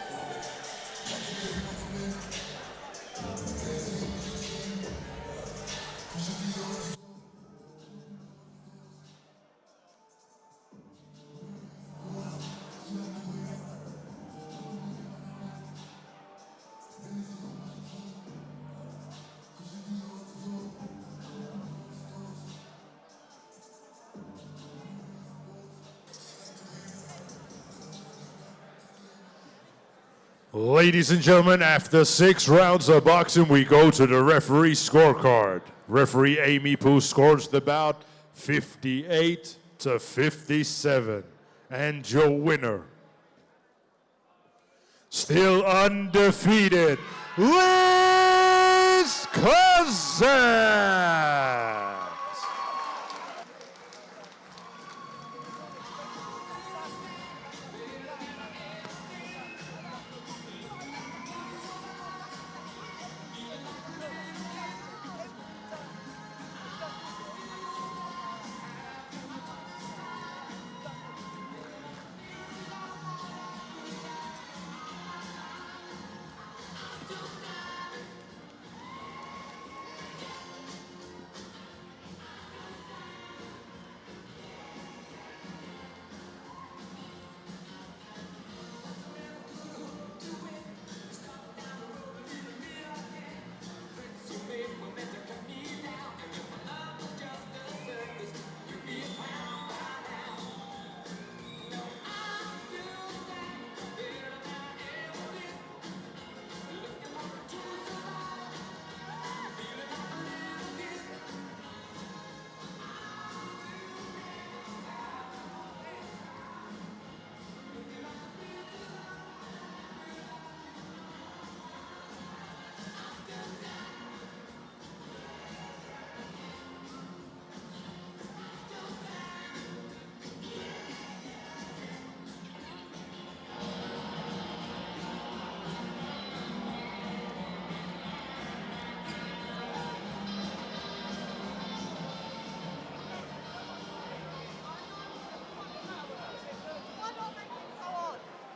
Ladies and gentlemen, after 6 rounds of boxing, we go to the referee scorecard. Referee Amy Poo scores the bout 58-57. And your winner, still undefeated, Liz Cousins.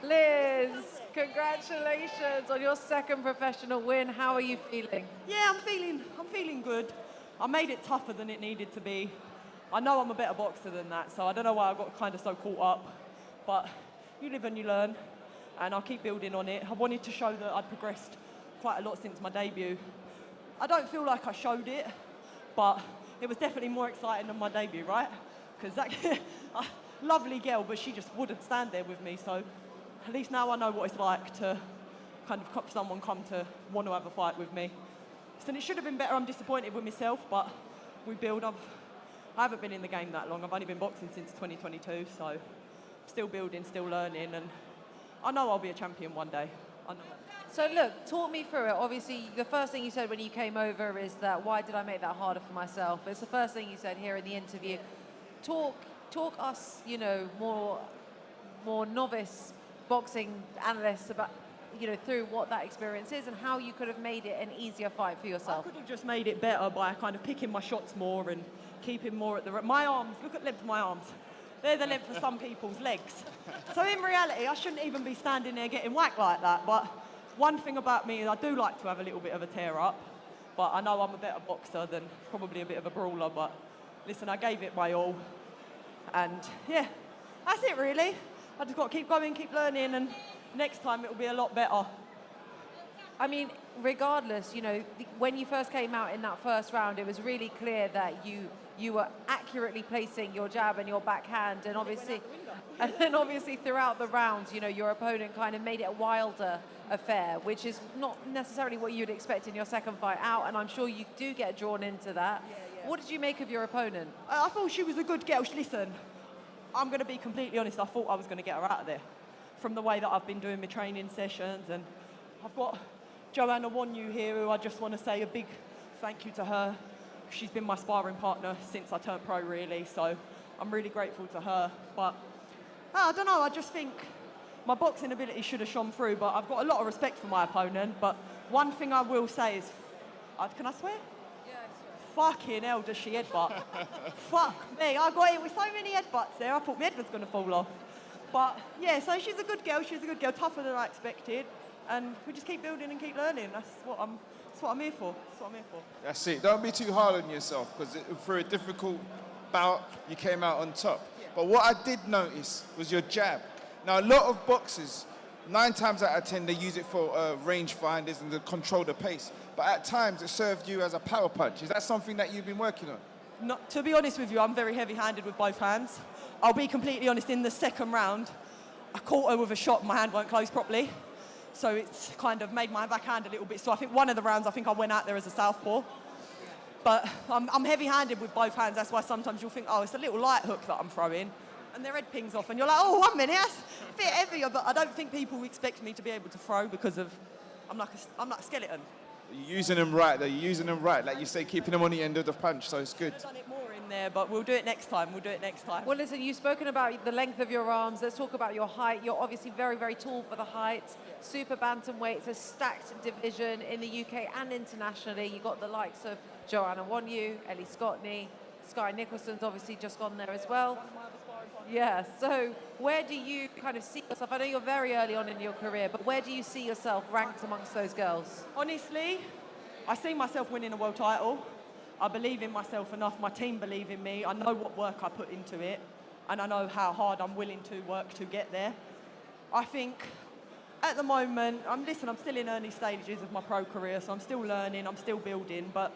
Liz, congratulations on your second professional win. How are you feeling? Yeah, I'm feeling good. I made it tougher than it needed to be. I know I'm a better boxer than that, so I don't know why I got kind of so caught up. But you live and you learn, and I'll keep building on it. I wanted to show that I'd progressed quite a lot since my debut. I don't feel like I showed it, but it was definitely more exciting than my debut, right? Because that lovely girl, but she just wouldn't stand there with me, so at least now I know what it's like to kind of someone come to want to have a fight with me. So it should have been better. I'm disappointed with myself, but we build up. I haven't been in the game that long. I've only been boxing since 2022, so still building, still learning, and I know I'll be a champion one day. I know. So look, talk me through it. Obviously, the first thing you said when you came over is that, why did I make that harder for myself? It's the first thing you said here in the interview. Talk us, more novice boxing analysts about through what that experience is and how you could have made it an easier fight for yourself? I could have just made it better by kind of picking my shots more and keeping more at the... My arms, look at the length of my arms. They're the length of some people's legs. So in reality, I shouldn't even be standing there getting whacked like that. But one thing about me is I do like to have a little bit of a tear up. But I know I'm a better boxer than probably a bit of a brawler. But listen, I gave it my all. And yeah, that's it really. I just got to keep going, keep learning, and next time it'll be a lot better. I mean, regardless, when you first came out in that first round, it was really clear that you were accurately placing your jab and your backhand, and then obviously throughout the rounds, your opponent kind of made it a wilder affair, which is not necessarily what you'd expect in your second fight out, and I'm sure you do get drawn into that. Yeah. What did you make of your opponent? I thought she was a good girl. Listen, I'm going to be completely honest, I thought I was going to get her out of there from the way that I've been doing my training sessions, and I've got Joanna Wanyu here, who I just want to say a big thank you to her. She's been my sparring partner since I turned pro, really, so I'm really grateful to her. But I don't know, I just think my boxing ability should have shone through, but I've got a lot of respect for my opponent. But one thing I will say is, can I swear? Yeah, fucking hell, does she headbutt? Fuck me, I got hit with so many headbutts there, I thought my head was going to fall off. But yeah, so she's a good girl, tougher than I expected. And we just keep building and keep learning. That's what I'm here for. That's it. Don't be too hard on yourself, because for a difficult bout, you came out on top. Yeah. But what I did notice was your jab. Now, a lot of boxers, 9 times out of 10, they use it for range finders and to control the pace. But at times, it served you as a power punch. Is that something that you've been working on? To be honest with you, I'm very heavy-handed with both hands. I'll be completely honest, in the second round, I caught her with a shot and my hand weren't closed properly. So it's kind of made my backhand a little bit. So I think one of the rounds, I went out there as a southpaw. But I'm heavy-handed with both hands. That's why sometimes you'll think, oh, it's a little light hook that I'm throwing. And their head pings off. And you're like, oh, 1 minute, that's a bit heavier. But I don't think people expect me to be able to throw because I'm like a skeleton. You're using them right, though. You're using them right. Like you say, keeping them on the end of the punch, so it's good. I've done it more in there, but we'll do it next time. Well, listen, you've spoken about the length of your arms. Let's talk about your height. You're obviously very, very tall for the height. Super bantamweight. It's a stacked division in the UK and internationally. You've got the likes of Joanna Wanyu, Ellie Scottney, Sky Nicholson's obviously just gone there as well. Yeah, so where do you kind of see yourself? I know you're very early on in your career, but where do you see yourself ranked amongst those girls? Honestly, I see myself winning a world title. I believe in myself enough. My team believe in me. I know what work I put into it, and I know how hard I'm willing to work to get there. I think at the moment, I'm still in early stages of my pro career, so I'm still learning, I'm still building, but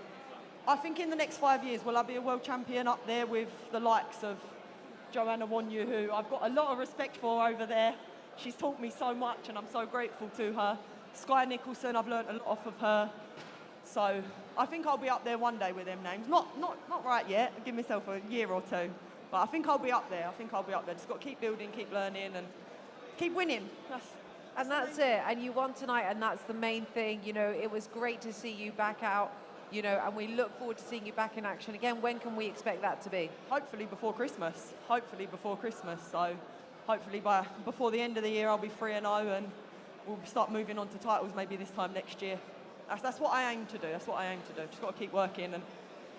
I think in the next 5 years, will I be a world champion up there with the likes of Joanna Wanyu, who I've got a lot of respect for over there. She's taught me so much, and I'm so grateful to her. Sky Nicholson, I've learned a lot off of her. So I think I'll be up there one day with them names. Not right yet. I'll give myself a year or two. But I think I'll be up there. Just got to keep building, keep learning, and keep winning. That's it. And you won tonight, and that's the main thing. It was great to see you back out, and we look forward to seeing you back in action again. When can we expect that to be? Hopefully before Christmas. So hopefully before the end of the year, I'll be 3-0, and we'll start moving on to titles maybe this time next year. That's what I aim to do. Just got to keep working and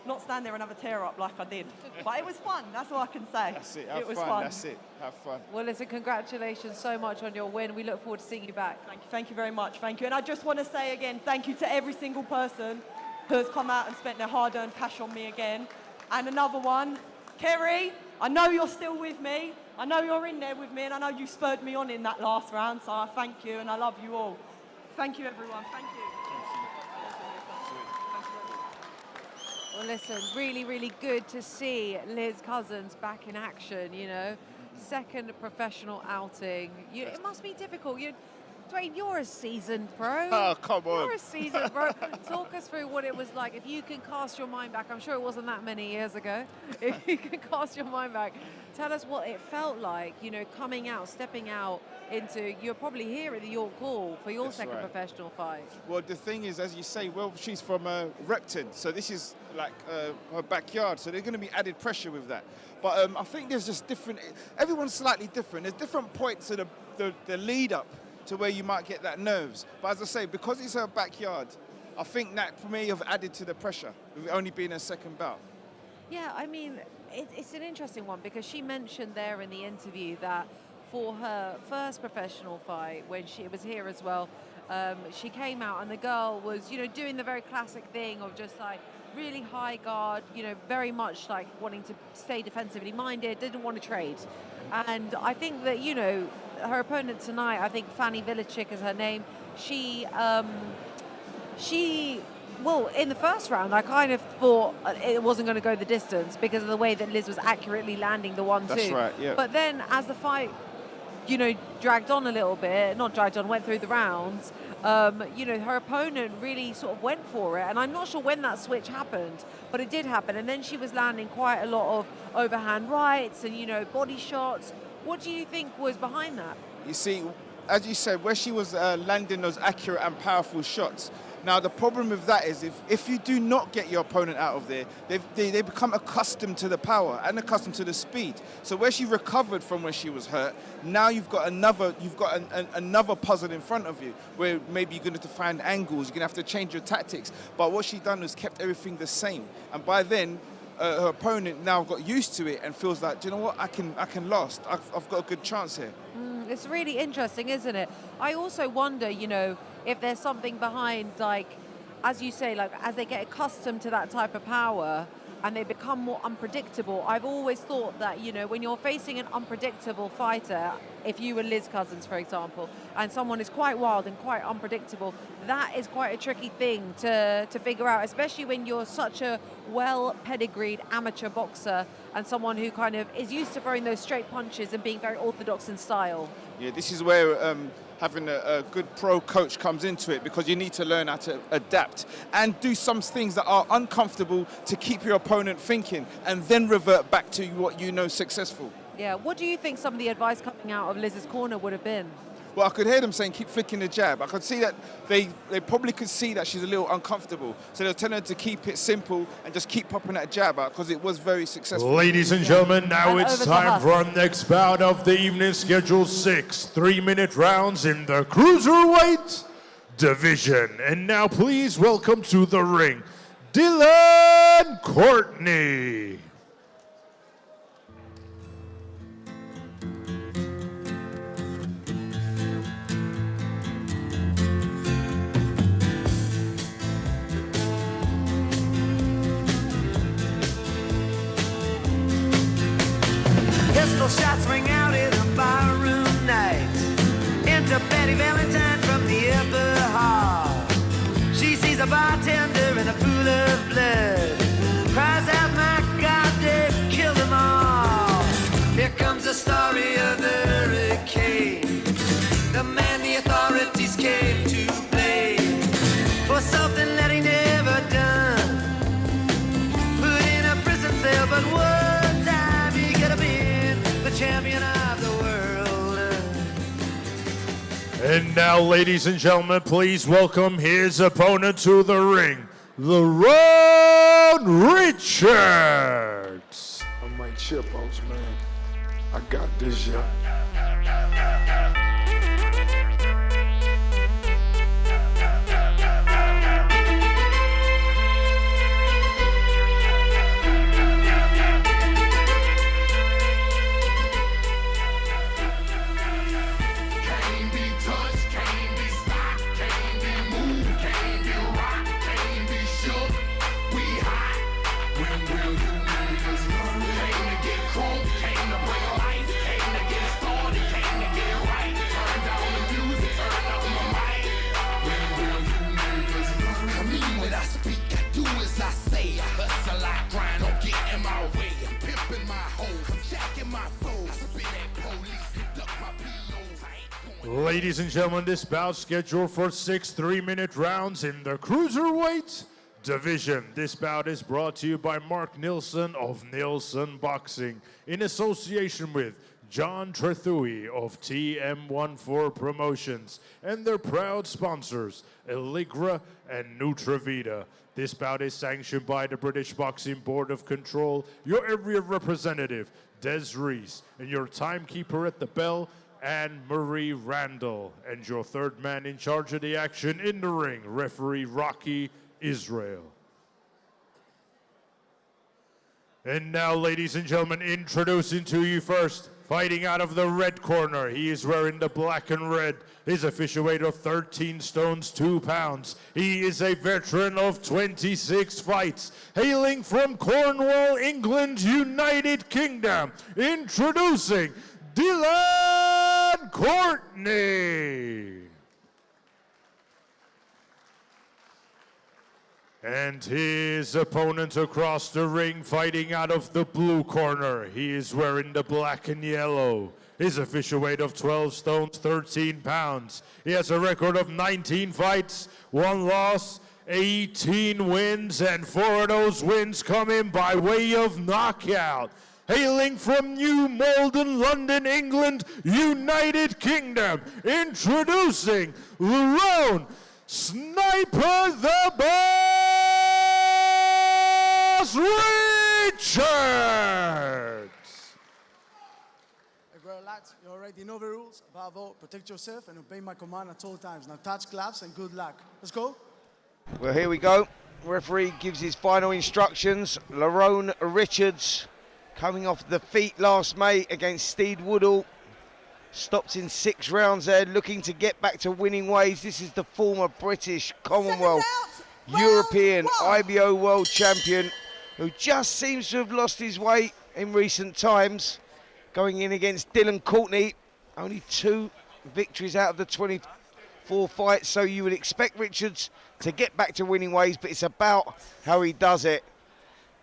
not stand there and have a tear up like I did. But it was fun. That's all I can say. That's it. Have fun. That's it. Have fun. Well, listen, congratulations so much on your win. We look forward to seeing you back. Thank you very much. Thank you. And I just want to say again, thank you to every single person who has come out and spent their hard-earned cash on me again. And another one, Kerry, I know you're still with me. I know you're in there with me, and I know you spurred me on in that last round, so I thank you, and I love you all. Thank you, everyone. Thank you. Well, listen, really, really good to see Liz Cousins back in action, Second professional outing. It must be difficult. Dwayne, you're a seasoned pro. Oh, come on. You're a seasoned pro. Talk us through what it was like. If you can cast your mind back, I'm sure it wasn't that many years ago. If you can cast your mind back, tell us what it felt like, coming out, stepping out into, you're probably here at the York Hall for your second professional fight. Well, the thing is, as you say, she's from Repton, so this is like her backyard, so there's going to be added pressure with that. But I think there's just different, everyone's slightly different. There's different points of the lead up to where you might get that nerves. But as I say, because it's her backyard, I think that may have added to the pressure, with it only being her second bout. Yeah, I mean, it's an interesting one because she mentioned there in the interview that for her first professional fight, when she was here as well, she came out and the girl was, doing the very classic thing of just like really high guard, very much like wanting to stay defensively minded, didn't want to trade. And I think that, her opponent tonight, I think Fanny Vilicic is her name, well, in the first round, I kind of thought it wasn't going to go the distance because of the way that Liz was accurately landing the 1-2. That's right, yeah. But then as the fight, dragged on a little bit, not dragged on, went through the rounds, her opponent really sort of went for it. And I'm not sure when that switch happened, but it did happen. And then she was landing quite a lot of overhand rights and, body shots. What do you think was behind that? You see, as you said, where she was landing those accurate and powerful shots. Now, the problem with that is if you do not get your opponent out of there, they become accustomed to the power and accustomed to the speed. So where she recovered from when she was hurt, now you've got another puzzle in front of you where maybe you're going to have to find angles, you're going to have to change your tactics. But what she done was kept everything the same. And by then, her opponent now got used to it and feels like, do you know what, I can last. I've got a good chance here. It's really interesting, isn't it? I also wonder, if there's something behind, like, as you say, like, as they get accustomed to that type of power and they become more unpredictable. I've always thought that, when you're facing an unpredictable fighter, if you were Liz Cousins, for example, and someone is quite wild and quite unpredictable, that is quite a tricky thing to figure out, especially when you're such a well-pedigreed amateur boxer and someone who kind of is used to throwing those straight punches and being very orthodox in style. Yeah, this is where having a good pro coach comes into it, because you need to learn how to adapt and do some things that are uncomfortable to keep your opponent thinking and then revert back to what you know successful. Yeah, what do you think some of the advice coming out of Liz's corner would have been? Well, I could hear them saying, keep flicking the jab. I could see that they probably could see that she's a little uncomfortable. So they're telling her to keep it simple and just keep popping that jab out, because it was very successful. Ladies and gentlemen, now it's time for our next bout of the evening, scheduled 6 3-minute rounds in the cruiserweight division. And now please welcome to the ring, Dylan Courtney. Pistol shots ring out in a barroom night. Enter Betty Valentine from the upper hall. She sees a bartender in a pool of blood. Cries out, my God, they've killed them all. Here comes the story of the hurricane. The man the authorities came to blame for something that he never done. Put in a prison cell, but one time he could have been the champion of the world. And now, ladies and gentlemen, please welcome his opponent to the ring, Lerrone Richards. I'm Mike Chipos, man. I got this, yeah. Ladies and gentlemen, this bout scheduled for 6 3-minute rounds in the cruiserweight division. This bout is brought to you by Mark Neilson of Neilson Boxing in association with John Trethui of TM14 Promotions and their proud sponsors, Allegra and Nutravita. This bout is sanctioned by the British Boxing Board of Control, your area representative, Des Reese, and your timekeeper at the bell, Anne-Marie Randall. And your third man in charge of the action in the ring, referee Rocky Israel. And now, ladies and gentlemen, introducing to you first, fighting out of the red corner. He is wearing the black and red. His official weight of 13 stones, 2 pounds. He is a veteran of 26 fights. Hailing from Cornwall, England, United Kingdom. Introducing Dylan Courtney. And his opponent across the ring, fighting out of the blue corner. He is wearing the black and yellow. His official weight of 12 stones, 13 pounds. He has a record of 19 fights, 1 loss, 18 wins, and 4 of those wins coming by way of knockout. Hailing from New Malden, London, England, United Kingdom, introducing Lerrone Sniper the Boss Richards. Relax, you already know the rules. Above all, protect yourself and obey my command at all times. Now touch gloves and good luck. Let's go. Well, here we go. Referee gives his final instructions. Lerrone Richards coming off the feet last May against Steed Woodall. Stopped in 6 rounds there, looking to get back to winning ways. This is the former British, Commonwealth, European, IBO world champion who just seems to have lost his way in recent times. Going in against Dylan Courtney, only 2 victories out of the 24 fights, so you would expect Richards to get back to winning ways, but it's about how he does it.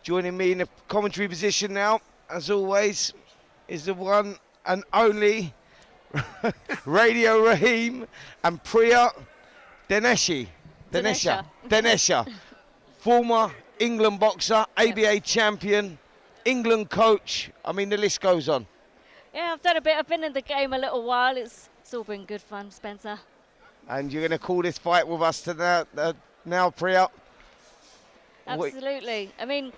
Joining me in the commentary position now, as always, is the one and only Radio Raheem and Priya Dinesha, former England boxer, ABA champion, England coach. I mean, the list goes on. Yeah, I've done a bit. I've been in the game a little while. It's all been good fun, Spencer. And you're going to call this fight with us now, Priya? Absolutely. I mean,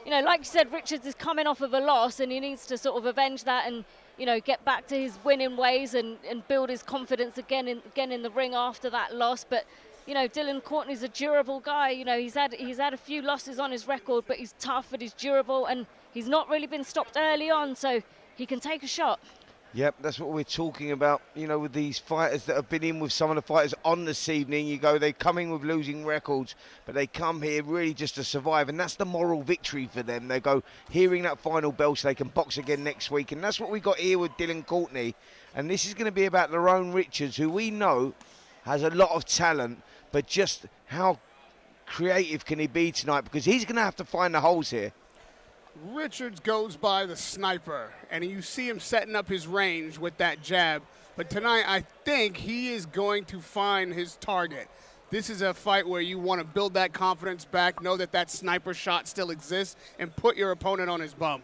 you know, like you said, Richards is coming off of a loss and he needs to sort of avenge that and, you know, get back to his winning ways and build his confidence again in the ring after that loss. But, you know, Dylan Courtney's a durable guy. You know, he's had a few losses on his record, but he's tough and he's durable and he's not really been stopped early on, so he can take a shot. Yep, that's what we're talking about. You know, with these fighters that have been in with some of the fighters on this evening, you go, they come in with losing records, but they come here really just to survive, and that's the moral victory for them. They go hearing that final bell so they can box again next week, and that's what we got here with Dylan Courtney. And this is going to be about Lerrone Richards, who we know has a lot of talent, but just how creative can he be tonight? Because he's going to have to find the holes here. Richards goes by the sniper, and you see him setting up his range with that jab. But tonight, I think he is going to find his target. This is a fight where you want to build that confidence back, know that that sniper shot still exists, and put your opponent on his bum.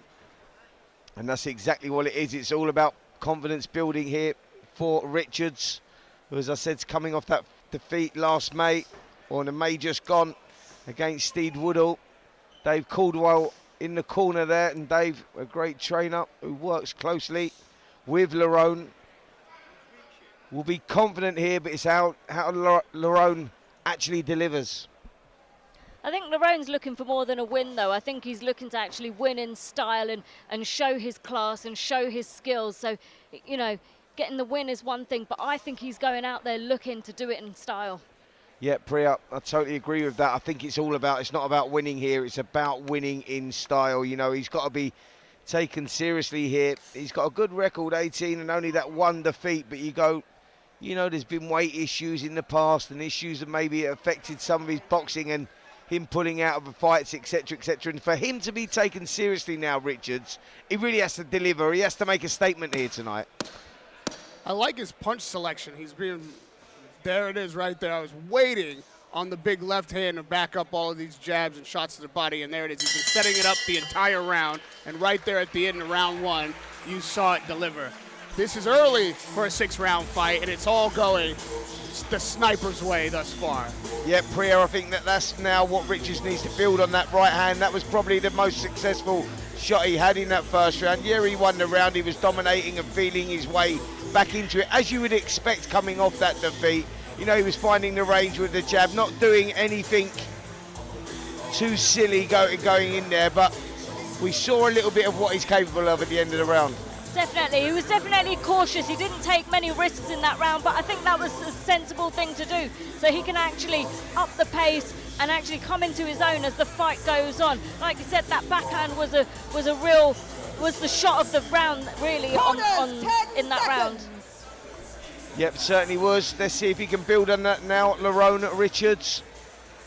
And that's exactly what it is. It's all about confidence building here for Richards, who, as I said, is coming off that defeat last May, or the May just gone, against Steed Woodall. Dave Caldwell in the corner there, and Dave, a great trainer who works closely with Lerrone. Will be confident here, but it's how Lerrone actually delivers. I think Lerrone's looking for more than a win, though. I think he's looking to actually win in style and show his class and show his skills. So, you know, getting the win is one thing, but I think he's going out there looking to do it in style. Yeah, Priya, I totally agree with that. I think it's not about winning here, it's about winning in style. You know, he's got to be taken seriously here. He's got a good record, 18 and only that 1 defeat, but you go, you know, there's been weight issues in the past and issues that maybe affected some of his boxing and him pulling out of the fights, etc., etc. And for him to be taken seriously now, Richards, he really has to deliver. He has to make a statement here tonight. I like his punch selection. He's being... There it is right there. I was waiting on the big left hand to back up all of these jabs and shots to the body, and there it is. He's been setting it up the entire round, and right there at the end of round 1, you saw it deliver. This is early for a 6-round fight, and it's all going the sniper's way thus far. Yeah, Priya, I think that's now what Richards needs to build on that right hand. That was probably the most successful shot he had in that first round. Yeah, he won the round. He was dominating and feeling his way back into it, as you would expect coming off that defeat. You know, he was finding the range with the jab, not doing anything too silly going in there, but we saw a little bit of what he's capable of at the end of the round. Definitely, he was definitely cautious. He didn't take many risks in that round, but I think that was a sensible thing to do, so he can actually up the pace and actually come into his own as the fight goes on. Like you said, that backhand was the shot of the round, really, in that round. Yep, certainly was. Let's see if he can build on that now. Lerrone Richards.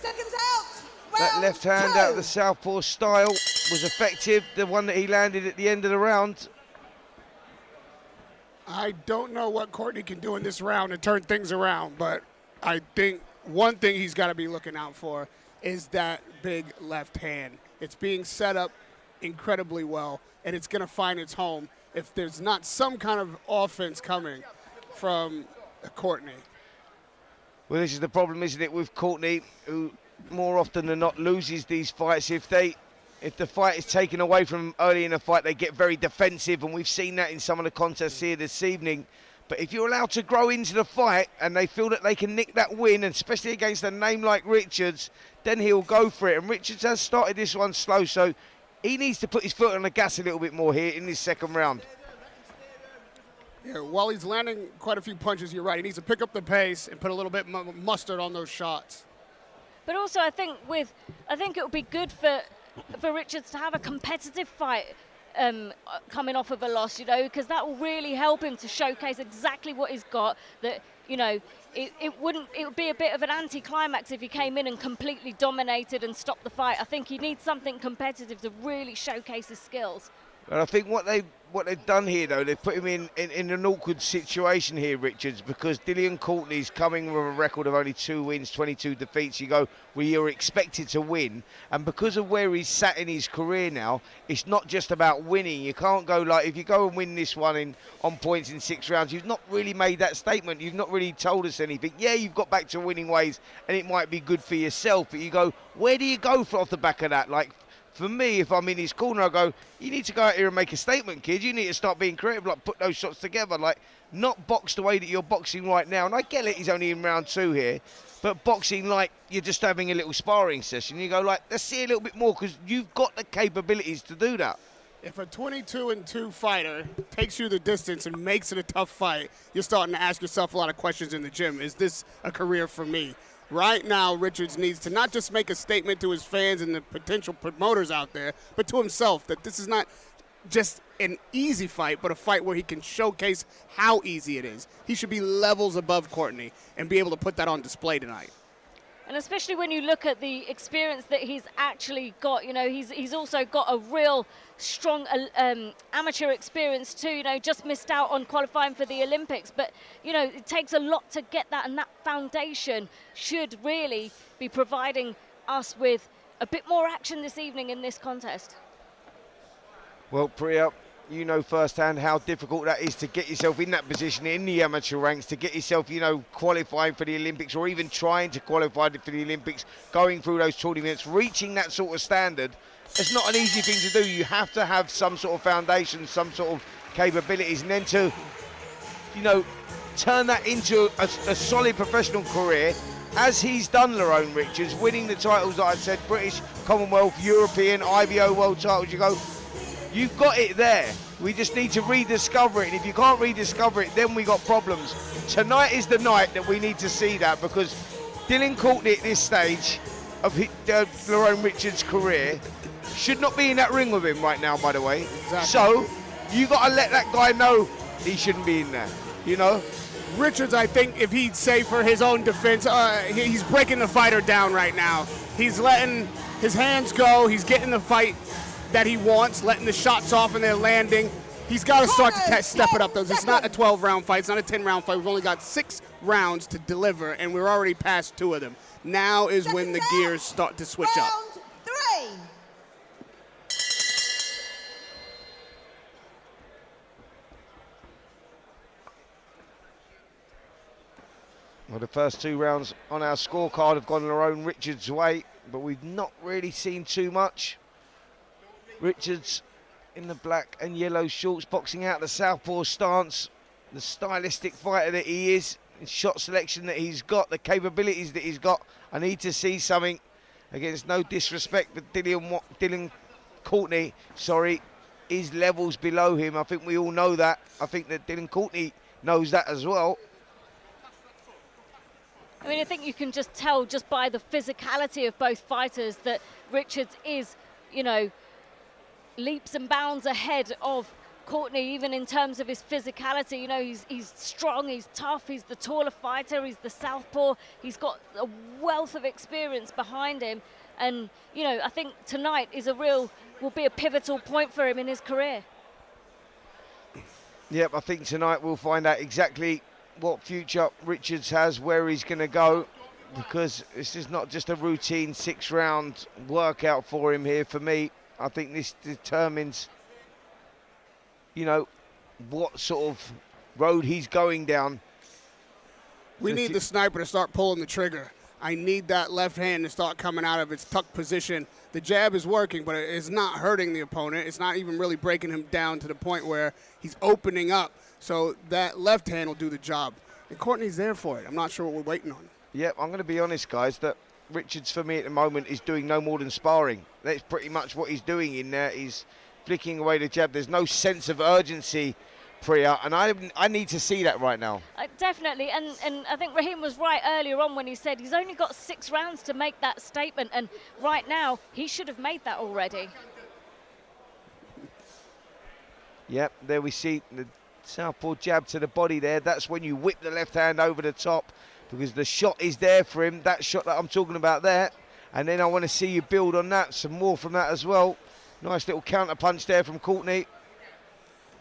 Seconds out. That left hand out of the southpaw style was effective. The one that he landed at the end of the round. I don't know what Courtney can do in this round to turn things around, but I think one thing he's got to be looking out for is that big left hand. It's being set up incredibly well, and it's going to find its home if there's not some kind of offense coming from Courtney. Well, this is the problem, isn't it, with Courtney, who more often than not loses these fights. If the fight is taken away from them early in the fight, they get very defensive, and we've seen that in some of the contests here this evening. But if you're allowed to grow into the fight and they feel that they can nick that win, and especially against a name like Richards, then he'll go for it. And Richards has started this one slow, so he needs to put his foot on the gas a little bit more here in this second round. Yeah, while he's landing quite a few punches, you're right. He needs to pick up the pace and put a little bit mustard on those shots. But also, I think it would be good for Richards to have a competitive fight coming off of a loss, you know, because that will really help him to showcase exactly what he's got. That, you know, it would be a bit of an anti-climax if he came in and completely dominated and stopped the fight. I think he needs something competitive to really showcase his skills. And I think what they've done here, though, they've put him in an awkward situation here, Richards, because Dillian Courtney's coming with a record of only 2 wins, 22 defeats. You go, well, you're expected to win. And because of where he's sat in his career now, it's not just about winning. You can't go like, if you go and win this one on points in 6 rounds, you've not really made that statement. You've not really told us anything. Yeah, you've got back to winning ways, and it might be good for yourself. But you go, where do you go off the back of that? Like, for me, if I'm in his corner, I go, you need to go out here and make a statement, kid. You need to start being creative, like put those shots together, like not box the way that you're boxing right now. And I get it, he's only in round 2 here, but boxing like you're just having a little sparring session. You go like, let's see a little bit more, because you've got the capabilities to do that. If a 22-2 fighter takes you the distance and makes it a tough fight, you're starting to ask yourself a lot of questions in the gym. Is this a career for me? Right now, Richards needs to not just make a statement to his fans and the potential promoters out there, but to himself, that this is not just an easy fight, but a fight where he can showcase how easy it is. He should be levels above Courtney and be able to put that on display tonight. And especially when you look at the experience that he's actually got, you know, he's also got a real strong amateur experience too, you know, just missed out on qualifying for the Olympics. But, you know, it takes a lot to get that, and that foundation should really be providing us with a bit more action this evening in this contest. Well, Priya, you know firsthand how difficult that is to get yourself in that position in the amateur ranks, to get yourself, you know, qualifying for the Olympics, or even trying to qualify for the Olympics, going through those tournaments, reaching that sort of standard. It's not an easy thing to do. You have to have some sort of foundation, some sort of capabilities, and then to, you know, turn that into a solid professional career, as he's done, Lerrone Richards, winning the titles that I said, British, Commonwealth, European, IBO world titles. You go, you've got it there. We just need to rediscover it. And if you can't rediscover it, then we got problems. Tonight is the night that we need to see that, because Dillian Courtney at this stage of Lerrone Richards' career should not be in that ring with him right now, by the way. Exactly. So you got to let that guy know he shouldn't be in there, you know? Richards, I think, if he'd say for his own defense, he's breaking the fighter down right now. He's letting his hands go. He's getting the fight that he wants, letting the shots off and they're landing. He's got to start to step it up, though. It's not a 12-round fight. It's not a 10-round fight. We've only got 6 rounds to deliver, and we're already past 2 of them. Now is when the gears start to switch up. Round 3. Well, the first 2 rounds on our scorecard have gone Lerrone Richards' way, but we've not really seen too much. Richards in the black and yellow shorts, boxing out the southpaw stance, the stylistic fighter that he is, the shot selection that he's got, the capabilities that he's got. I need to see something against, no disrespect, but Dylan Courtney, is levels below him. I think we all know that. I think that Dylan Courtney knows that as well. I mean, I think you can just tell just by the physicality of both fighters that Richards is, you know, leaps and bounds ahead of Courtney, even in terms of his physicality. You know, he's strong, he's tough, he's the taller fighter, he's the southpaw, he's got a wealth of experience behind him. And, you know, I think tonight will be a pivotal point for him in his career. Yep, I think tonight we'll find out exactly what future Richards has, where he's going to go, because this is not just a routine 6-round workout for him here. For me, I think this determines, you know, what sort of road he's going down. We need the sniper to start pulling the trigger. I need that left hand to start coming out of its tucked position. The jab is working, but it's not hurting the opponent. It's not even really breaking him down to the point where he's opening up. So that left hand will do the job. And Courtney's there for it. I'm not sure what we're waiting on. Yep, I'm going to be honest, guys, that Richards, for me at the moment, is doing no more than sparring. That's pretty much what he's doing in there. He's flicking away the jab. There's no sense of urgency, Priya, and I need to see that right now. Definitely, and I think Raheem was right earlier on when he said he's only got 6 rounds to make that statement, and right now he should have made that already. Yep, there we see the southpaw jab to the body there. That's when you whip the left hand over the top, because the shot is there for him, that shot that I'm talking about there. And then I want to see you build on that, some more from that as well. Nice little counter punch there from Courtney.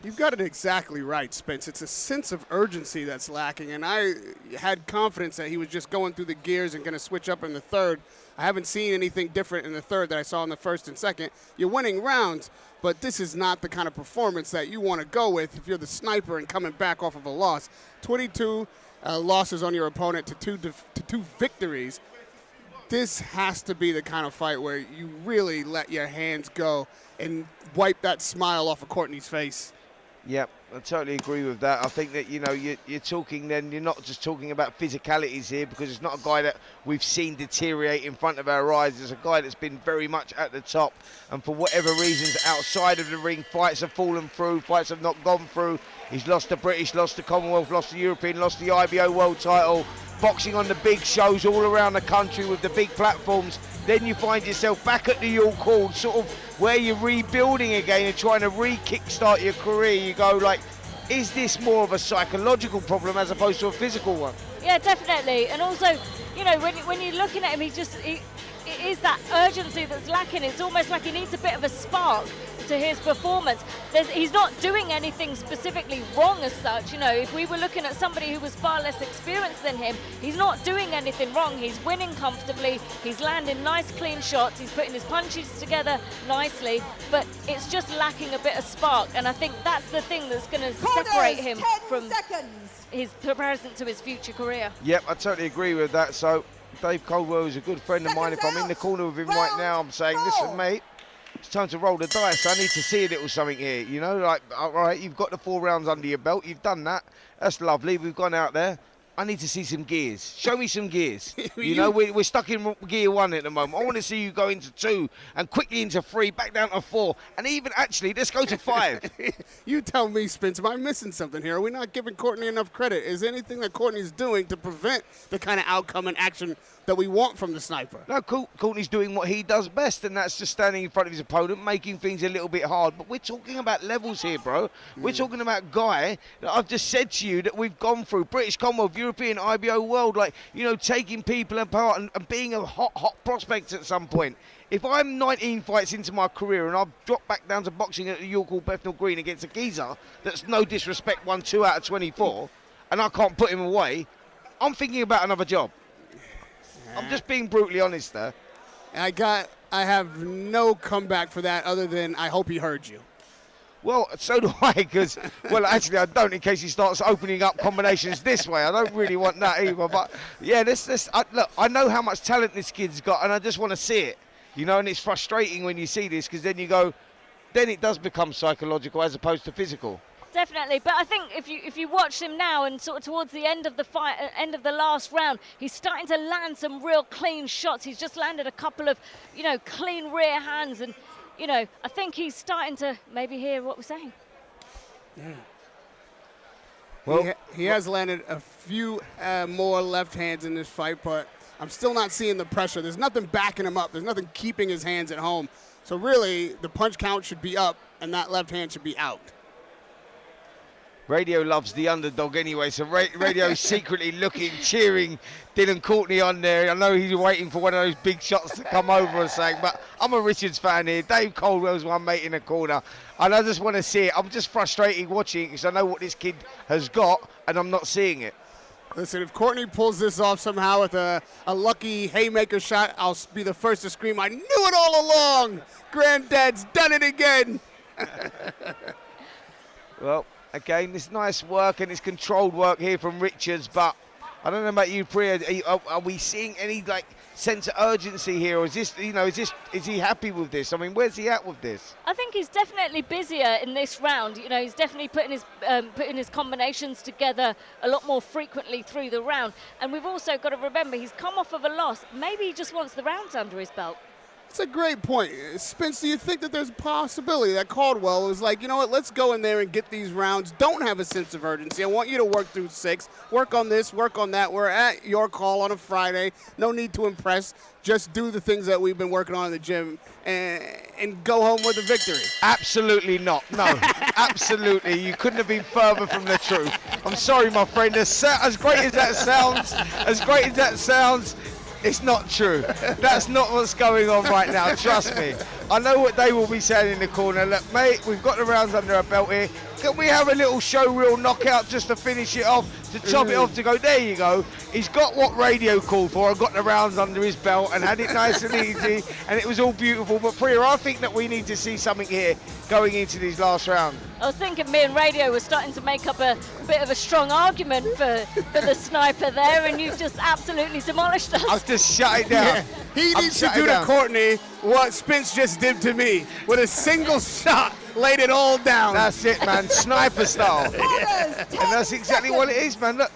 You've got it exactly right, Spence. It's a sense of urgency that's lacking, and I had confidence that he was just going through the gears and going to switch up in the third. I haven't seen anything different in the third that I saw in the first and second. You're winning rounds, but this is not the kind of performance that you want to go with if you're the sniper and coming back off of a loss. 22 losses on your opponent to two victories. This has to be the kind of fight where you really let your hands go and wipe that smile off of Courtney's face. Yep, I totally agree with that. I think that, you know, you're talking then, you're not just talking about physicalities here, because it's not a guy that we've seen deteriorate in front of our eyes. It's a guy that's been very much at the top, and for whatever reasons outside of the ring, fights have fallen through, fights have not gone through. He's lost the British, lost the Commonwealth, lost the European, lost the IBO world title, boxing on the big shows all around the country with the big platforms. Then you find yourself back at the York Hall, sort of where you're rebuilding again and trying to re-kickstart your career. You go like, is this more of a psychological problem as opposed to a physical one? Yeah, definitely. And also, you know, when you're looking at him, it is that urgency that's lacking. It's almost like he needs a bit of a spark to his performance. He's not doing anything specifically wrong as such. You know, if we were looking at somebody who was far less experienced than him, he's not doing anything wrong. He's winning comfortably. He's landing nice, clean shots. He's putting his punches together nicely, but it's just lacking a bit of spark. And I think that's the thing that's going to separate him from his present to his future career. Yep, I totally agree with that. So Dave Coldwell is a good friend of mine. If I'm in the corner with him right now, I'm saying, listen, mate, it's time to roll the dice. I need to see a little something here. You know, like, all right, you've got the 4 rounds under your belt. You've done that. That's lovely. We've gone out there. I need to see some gears. Show me some gears. You know, we're stuck in gear 1 at the moment. I want to see you go into 2 and quickly into 3, back down to 4, and even actually, let's go to 5. You tell me, Spence, am I missing something here? Are we not giving Courtney enough credit? Is there anything that Courtney's doing to prevent the kind of outcome and action that we want from the sniper? No, Courtney's doing what he does best, and that's just standing in front of his opponent, making things a little bit hard. But we're talking about levels here, bro. We're talking about Guy that I've just said to you that we've gone through British, Commonwealth, European, IBO world, like, you know, taking people apart and being a hot prospect at some point. If I'm 19 fights into my career and I've dropped back down to boxing at the York Hall Bethnal Green against a geezer that's, no disrespect, won 2 out of 24, and I can't put him away, I'm thinking about another job. I'm just being brutally honest there. I have no comeback for that other than I hope he heard you. Well, so do I, because, well, actually I don't, in case he starts opening up combinations this way. I don't really want that either. But, yeah, look, I know how much talent this kid's got, and I just want to see it. You know, and it's frustrating when you see this, because then you go, then it does become psychological as opposed to physical. Definitely, but I think if you watch him now and sort of towards the end of the fight, end of the last round, he's starting to land some real clean shots. He's just landed a couple of, you know, clean rear hands, and you know, I think he's starting to maybe hear what we're saying. Yeah. Well, he has landed a few more left hands in this fight, but I'm still not seeing the pressure. There's nothing backing him up. There's nothing keeping his hands at home. So really, the punch count should be up, and that left hand should be out. Radio loves the underdog anyway, so Radio's secretly looking, cheering Dylan Courtney on there. I know he's waiting for one of those big shots to come over or something, but I'm a Richards fan here. Dave Coldwell's one mate in the corner, and I just want to see it. I'm just frustrated watching it because I know what this kid has got, and I'm not seeing it. Listen, if Courtney pulls this off somehow with a lucky haymaker shot, I'll be the first to scream, I knew it all along! Granddad's done it again! Well, again, this nice work and it's controlled work here from Richards, but I don't know about you, Priya. Are we seeing any like sense of urgency here, or is this, you know, is he happy with this? I mean, where's he at with this? I think he's definitely busier in this round. You know, he's definitely putting his combinations together a lot more frequently through the round. And we've also got to remember he's come off of a loss. Maybe he just wants the rounds under his belt. It's a great point. Spence, do you think that there's a possibility that Caldwell was like, you know what, let's go in there and get these rounds. Don't have a sense of urgency. I want you to work through 6. Work on this, work on that. We're at your call on a Friday. No need to impress. Just do the things that we've been working on in the gym and go home with a victory. Absolutely not. No, absolutely. You couldn't have been further from the truth. I'm sorry, my friend. As great as that sounds, it's not true. That's not what's going on right now, trust me. I know what they will be saying in the corner. Look, mate, we've got the rounds under our belt here. Can we have a little show reel knockout just to finish it off, to top it off, to go, there you go. He's got what Radio called for and got the rounds under his belt and had it nice and easy, and it was all beautiful. But Priya, I think that we need to see something here going into these last rounds. I was thinking me and Radio were starting to make up a bit of a strong argument for the sniper there, and you've just absolutely demolished us. I've just shut it down. Yeah. He needs to do to Courtney what Spence just did to me. With a single shot, laid it all down. That's it, man. Sniper style. And that's exactly what it is, man. Look,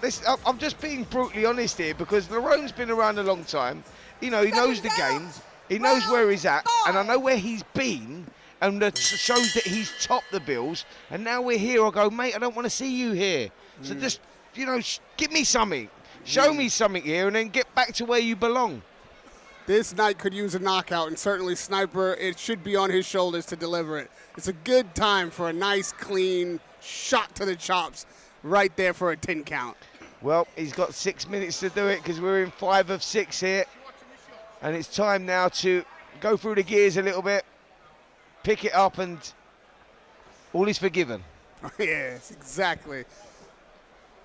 I'm just being brutally honest here, because Lerrone's been around a long time. You know, he knows the game. He knows where he's at, and I know where he's been. And that shows that he's topped the bills. And now we're here. I go, mate, I don't want to see you here. So just, you know, give me something. Show me something here, and then get back to where you belong. This night could use a knockout, and certainly Sniper, it should be on his shoulders to deliver it. It's a good time for a nice, clean shot to the chops right there for a 10 count. Well, he's got 6 minutes to do it, because we're in 5 of 6 here. And it's time now to go through the gears a little bit, pick it up, and all is forgiven. Yes, exactly.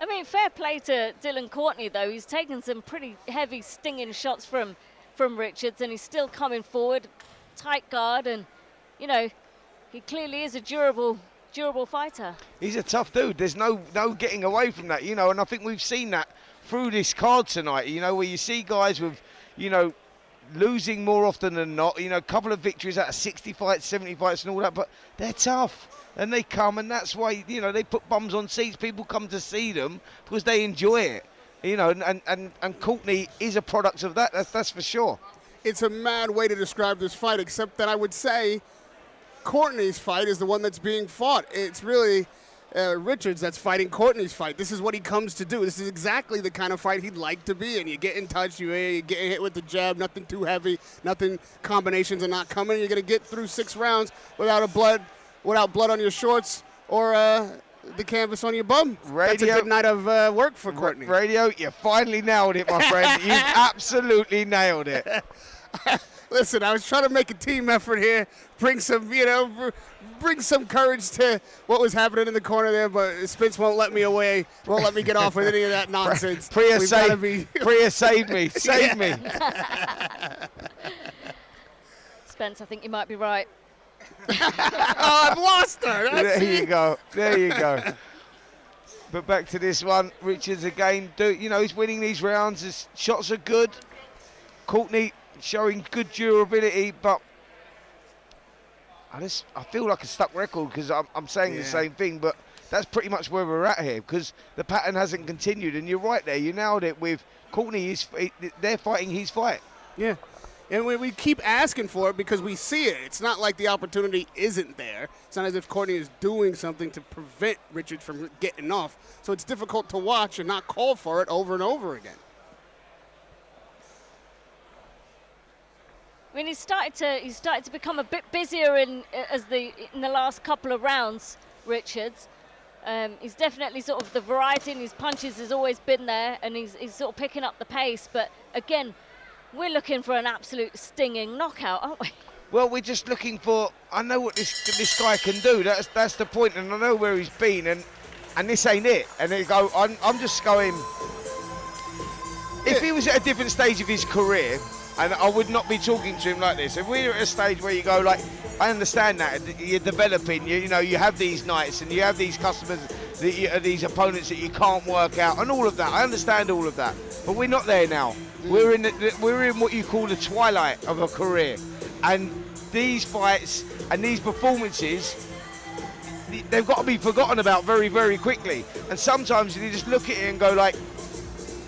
I mean, fair play to Dylan Courtney, though. He's taken some pretty heavy, stinging shots from Richards, and he's still coming forward, tight guard, and, you know, he clearly is a durable fighter. He's a tough dude. There's no getting away from that, you know, and I think we've seen that through this card tonight, you know, where you see guys with, you know, losing more often than not, you know, a couple of victories out of 60 fights, 70 fights and all that, but they're tough. And they come, and that's why, you know, they put bums on seats. People come to see them because they enjoy it, you know, and Courtney is a product of that, that's for sure. It's a mad way to describe this fight, except that I would say Courtney's fight is the one that's being fought. It's really Richards that's fighting Courtney's fight. This is what he comes to do. This is exactly the kind of fight he'd like to be in. You get in touch, you get hit with the jab, nothing too heavy, nothing, combinations are not coming. You're going to get through 6 rounds without blood on your shorts or the canvas on your bum. That's a good night of work for Courtney. Radio, you finally nailed it, my friend. You absolutely nailed it. Listen, I was trying to make a team effort here, bring some, you know, bring some courage to what was happening in the corner there, but Spence won't let me away, won't let me get off with any of that nonsense. Priya saved me. Save me. Spence, I think you might be right. I've lost her. There you go. There you go. But back to this one, Richards again. He's winning these rounds. His shots are good. Courtney showing good durability, but I feel like a stuck record because I'm saying the same thing, but that's pretty much where we're at here because the pattern hasn't continued. And you're right there. You nailed it with Courtney. They're fighting his fight. Yeah. And we keep asking for it because we see it. It's not like the opportunity isn't there. It's not as if Courtney is doing something to prevent Richards from getting off. So it's difficult to watch and not call for it over and over again. I mean, he's started to become a bit busier in the last couple of rounds, Richards. He's definitely sort of the variety in his punches has always been there, and he's sort of picking up the pace. But again, we're looking for an absolute stinging knockout, aren't we? Well, we're just looking for. I know what this guy can do. That's the point, and I know where he's been, and this ain't it. And they go. I'm just going. If he was at a different stage of his career, and I would not be talking to him like this. If we're at a stage where you go like, I understand that you're developing. You have these nights and you have these customers, these opponents that you can't work out, and all of that. I understand all of that, but we're not there now. We're in what you call the twilight of a career, and these fights and these performances, they've got to be forgotten about very, very quickly. And sometimes you just look at it and go like,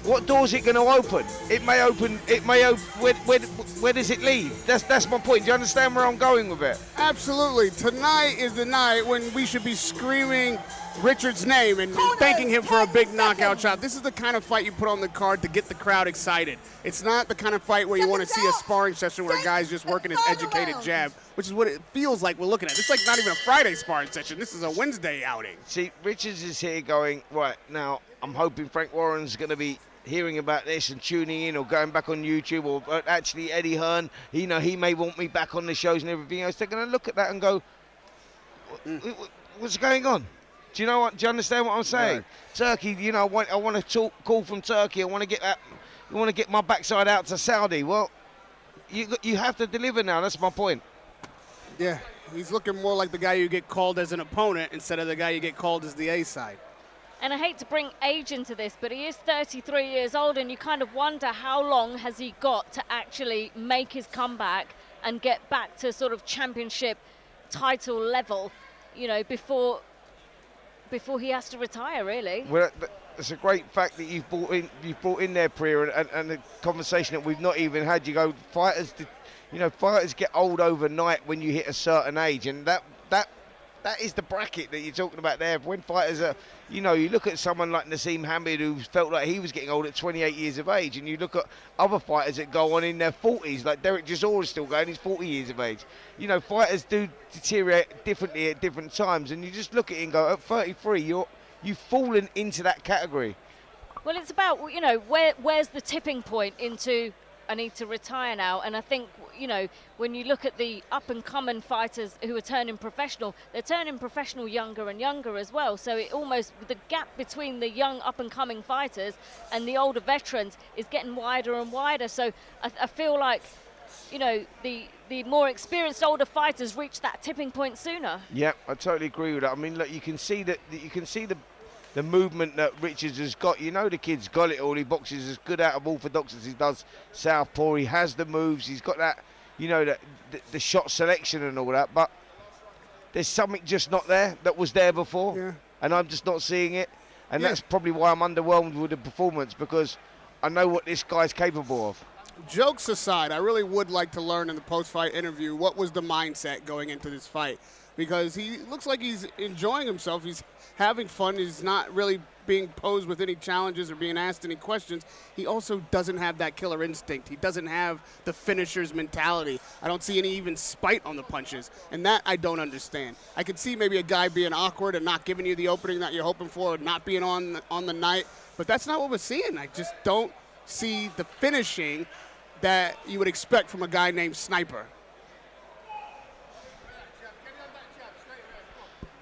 what door is it going to open? It may open. Where does it lead? That's my point. Do you understand where I'm going with it? Absolutely. Tonight is the night when we should be screaming Richards' name and thanking him for a big knockout shot. This is the kind of fight you put on the card to get the crowd excited. It's not the kind of fight where you want to see a sparring session where a guy's just working his educated jab, which is what it feels like we're looking at. It's like not even a Friday sparring session. This is a Wednesday outing. See, Richards is here going, right, now I'm hoping Frank Warren's going to be hearing about this and tuning in or going back on YouTube, or actually Eddie Hearn, he may want me back on the shows and everything else. They're going to look at that and go, what's going on? Do you know what? Do you understand what I'm saying? Right. Turkey, I want to call from Turkey. I want to get my backside out to Saudi. Well, you have to deliver now. That's my point. Yeah, he's looking more like the guy you get called as an opponent instead of the guy you get called as the A side. And I hate to bring age into this, but he is 33 years old, and you kind of wonder how long has he got to actually make his comeback and get back to sort of championship title level, before he has to retire, really. Well, it's a great fact that you've brought in there, Priya, and the conversation that we've not even had. You go, fighters get old overnight when you hit a certain age, and that is the bracket that you're talking about there. When fighters are, you look at someone like Naseem Hamid, who felt like he was getting old at 28 years of age, and you look at other fighters that go on in their 40s, like Derek Chisora is still going, he's 40 years of age. Fighters do deteriorate differently at different times, and you just look at it and go, at 33, you've fallen into that category. Well, it's about, where's the tipping point into, I need to retire now. And I think, when you look at the up-and-coming fighters who are turning professional, they're turning professional younger and younger as well. So it almost, the gap between the young up-and-coming fighters and the older veterans is getting wider and wider. So I feel like, the more experienced older fighters reach that tipping point sooner. Yeah, I totally agree with that. I mean, look, you can see the movement that Richards has got. The kid's got it all. He boxes as good out of orthodox as he does southpaw. He has the moves. He's got that, the shot selection and all that. But there's something just not there that was there before, and I'm just not seeing it. And that's probably why I'm underwhelmed with the performance, because I know what this guy's capable of. Jokes aside, I really would like to learn in the post-fight interview what was the mindset going into this fight, because he looks like he's enjoying himself. He's having fun. He's not really being posed with any challenges or being asked any questions. He also doesn't have that killer instinct. He doesn't have the finisher's mentality. I don't see any even spite on the punches, and that I don't understand. I could see maybe a guy being awkward and not giving you the opening that you're hoping for, or not being on the night, but that's not what we're seeing. I just don't see the finishing that you would expect from a guy named Sniper.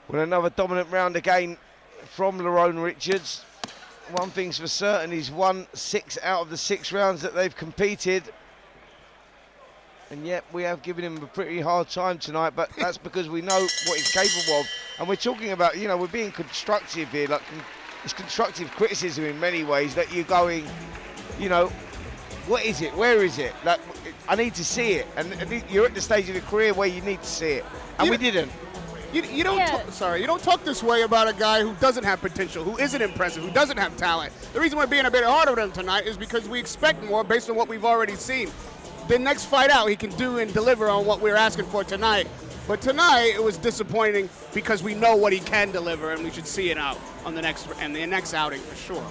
Well, another dominant round again from Lerrone Richards. One thing's for certain, he's won 6 out of the 6 rounds that they've competed. And yet we have given him a pretty hard time tonight, but that's because we know what he's capable of. And we're talking about, you know, we're being constructive here, like it's constructive criticism in many ways, that you're going, you know, what is it? Where is it? Like, I need to see it. And you're at the stage of the career where you need to see it. And we didn't. You don't you don't talk this way about a guy who doesn't have potential, who isn't impressive, who doesn't have talent. The reason we're being a bit harder with him tonight is because we expect more based on what we've already seen. The next fight out, he can do and deliver on what we're asking for tonight. But tonight, it was disappointing because we know what he can deliver, and we should see it out on the next outing for sure.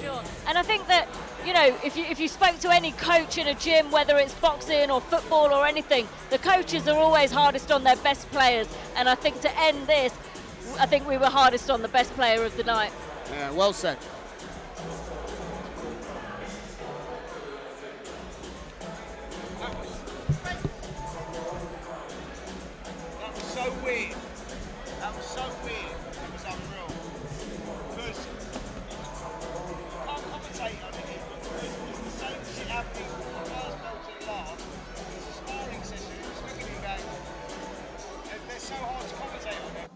Sure. And I think that, you know, if you spoke to any coach in a gym, whether it's boxing or football or anything, the coaches are always hardest on their best players. And I think to end this, I think we were hardest on the best player of the night. Yeah, well said. So weird. That was so weird. It was unreal. Because you can't commentate on it because it's the same shit happening from the first ball to the last. It's a sparring session. It's looking at you going, they're so hard to commentate on it.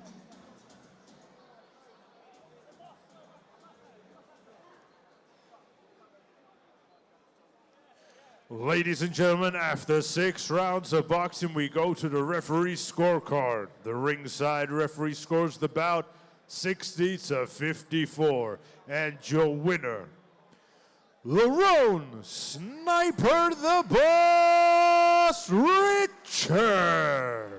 Ladies and gentlemen, after 6 rounds of boxing, we go to the referee's scorecard. The ringside referee scores the bout 60-54. And your winner, Lerrone Sniper the Boss Richards.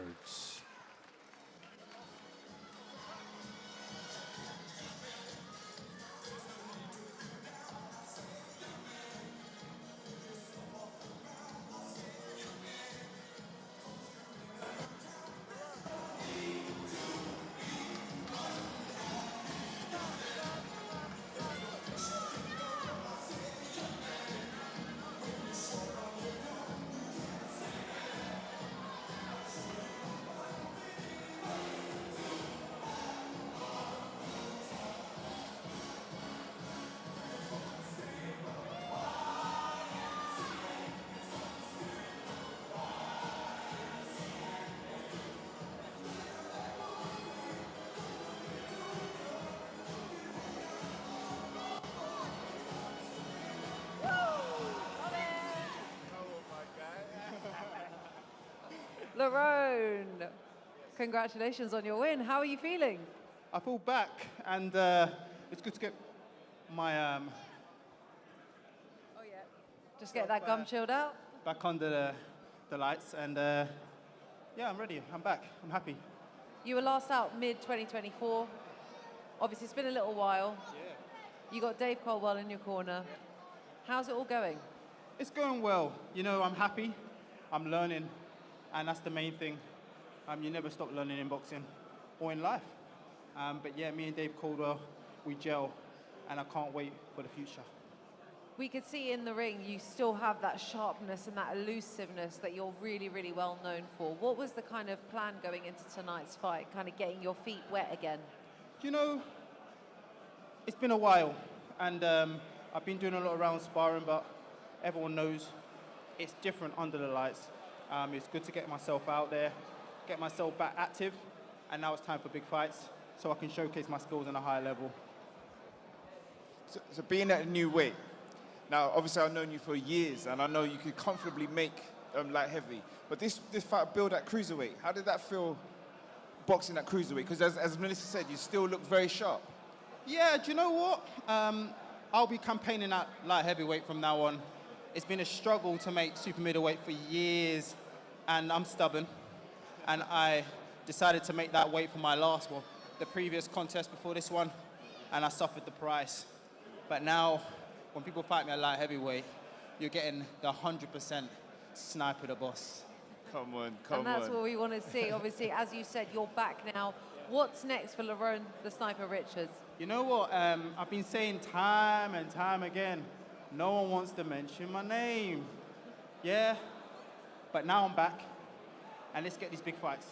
Lerrone, congratulations on your win. How are you feeling? I feel back, and it's good to get my Just get that gum chilled out. back under the lights, and yeah, I'm ready. I'm back. I'm happy. You were last out mid-2024. Obviously, it's been a little while. Yeah. You got Dave Colwell in your corner. How's it all going? It's going well. You know, I'm happy. I'm learning, and that's the main thing. You never stop learning in boxing or in life. But yeah, me and Dave Caldwell, we gel, and I can't wait for the future. We could see in the ring you still have that sharpness and that elusiveness that you're really, really well known for. What was the kind of plan going into tonight's fight, kind of getting your feet wet again? You know, it's been a while, and I've been doing a lot of round sparring, but everyone knows it's different under the lights. It's good to get myself out there, get myself back active, and now it's time for big fights, so I can showcase my skills on a higher level. So being at a new weight, now obviously I've known you for years, and I know you could comfortably make light heavy, but this fight billed at cruiserweight. How did that feel, boxing at cruiserweight? Because as Melissa said, you still look very sharp. Yeah, do you know what? I'll be campaigning at light heavyweight from now on. It's been a struggle to make super middleweight for years, and I'm stubborn. And I decided to make that weight for my the previous contest before this one, and I suffered the price. But now, when people fight me at light heavyweight, you're getting the 100% Sniper the Boss. Come on. And that's what we want to see. Obviously, as you said, you're back now. What's next for Lerrone, the Sniper Richards? You know what? I've been saying time and time again, no one wants to mention my name. Yeah, but now I'm back, and let's get these big fights.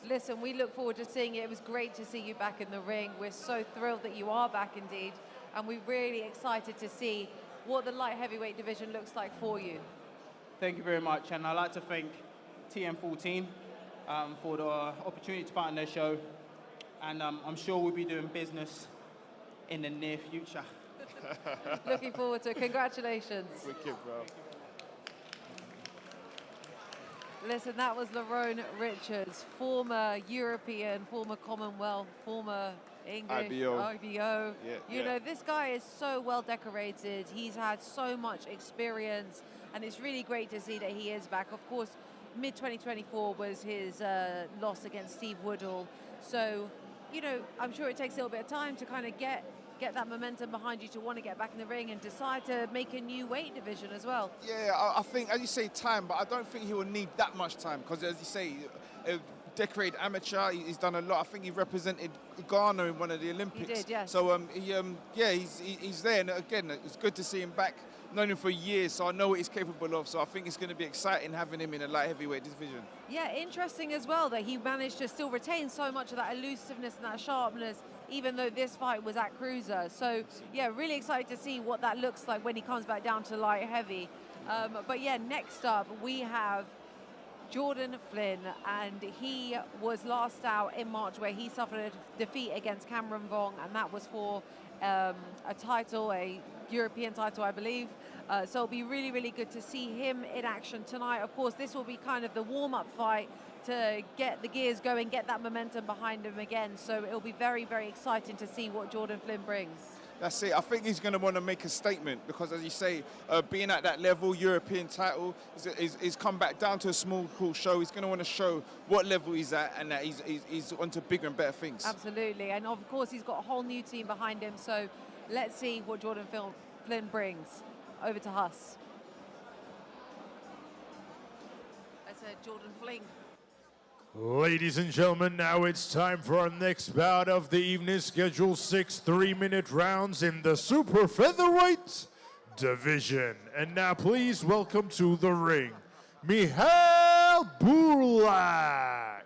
Listen, we look forward to seeing it. It was great to see you back in the ring. We're so thrilled that you are back indeed, and we're really excited to see what the light heavyweight division looks like for you. Thank you very much, and I'd like to thank TM14 for the opportunity to fight on their show, and I'm sure we'll be doing business in the near future. Looking forward to it. Congratulations. Wicked, bro. Listen, that was Lerrone Richards, former European, former Commonwealth, former English, IBO. You know, this guy is so well decorated. He's had so much experience, and it's really great to see that he is back. Of course, mid-2024 was his loss against Steve Woodall. So, you know, I'm sure it takes a little bit of time to kind of get that momentum behind you to want to get back in the ring and decide to make a new weight division as well. Yeah, I think, as you say, time, but I don't think he will need that much time because, as you say, a decorated amateur, he's done a lot. I think he represented Ghana in one of the Olympics. He did, yes. So, he's there. And again, it's good to see him back. Known him for years, so I know what he's capable of. So I think it's going to be exciting having him in a light heavyweight division. Yeah, interesting as well that he managed to still retain so much of that elusiveness and that sharpness, even though this fight was at cruiser. So yeah, really excited to see what that looks like when he comes back down to light heavy. But yeah, next up we have Jordan Flynn, and he was last out in March where he suffered a defeat against Cameron Vong, and that was for a title, a European title, I believe. So it'll be really, really good to see him in action tonight. Of course, this will be kind of the warm-up fight to get the gears going, get that momentum behind him again. So it'll be very, very exciting to see what Jordan Flynn brings. That's it. I think he's going to want to make a statement because, as you say, being at that level, European title, is come back down to a small, cool show. He's going to want to show what level he's at and that he's onto bigger and better things. Absolutely. And of course, he's got a whole new team behind him. So let's see what Jordan Flynn brings. Over to Huss. I said Jordan Flynn. Ladies and gentlemen, now it's time for our next bout of the evening, scheduled 6 3-minute rounds in the super featherweight division. And now please welcome to the ring, Michal Burlak.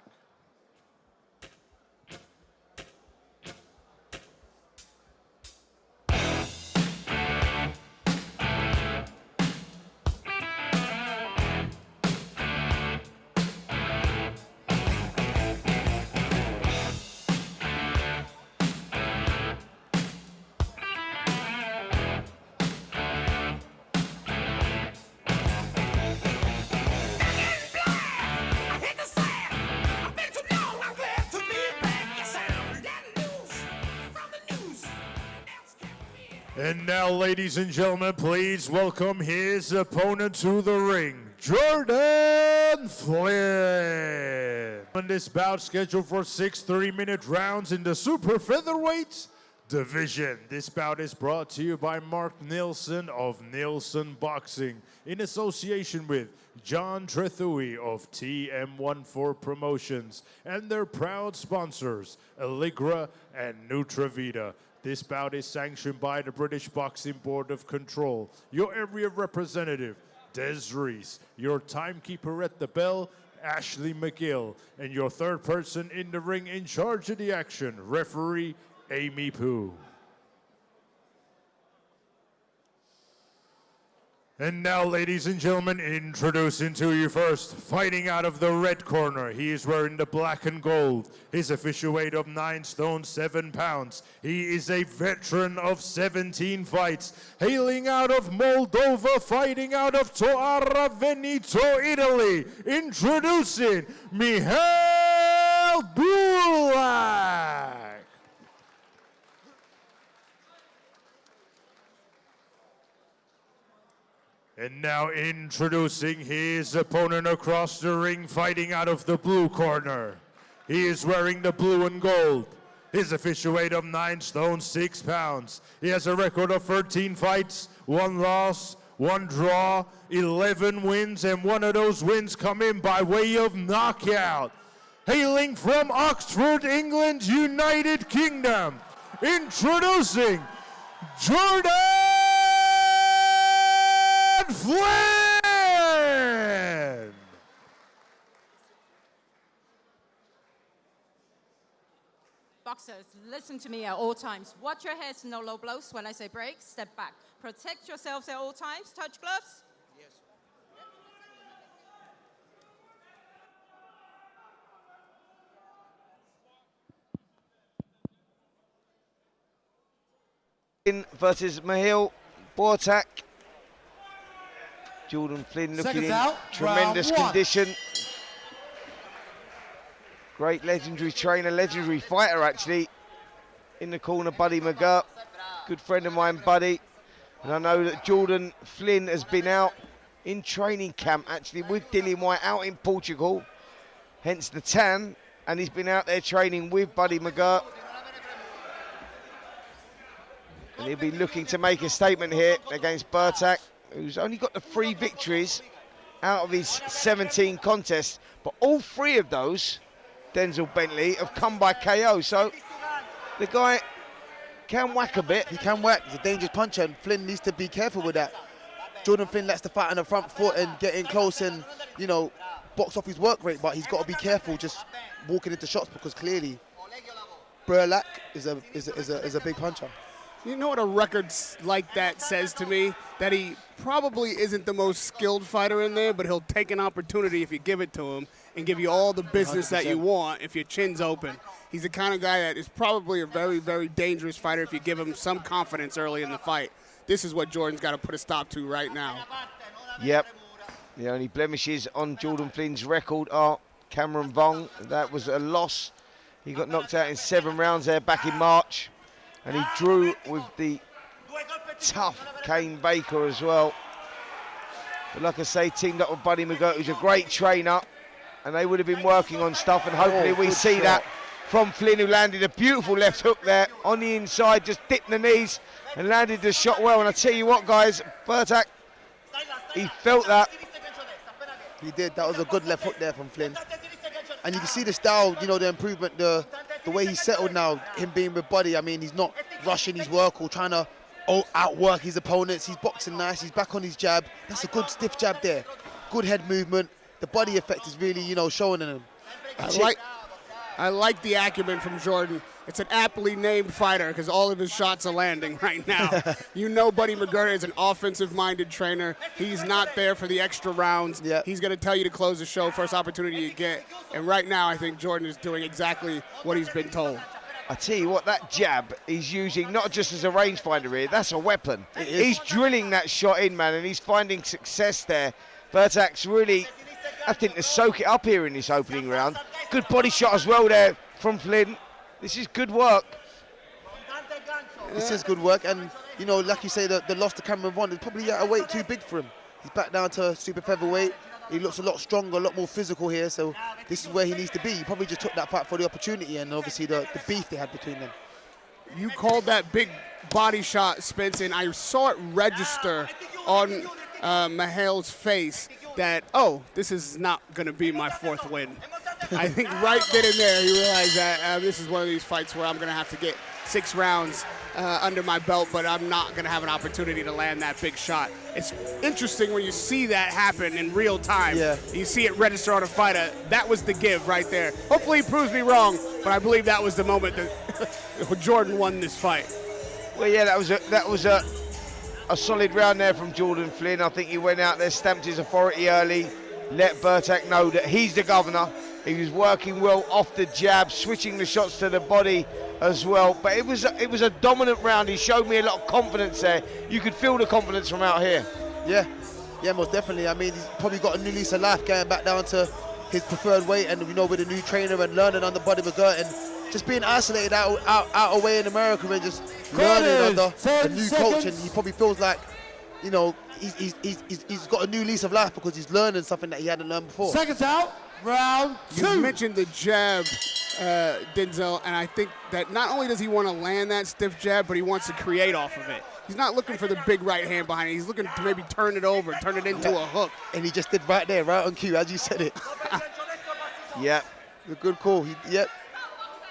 And now, ladies and gentlemen, please welcome his opponent to the ring, Jordan Flynn. On this bout scheduled for 6 3-minute rounds in the super featherweight division. This bout is brought to you by Mark Neilson of Neilson Boxing in association with John Trethui of TM14 Promotions and their proud sponsors, Allegra and Nutravita. This bout is sanctioned by the British Boxing Board of Control, your area representative, Des Reese, your timekeeper at the bell, Ashley McGill, and your third person in the ring in charge of the action, referee Amy Pooh. And now, ladies and gentlemen, introducing to you first, fighting out of the red corner. He is wearing the black and gold. His official weight of 9 stone 7 pounds. He is a veteran of 17 fights, hailing out of Moldova, fighting out of Toara Veneto, Italy. Introducing Michal Burlak. And now introducing his opponent across the ring, fighting out of the blue corner. He is wearing the blue and gold. His official weight of 9 stone 6 pounds. He has a record of 13 fights, 1 loss, 1 draw, 11 wins, and 1 of those wins come in by way of knockout. Hailing from Oxford, England, United Kingdom, introducing Jordan Flynn! Boxers, listen to me at all times. Watch your heads, no low blows. When I say break, step back. Protect yourselves at all times. Touch gloves. Yes. versus Mihail Bortak. Jordan Flynn looking Seconds in out, tremendous round one. condition. Great legendary trainer, legendary fighter actually. In the corner, Buddy McGirt, good friend of mine, Buddy. And I know that Jordan Flynn has been out in training camp actually with Dillian White out in Portugal, hence the tan, and he's been out there training with Buddy McGirt. And he'll be looking to make a statement here against Bortak, who's only got the 3 victories out of his 17 contests, but all 3 of those, Denzel Bentley, have come by KO. So the guy can whack a bit. He can whack. He's a dangerous puncher, and Flynn needs to be careful with that. Jordan Flynn lets the fight on the front foot and get in close and, you know, box off his work rate, but he's got to be careful just walking into shots because clearly Bortak is a big puncher. You know what a record like that says to me? That he probably isn't the most skilled fighter in there, but he'll take an opportunity if you give it to him and give you all the business 100%. that you want if your chin's open. He's the kind of guy that is probably a very, very dangerous fighter if you give him some confidence early in the fight. This is what Jordan's got to put a stop to right now. Yep. The only blemishes on Jordan Flynn's record are Cameron Vong. That was a loss. He got knocked out in 7 rounds there back in March. And he drew with the tough Kane Baker as well. But like I say, teamed up with Buddy McGirt, who's a great trainer. And they would have been working on stuff. And hopefully we see that from Flynn, who landed a beautiful left hook there on the inside, just dipped the knees and landed the shot well. And I tell you what, guys, Bortak, he felt that. He did. That was a good left hook there from Flynn. And you can see the style, you know, the improvement, the way he's settled now, him being with Buddy. I mean, he's not rushing his work or trying to outwork his opponents. He's boxing nice. He's back on his jab. That's a good stiff jab there. Good head movement. The body effect is really, you know, showing in him. I like the acumen from Jordan. It's an aptly named fighter because all of his shots are landing right now. You know Buddy McGirt is an offensive-minded trainer. He's not there for the extra rounds. He's going to tell you to close the show, first opportunity you get. And right now, I think Jordan is doing exactly what he's been told. I tell you what, that jab he's using not just as a rangefinder here, that's a weapon. He's drilling that shot in, man, and he's finding success there. Bortak's really, I think, to soak it up here in this opening round. Good body shot as well there from Flynn. This is good work. This is good work, and you know, like you say, the loss to Cameron Vaughn is probably at a weight too big for him. He's back down to super featherweight. He looks a lot stronger, a lot more physical here, so this is where he needs to be. He probably just took that fight for the opportunity and obviously the beef they had between them. You called that big body shot, Spence, and I saw it register on Mihail's face that, oh, this is not going to be my 4th win. I think right then and there he realized that this is one of these fights where I'm going to have to get 6 rounds under my belt, but I'm not going to have an opportunity to land that big shot. It's interesting when you see that happen in real time. Yeah. You see it register on a fighter. That was the give right there. Hopefully he proves me wrong, but I believe that was the moment that Jordan won this fight. Well, yeah, that was a solid round there from Jordan Flynn. I think he went out there, stamped his authority early, let Bortak know that he's the governor. He was working well off the jab, switching the shots to the body as well. But it was a dominant round. He showed me a lot of confidence there. You could feel the confidence from out here. Yeah, most definitely. I mean, he's probably got a new lease of life going back down to his preferred weight, and you know, with a new trainer and learning under Buddy McGirt and just being isolated out away in America and just learning under a new coach. And he probably feels like, you know, he's got a new lease of life because he's learning something that he hadn't learned before. Seconds out, round 2. You mentioned the jab, Denzel, and I think that not only does he want to land that stiff jab, but he wants to create off of it. He's not looking for the big right hand behind it. He's looking to maybe turn it over, turn it into a hook. And he just did right there, right on cue, as you said it. Yeah. A good call.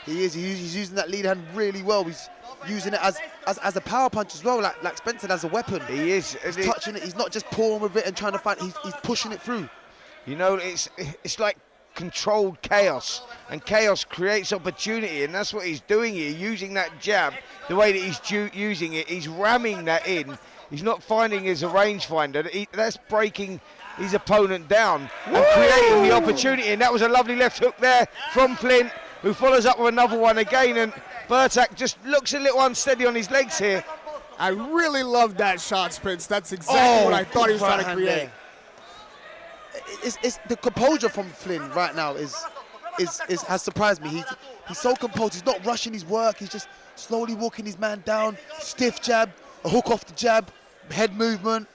He is. He's using that lead hand really well. He's using it as a power punch as well, like Spencer, as a weapon. He is. He's touching it. He's not just pulling with it and trying to fight. He's pushing it through. You know, it's like controlled chaos, and chaos creates opportunity, and that's what he's doing here, using that jab the way that he's using it. He's ramming that in. He's not finding as a rangefinder. That's breaking his opponent down and creating the opportunity, and that was a lovely left hook there from Flynn, who follows up with another one again, and Bortak just looks a little unsteady on his legs here. I really love that shot, Spence. That's exactly what I thought he was trying to create. It's the composure from Flynn right now has surprised me. He's so composed. He's not rushing his work. He's just slowly walking his man down. Stiff jab, a hook off the jab, head movement.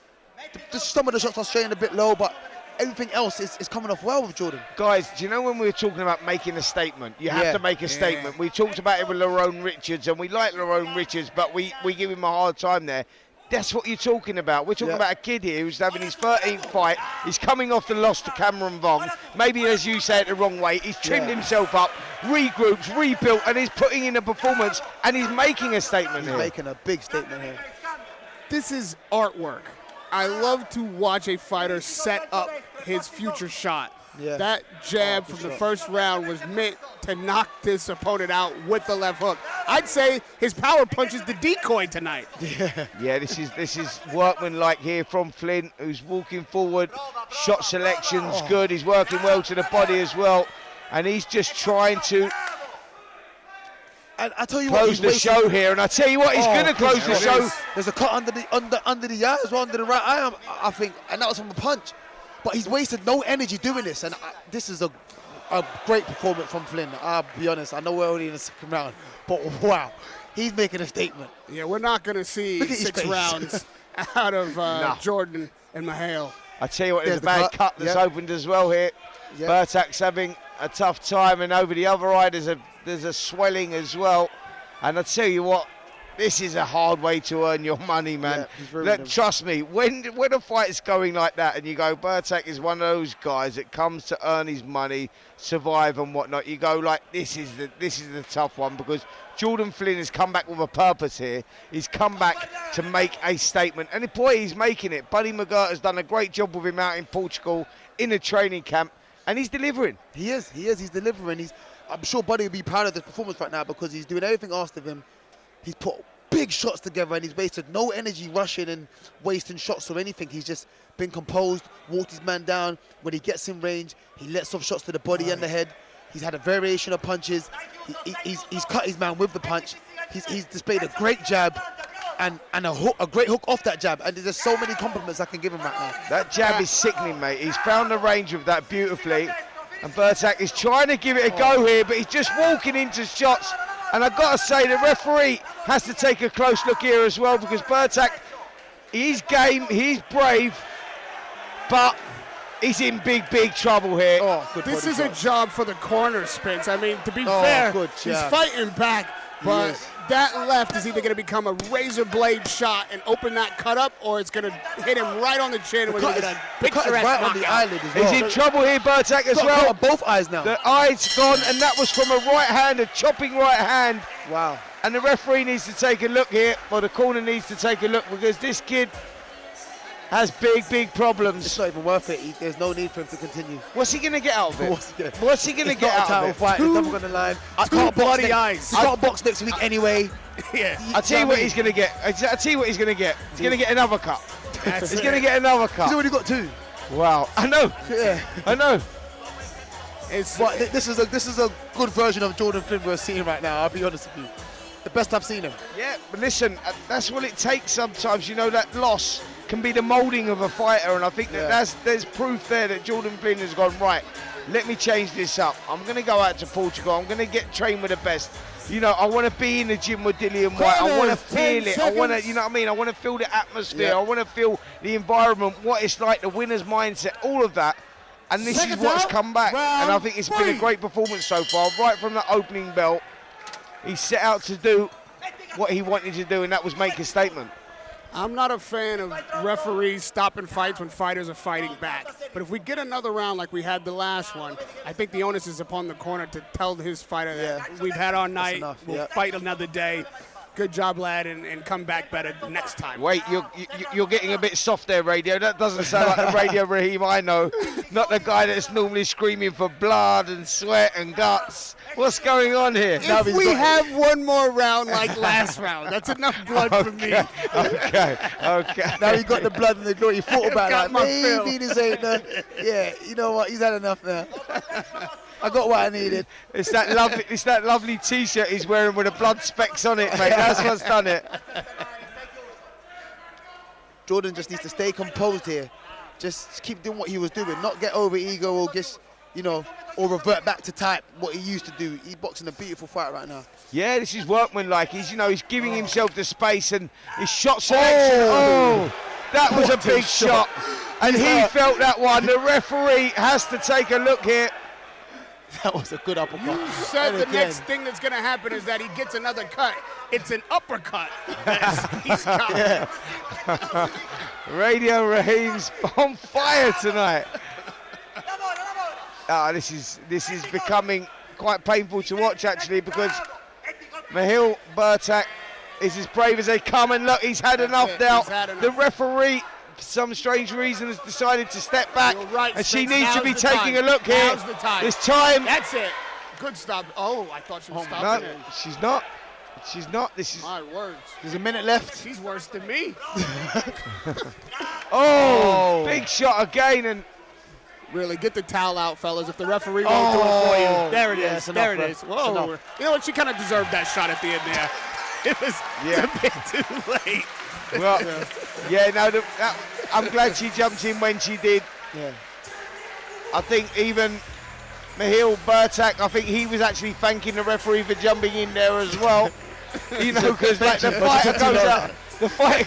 Just some of the shots are straight a bit low, but everything else is coming off well with Jordan. Guys, do you know when we were talking about making a statement? You have to make a statement. We talked about it with Lerrone Richards, and we like Lerrone Richards, but we give him a hard time there. That's what you're talking about. We're talking about a kid here who's having his 13th fight. He's coming off the loss to Cameron Vong. Maybe, as you say it the wrong way, he's trimmed himself up, regroups, rebuilt, and he's putting in a performance, and he's making a statement here. He's making a big statement here. This is artwork. I love to watch a fighter set up his future shot. Yeah. That jab from the first round was meant to knock this opponent out with the left hook. I'd say his power punch is the decoy tonight. Yeah, this is workmanlike here from Flynn, who's walking forward. Shot selection's good. He's working well to the body as well, and he's just trying to I tell you close the show here. And I tell you what, he's going to close the show. There's a cut under the eye as well, under the right eye, I think, and that was from a punch. But he's wasted no energy doing this, and this is a great performance from Flynn. I'll be honest, I know we're only in the second round, but wow, he's making a statement. Yeah, we're not going to see 6 rounds out of Jordan and Mahale. I tell you what, there's a bad cut that's opened as well here. Bertak's having a tough time, and over the other eye there's a swelling as well. And I tell you what, this is a hard way to earn your money, man. Trust me, when a fight's going like that and you go, Bertak is one of those guys that comes to earn his money, survive and whatnot, you go like, this is the tough one, because Jordan Flynn has come back with a purpose here. He's come back to make a statement, and boy, he's making it. Buddy McGirt has done a great job with him out in Portugal in a training camp, and he's delivering. He's delivering. I'm sure Buddy will be proud of this performance right now, because he's doing everything asked of him. He's put big shots together, and he's wasted no energy rushing and wasting shots or anything. He's just been composed, walked his man down. When he gets in range, he lets off shots to the body and the head. He's had a variation of punches. He's cut his man with the punch. He's displayed a great jab and a great hook off that jab. And there's so many compliments I can give him right now. That jab is sickening, mate. He's found the range of that beautifully. And Bertak is trying to give it a go here, but he's just walking into shots. And I've got to say, the referee has to take a close look here as well, because Bertak, he's game, he's brave, but he's in big trouble here. This is a job for the corner, Spence. I mean, to be fair, he's fighting back, but that left is either going to become a razor blade shot and open that cut up, or it's going to hit him right on the chin with a picturesque right on the eyelid as well. He's in trouble here, Bertak, as well. Both eyes now. The eye's gone, and that was from a right hand, a chopping right hand. Wow. And the referee needs to take a look here, or the corner needs to take a look, because this kid has big problems. It's not even worth it. There's no need for him to continue. What's he going to get out of it? What's he going to get out of it? Fight. It's never going to line. I can't box next week anyway. I'll tell you what he's going to get. I'll tell you what he's going to get. He's going to get another cut. He's going to get another cut. He's already got 2. Wow. I know. Yeah. I know. But this is a good version of Jordan Flynn we're seeing right now. I'll be honest with you. The best I've seen him. Yeah, but listen, that's what it takes sometimes. You know, that loss can be the moulding of a fighter, and I think that there's proof there that Jordan Flynn has gone, right, let me change this up. I'm going to go out to Portugal. I'm going to get trained with the best. You know, I want to be in the gym with Dillian White. I want to feel it. I want to, you know what I mean? I want to feel the atmosphere. I want to feel the environment, what it's like, the winner's mindset, all of that. And this is what's come back. And I think it's been a great performance so far. Right from the opening bell, he set out to do what he wanted to do, and that was make a statement. I'm not a fan of referees stopping fights when fighters are fighting back. But if we get another round like we had the last one, I think the onus is upon the corner to tell his fighter that we've had our night, we'll fight another day. Good job, lad, and come back better next time. Wait, you're getting a bit soft there, Radio. That doesn't sound like the Radio Raheem I know. Not the guy that's normally screaming for blood and sweat and guts. What's going on here? If we have one more round like last round, that's enough blood for me. Okay. Now he got the blood and the glory. He thought about it, like, maybe this ain't the... Yeah, you know what? He's had enough now. I got what I needed. It's that lovely T-shirt he's wearing with the blood specks on it, mate. That's what's done it. Jordan just needs to stay composed here. Just keep doing what he was doing, not get over ego or just, you know, or revert back to type what he used to do. He's boxing a beautiful fight right now. Yeah, this is workmanlike. He's, you know, he's giving himself the space and his shot selection. Oh, that was a big shot. And he felt that one. The referee has to take a look here. That was a good uppercut. You said the next thing that's going to happen is that he gets another cut. It's an uppercut. He's got. Yeah. Radio Raheem's on fire tonight. This is becoming quite painful to watch actually, because Mihail Bertak is as brave as they come, and look, he's had enough now. The referee, for some strange reason, has decided to step back, and she needs to be taking a look here. Now's the time. This time. That's it. Good stop. Oh, I thought she was stopping it. She's not. She's not. This is. My words. There's a minute left. She's worse than me. Oh, big shot again, and really get the towel out, fellas. If the referee won't do it for you, there it is. Enough, there it bro. is. Whoa. You know what? She kind of deserved that shot at the end there. It was a bit too late. Well, no, I'm glad she jumped in when she did. Yeah. I think even Mihail Bertak, I think he was actually thanking the referee for jumping in there as well. You know, because like the fighter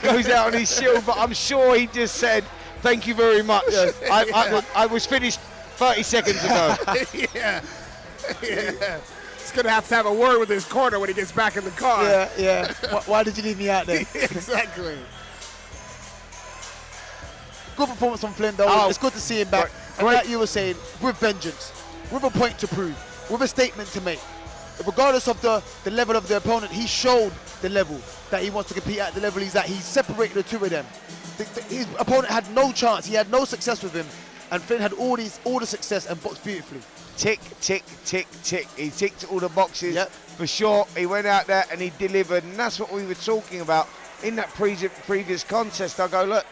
goes out on his shield, but I'm sure he just said, "Thank you very much. Yes. I was finished 30 seconds ago." Yeah. He's going to have a word with his corner when he gets back in the car. Yeah. Why did you leave me out there? Exactly. Good performance from Flynn, though. It's good to see him back. And like you were saying, with vengeance, with a point to prove, with a statement to make. Regardless of the level of the opponent, he showed the level that he wants to compete at, the level he's at. He separated the two of them. His opponent had no chance. He had no success with him. And Flynn had all the success and boxed beautifully. Tick, tick, tick, tick. He ticked all the boxes for sure. He went out there and he delivered, and that's what we were talking about in that previous contest. I go, look,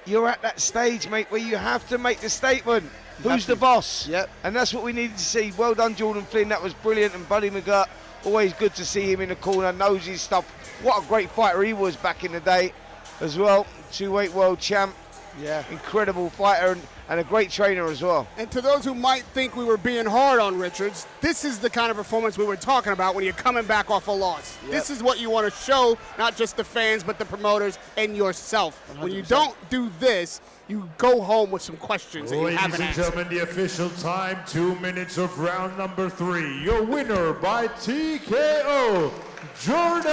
you're at that stage, mate, where you have to make the statement. Who's the boss? Yep. And that's what we needed to see. Well done, Jordan Flynn. That was brilliant. And Buddy McGirt, always good to see him in the corner, knows his stuff. What a great fighter he was back in the day as well. 2-weight world champ. Yeah. Incredible fighter and a great trainer as well. And to those who might think we were being hard on Richards, this is the kind of performance we were talking about when you're coming back off a loss. Yep. This is what you want to show, not just the fans, but the promoters and yourself. 100%. When you don't do this, you go home with some questions that you haven't Ladies and answered. gentlemen, the official time, 2 minutes of round number 3. Your winner by TKO, Jordan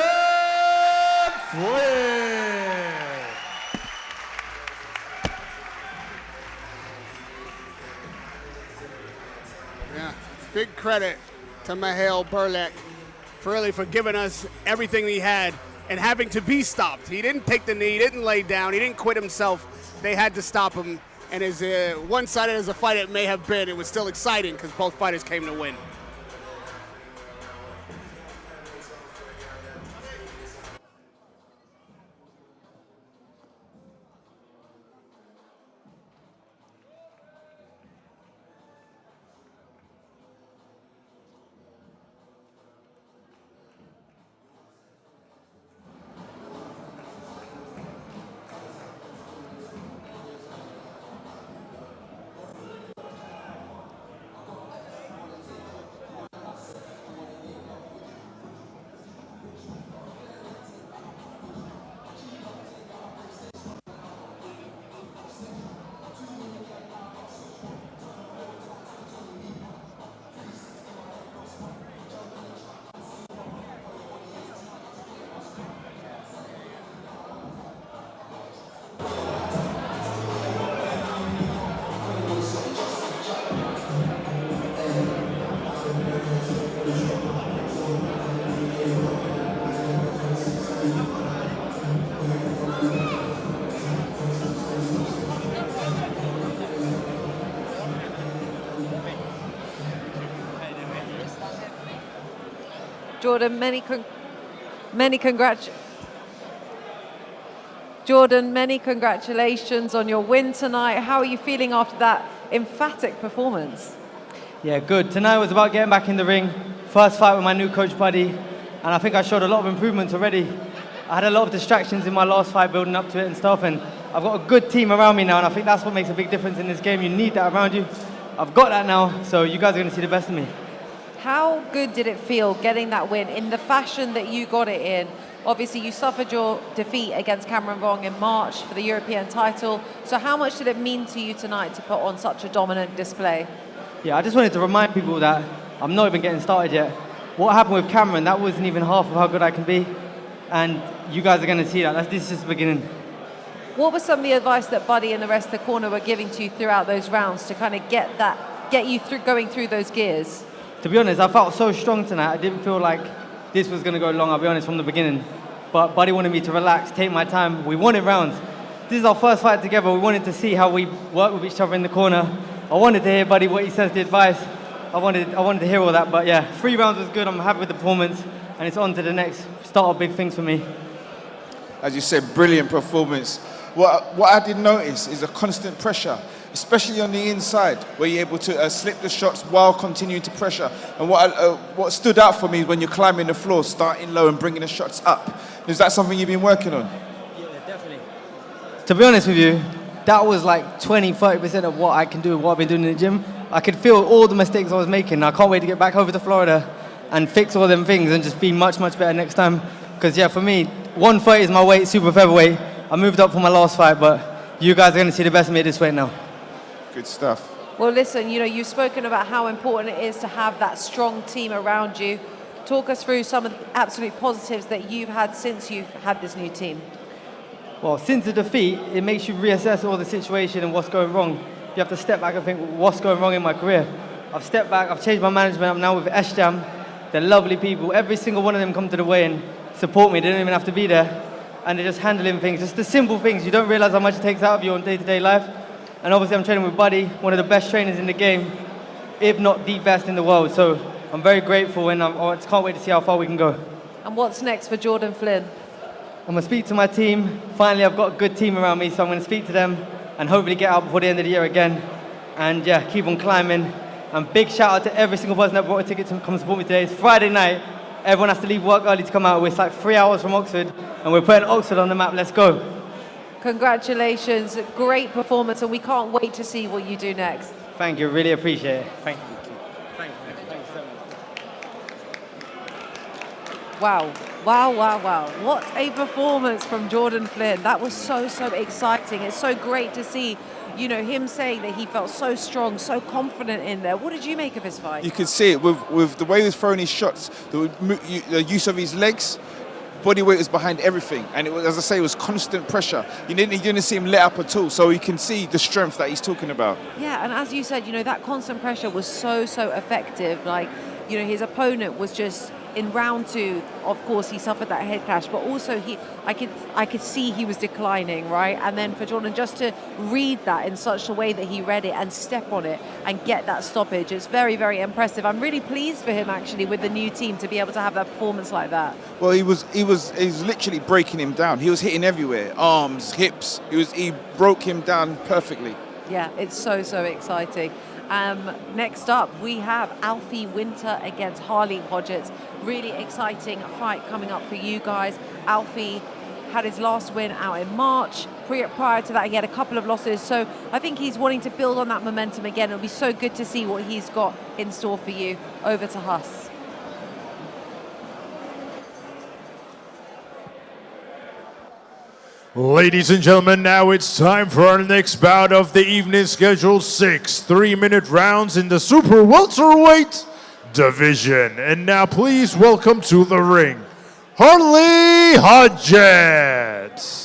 Flynn. Yeah, big credit to Mihail Bertak for giving us everything he had and having to be stopped. He didn't take the knee, he didn't lay down, he didn't quit himself. They had to stop him. And as one-sided as a fight it may have been, it was still exciting because both fighters came to win. Jordan, many congratulations on your win tonight. How are you feeling after that emphatic performance? Yeah, good. Tonight was about getting back in the ring. First fight with my new coach, Buddy, and I think I showed a lot of improvements already. I had a lot of distractions in my last fight building up to it and stuff, and I've got a good team around me now, and I think that's what makes a big difference in this game. You need that around you. I've got that now, so you guys are going to see the best of me. How good did it feel getting that win in the fashion that you got it in? Obviously, you suffered your defeat against Cameron Wrong in March for the European title. So how much did it mean to you tonight to put on such a dominant display? Yeah, I just wanted to remind people that I'm not even getting started yet. What happened with Cameron, that wasn't even half of how good I can be. And you guys are going to see that. This is just the beginning. What was some of the advice that Buddy and the rest of the corner were giving to you throughout those rounds to kind of get you through going through those gears? To be honest, I felt so strong tonight. I didn't feel like this was going to go long, I'll be honest, from the beginning. But Buddy wanted me to relax, take my time. We wanted rounds. This is our first fight together. We wanted to see how we work with each other in the corner. I wanted to hear Buddy what he says, the advice. I wanted to hear all that. But yeah, 3 rounds was good. I'm happy with the performance. And it's on to the next start of big things for me. As you said, brilliant performance. What I did notice is a constant pressure, especially on the inside, where you're able to slip the shots while continuing to pressure. And what stood out for me is when you're climbing the floor, starting low and bringing the shots up. Is that something you've been working on? Yeah, definitely. To be honest with you, that was like 20-30% of what I can do, what I've been doing in the gym. I could feel all the mistakes I was making. I can't wait to get back over to Florida and fix all them things and just be much, much better next time. Because yeah, for me, 130 is my weight, super featherweight. I moved up for my last fight, but you guys are going to see the best of me at this weight now. Good stuff. Well, listen, you've spoken about how important it is to have that strong team around you. Talk us through some of the absolute positives that you've had since you've had this new team. Well, since the defeat, it makes you reassess all the situation and what's going wrong. You have to step back and think, what's going wrong in my career? I've stepped back, I've changed my management, I'm now with Eshjam. They're lovely people. Every single one of them come to the weigh-in, support me, they don't even have to be there. And they're just handling things, just the simple things. You don't realize how much it takes out of you on day-to-day life. And obviously I'm training with Buddy, one of the best trainers in the game, if not the best in the world. So I'm very grateful and I just can't wait to see how far we can go. And what's next for Jordan Flynn? I'm gonna speak to my team. Finally, I've got a good team around me, so I'm gonna speak to them and hopefully get out before the end of the year again. And yeah, keep on climbing. And big shout out to every single person that brought a ticket to come support me today. It's Friday night. Everyone has to leave work early to come out. It's like 3 hours from Oxford, and we're putting Oxford on the map. Let's go. Congratulations, great performance, and we can't wait to see what you do next. Thank you, really appreciate it. Thank you. Thanks so much. Wow. What a performance from Jordan Flynn. That was so exciting. It's so great to see, him saying that he felt so strong, so confident in there. What did you make of his fight? You could see it with the way he was throwing his shots, the use of his legs, body weight was behind everything. And it was, as I say, it was constant pressure. You didn't see him let up at all. So you can see the strength that he's talking about. Yeah, and as you said, that constant pressure was so effective. Like, his opponent was just, in round 2, of course, he suffered that head clash, but also I could see he was declining, right? And then for Jordan just to read that in such a way that he read it and step on it and get that stoppage, it's very impressive. I'm really pleased for him actually with the new team to be able to have that performance like that. Well, he was literally breaking him down. He was hitting everywhere, arms, hips. He broke him down perfectly. Yeah, it's so exciting. Next up, we have Alfie Winter against Harley Hodgetts. Really exciting fight coming up for you guys. Alfie had his last win out in March. Prior to that, he had a couple of losses. So I think he's wanting to build on that momentum again. It'll be so good to see what he's got in store for you. Over to Huss. Ladies and gentlemen, now it's time for our next bout of the evening, scheduled 6 3-minute rounds in the super welterweight division. And now please welcome to the ring, Harley Hodgetts.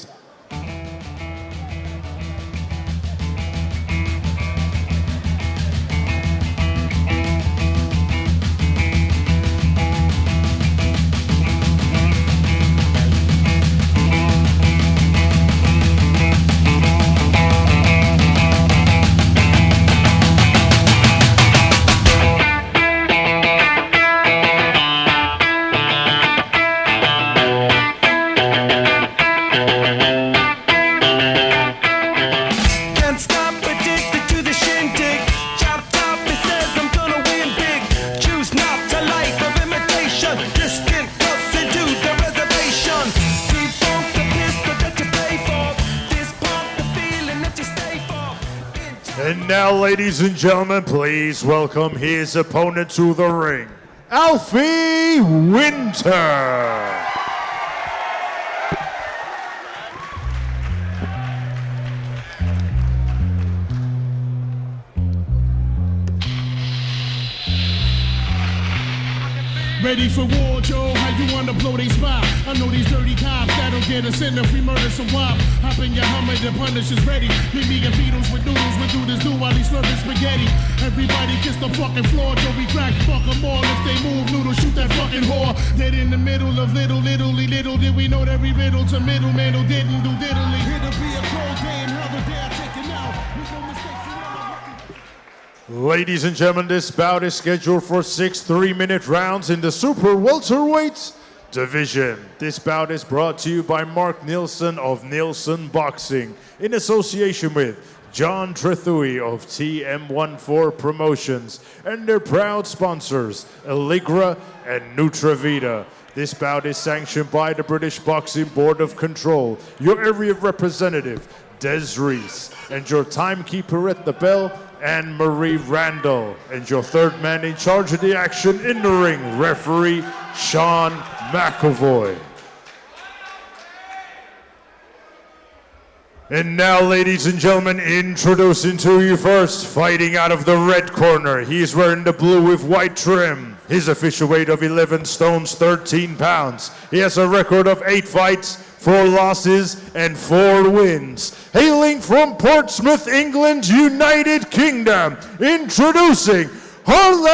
now, ladies and gentlemen, please welcome his opponent to the ring, Alfie Winter. Ready for war, Joe? How you wanna blow they spot? I know these dirty cops that'll get us in if we murder some wop. Hop in your Hummer, the punish is ready. Meet me and Beatles with noodles, we do this do while he's slurping spaghetti. Everybody kiss the fucking floor, Joe, we crack, fuck them all. If they move, noodle, shoot that fucking whore. Dead in the middle of little did we know that we riddle to middleman who didn't do diddly. It'll be a cold game, how the day I take it out. With no mistakes, Ladies and gentlemen, this bout is scheduled for 6 3-minute rounds in the super welterweight division. This bout is brought to you by Mark Neilson of Neilson Boxing in association with John Trethui of TM14 Promotions and their proud sponsors, Allegra and Nutravita. This bout is sanctioned by the British Boxing Board of Control, your area representative, Des Reese, and your timekeeper at the bell, Anne-Marie Randall, and your third man in charge of the action in the ring, referee Sean McAvoy. And now, ladies and gentlemen, introducing to you first, fighting out of the red corner. He's wearing the blue with white trim. His official weight of 11 stones, 13 pounds. He has a record of 8 fights, 4 losses, and 4 wins. Hailing from Portsmouth, England, United Kingdom, introducing Harley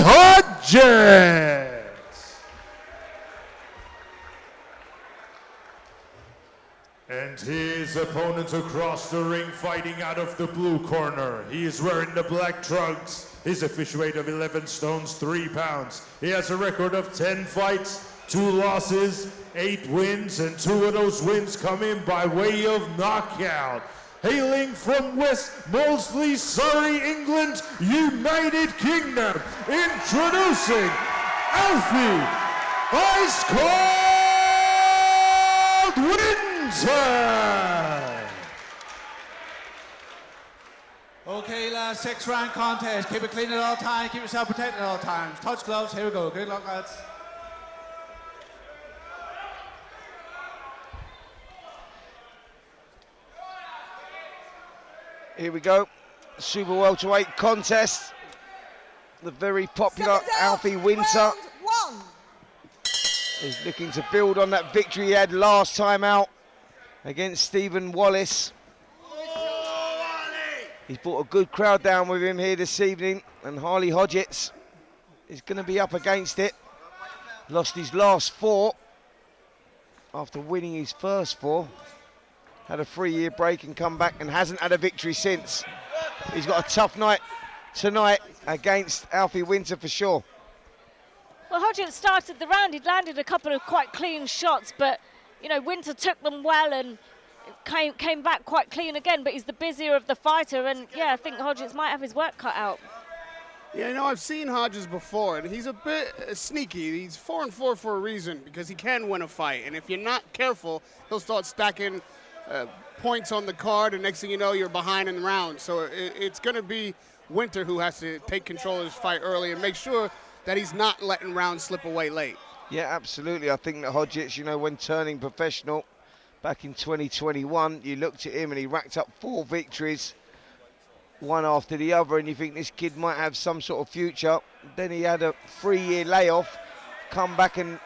Hodges. And his opponent across the ring, fighting out of the blue corner. He is wearing the black trunks. His official weight of 11 stones, 3 pounds. He has a record of 10 fights, 2 losses, 8 wins, and 2 of those wins come in by way of knockout. Hailing from West Molesley, Surrey, England, United Kingdom, introducing Alfie Ice Cold Winter. Okay, last 6-round contest. Keep it clean at all times. Keep yourself protected at all times. Touch gloves. Here we go. Good luck, lads. Here we go. Super welterweight contest. The very popular Alfie Winter is looking to build on that victory he had last time out against Stephen Wallace. He's brought a good crowd down with him here this evening, and Harley Hodges is going to be up against it. Lost his last 4 after winning his first 4. Had a 3-year break and come back and hasn't had a victory since. He's got a tough night tonight against Alfie Winter for sure. Well, Hodges started the round. He'd landed a couple of quite clean shots, but, you know, Winter took them well and came back quite clean again, but he's the busier of the fighter, and yeah, I think Hodges might have his work cut out. Yeah, you know, I've seen Hodges before, and he's a bit sneaky. He's 4-4 for a reason, because he can win a fight, and if you're not careful, he'll start stacking points on the card, and next thing you know, you're behind in the round. So it's going to be Winter who has to take control of his fight early and make sure that he's not letting rounds slip away late. Yeah, absolutely. I think that Hodges, you know, when turning professional back in 2021, you looked at him and he racked up 4 victories, one after the other, and you think this kid might have some sort of future. Then he had a 3-year layoff, come back and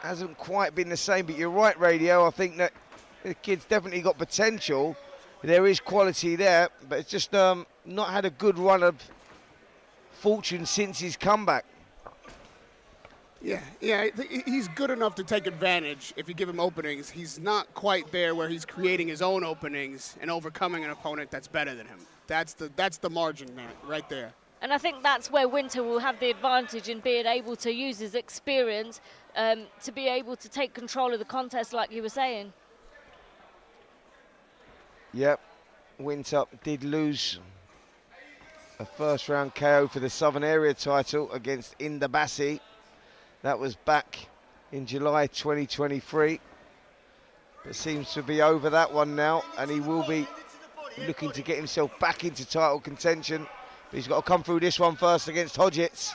hasn't quite been the same. But you're right, Radio, I think that the kid's definitely got potential. There is quality there, but it's just not had a good run of fortune since his comeback. Yeah, he's good enough to take advantage if you give him openings. He's not quite there where he's creating his own openings and overcoming an opponent that's better than him. That's the margin there, right there. And I think that's where Winter will have the advantage in being able to use his experience to be able to take control of the contest, like you were saying. Yep, Winter did lose a first-round KO for the Southern Area title against Indabasi. That was back in July 2023. But seems to be over that one now, and he will be looking to get himself back into title contention. But he's got to come through this one first against Hodgetts.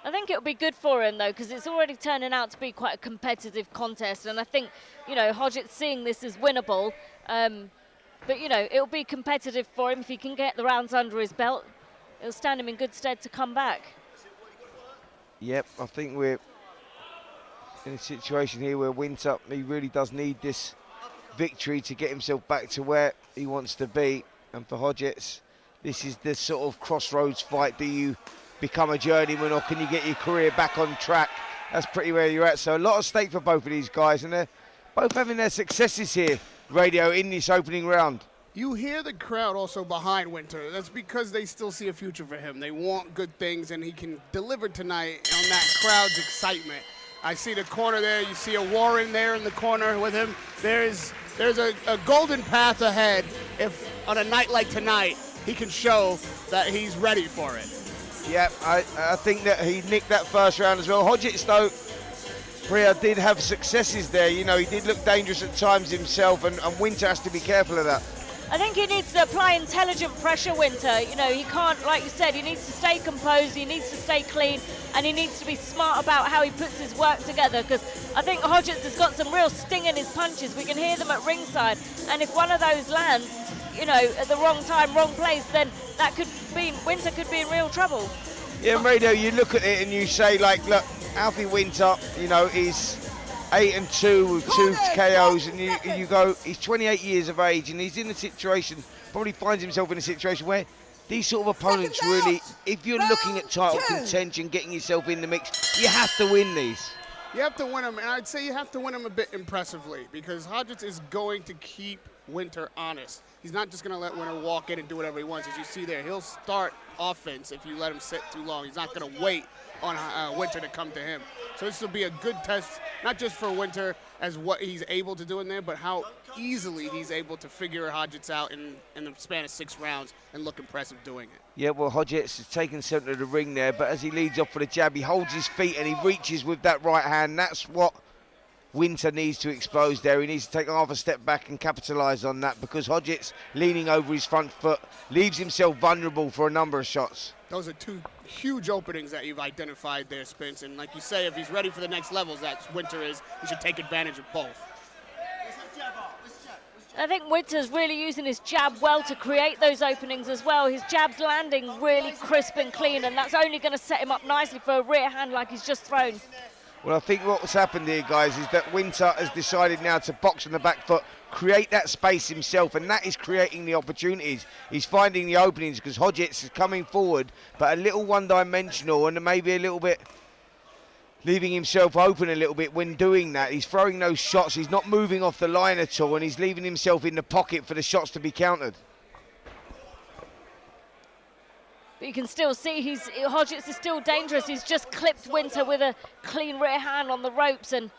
I think it'll be good for him, though, because it's already turning out to be quite a competitive contest. And I think, you know, Hodgetts seeing this as winnable. But, you know, it'll be competitive for him. If he can get the rounds under his belt, it'll stand him in good stead to come back. Yep, I think we're in a situation here where Winter, he really does need this victory to get himself back to where he wants to be. And for Hodgetts, this is the sort of crossroads fight. Do you become a journeyman, or can you get your career back on track? That's pretty where you're at. So a lot at stake for both of these guys, and they're both having their successes here, Radio, in this opening round. You hear the crowd also behind Winter. That's because they still see a future for him. They want good things, and he can deliver tonight on that crowd's excitement. I see the corner there. You see a Warren there in the corner with him. There's a golden path ahead if on a night like tonight he can show that he's ready for it. Yeah, I think that he nicked that first round as well. Hodgetts, though, Priya, did have successes there. You know, he did look dangerous at times himself, and Winter has to be careful of that. I think he needs to apply intelligent pressure, Winter. You know, he can't, like you said, he needs to stay composed, he needs to stay clean, and he needs to be smart about how he puts his work together, because I think Hodgetts has got some real sting in his punches. We can hear them at ringside, and if one of those lands, you know, at the wrong time, wrong place, then that could be, Winter could be in real trouble. Yeah, Radio, you look at it and you say, like, look, Alfie Winter, you know, is 8-2 with 2 KOs, and you go, he's 28 years of age, and he's in a situation, probably finds himself in a situation where these sort of opponents really, if you're looking at title contention, getting yourself in the mix, you have to win these. You have to win them, and I'd say you have to win them a bit impressively, because Hodgetts is going to keep Winter honest. He's not just going to let Winter walk in and do whatever he wants. As you see there, he'll start offense if you let him sit too long. He's not going to wait on Winter to come to him. So this will be a good test, not just for Winter as what he's able to do in there, but how easily he's able to figure Hodgetts out in the span of 6 rounds and look impressive doing it. Yeah, well, Hodgetts has taken center of the ring there, but as he leads off for the jab, he holds his feet and he reaches with that right hand. That's what Winter needs to expose there. He needs to take half a step back and capitalise on that, because Hodgetts, leaning over his front foot, leaves himself vulnerable for a number of shots. Those are 2 huge openings that you've identified there, Spence. And like you say, if he's ready for the next levels that Winter is, he should take advantage of both. I think Winter's really using his jab well to create those openings as well. His jab's landing really crisp and clean, and that's only going to set him up nicely for a rear hand like he's just thrown. Well, I think what's happened here, guys, is that Winter has decided now to box on the back foot, create that space himself, and that is creating the opportunities. He's finding the openings, because Hodgetts is coming forward, but a little one-dimensional and maybe a little bit leaving himself open a little bit when doing that. He's throwing those shots, he's not moving off the line at all, and he's leaving himself in the pocket for the shots to be countered. But you can still see Hodgetts is still dangerous. He's just clipped Winter with a clean rear hand on the ropes, and,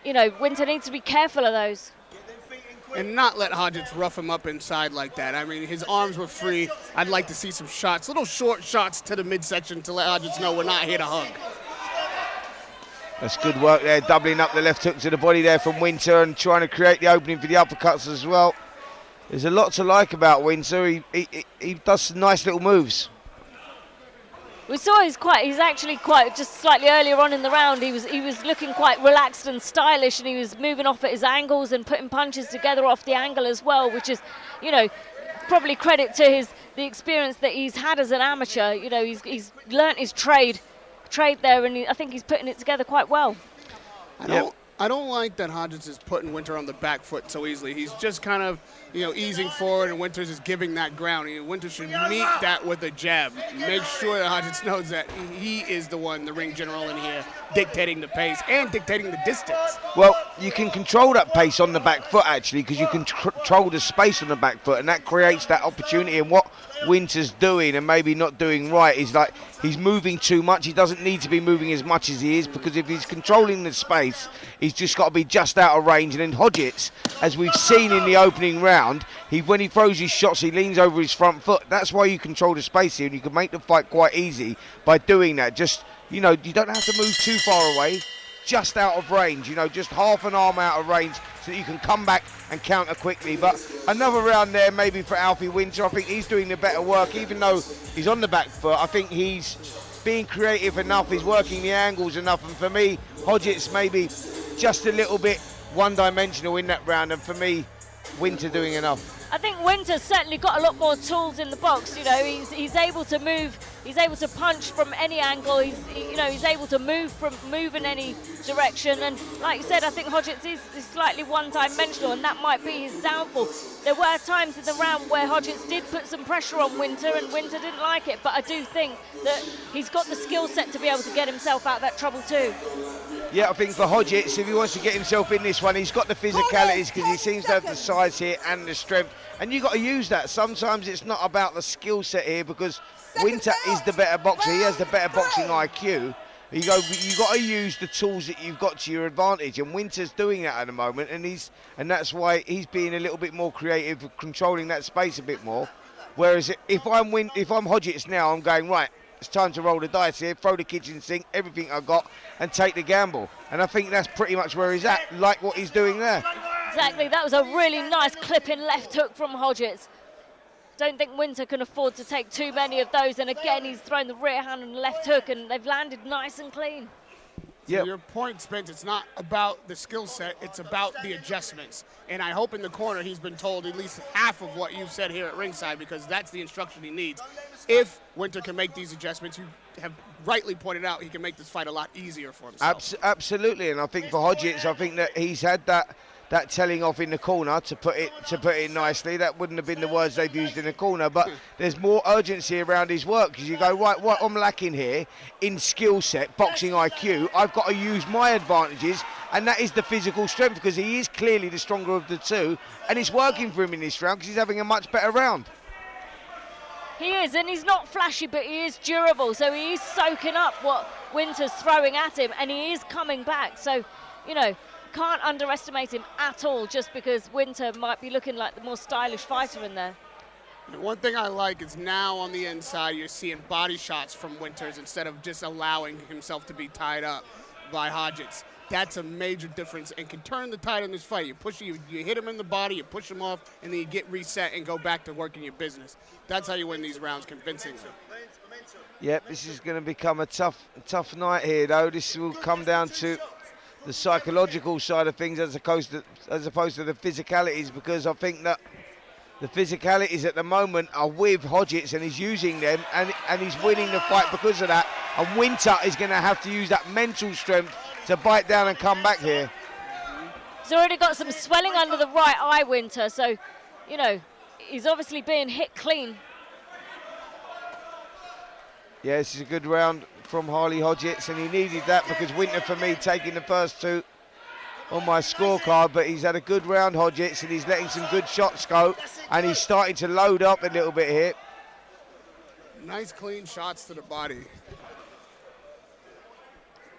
you know, Winter needs to be careful of those. And not let Hodgetts rough him up inside like that. I mean, his arms were free. I'd like to see some shots, little short shots to the midsection to let Hodgetts know we're not here to hug. That's good work there, doubling up the left hook to the body there from Winter and trying to create the opening for the uppercuts as well. There's a lot to like about Winter. He does some nice little moves. We saw he's actually quite, just slightly earlier on in the round, he was looking quite relaxed and stylish, and he was moving off at his angles and putting punches together off the angle as well, which is, you know, probably credit to the experience that he's had as an amateur. You know, he's learnt his trade there, and I think he's putting it together quite well. I don't like that Hodgetts is putting Winter on the back foot so easily. He's just kind of, you know, easing forward, and Winter's is giving that ground. Winter should meet that with a jab. Make sure that Hodgetts knows that he is the one, the ring general in here, dictating the pace and dictating the distance. Well, you can control that pace on the back foot, actually, because you can control the space on the back foot, and that creates that opportunity. And what Winter's doing and maybe not doing right is, like, he's moving too much. He doesn't need to be moving as much as he is, because if he's controlling the space, he's just got to be just out of range. And then Hodgetts, as we've seen in the opening round, when he throws his shots, he leans over his front foot. That's why you control the space here, and you can make the fight quite easy by doing that. Just, you know, you don't have to move too far away, just out of range, you know, just half an arm out of range so that you can come back and counter quickly. But another round there maybe for Alfie Winter. I think he's doing the better work, even though he's on the back foot. I think he's being creative enough, he's working the angles enough, and for me, Hodgetts maybe just a little bit one-dimensional in that round, and for me, Winter doing enough. I think Winter's certainly got a lot more tools in the box. You know, he's able to move, he's able to punch from any angle. He's able to move in any direction. And like you said, I think Hodgetts is slightly one-dimensional, and that might be his downfall. There were times in the round where Hodgetts did put some pressure on Winter, and Winter didn't like it. But I do think that he's got the skill set to be able to get himself out of that trouble too. Yeah, I think for Hodgetts, if he wants to get himself in this one, he's got the physicalities because he seems to have the size here and the strength. And you've got to use that. Sometimes it's not about the skill set here because Winter is the better boxer. He has the better boxing IQ. You got to use the tools that you've got to your advantage, and Winter's doing that at the moment, and that's why he's being a little bit more creative, controlling that space a bit more. Whereas if I'm Hodgetts now, I'm going, right, it's time to roll the dice here, throw the kitchen sink, everything I've got, and take the gamble. And I think that's pretty much where he's at, like what he's doing there. Exactly, that was a really nice clipping left hook from Hodgetts. Don't think Winter can afford to take too many of those, and again he's thrown the rear hand and left hook, and they've landed nice and clean. To your point, Spence, it's not about the skill set, it's about the adjustments. And I hope in the corner he's been told at least half of what you've said here at ringside, because that's the instruction he needs. If Winter can make these adjustments, you have rightly pointed out, he can make this fight a lot easier for himself. Absolutely, and I think for Hodgetts, I think that he's had that telling off in the corner, to put it nicely. That wouldn't have been the words they've used in the corner, but there's more urgency around his work, because you go, right, what I'm lacking here in skill set, boxing IQ, I've got to use my advantages, and that is the physical strength, because he is clearly the stronger of the two, and it's working for him in this round because he's having a much better round. He is, and he's not flashy, but he is durable, so he is soaking up what Winter's throwing at him, and he is coming back. So, you know, can't underestimate him at all, just because Winter might be looking like the more stylish fighter in there. One thing I like is now on the inside you're seeing body shots from Winters instead of just allowing himself to be tied up by Hodgetts. That's a major difference and can turn the tide in this fight. You hit him in the body, you push him off, and then you get reset and go back to working your business. That's how you win these rounds convincingly. Yep, this is going to become a tough night here, though. This will come down to the psychological side of things as opposed to the physicalities, because I think that the physicalities at the moment are with Hodgetts, and he's using them, and he's winning the fight because of that. And Winter is going to have to use that mental strength to bite down and come back here. He's already got some swelling under the right eye, Winter, so, you know, he's obviously being hit clean. Yeah, this is a good round from Harley Hodgetts, and he needed that, because Winter, for me, taking the first two on my scorecard, but he's had a good round, Hodgetts, and he's letting some good shots go, and he's starting to load up a little bit here. Nice clean shots to the body.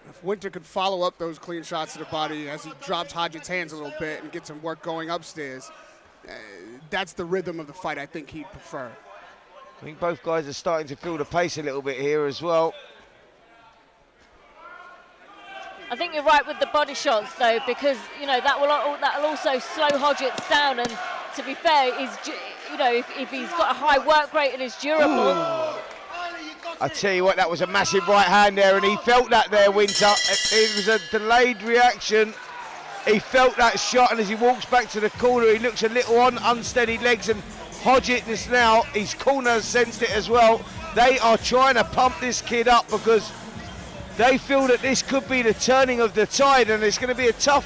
If Winter could follow up those clean shots to the body as he drops Hodgetts' hands a little bit and gets some work going upstairs, that's the rhythm of the fight I think he'd prefer. I think both guys are starting to feel the pace a little bit here as well. I think you're right with the body shots, though, because, you know, that'll also slow Hodgetts down, and to be fair, if he's got a high work rate and is durable. Ooh. I tell you what, that was a massive right hand there, and he felt that there, Winter. It was a delayed reaction. He felt that shot, and as he walks back to the corner, he looks a little on unsteady legs, and Hodgetts now, his corner has sensed it as well. They are trying to pump this kid up because they feel that this could be the turning of the tide, and it's going to be a tough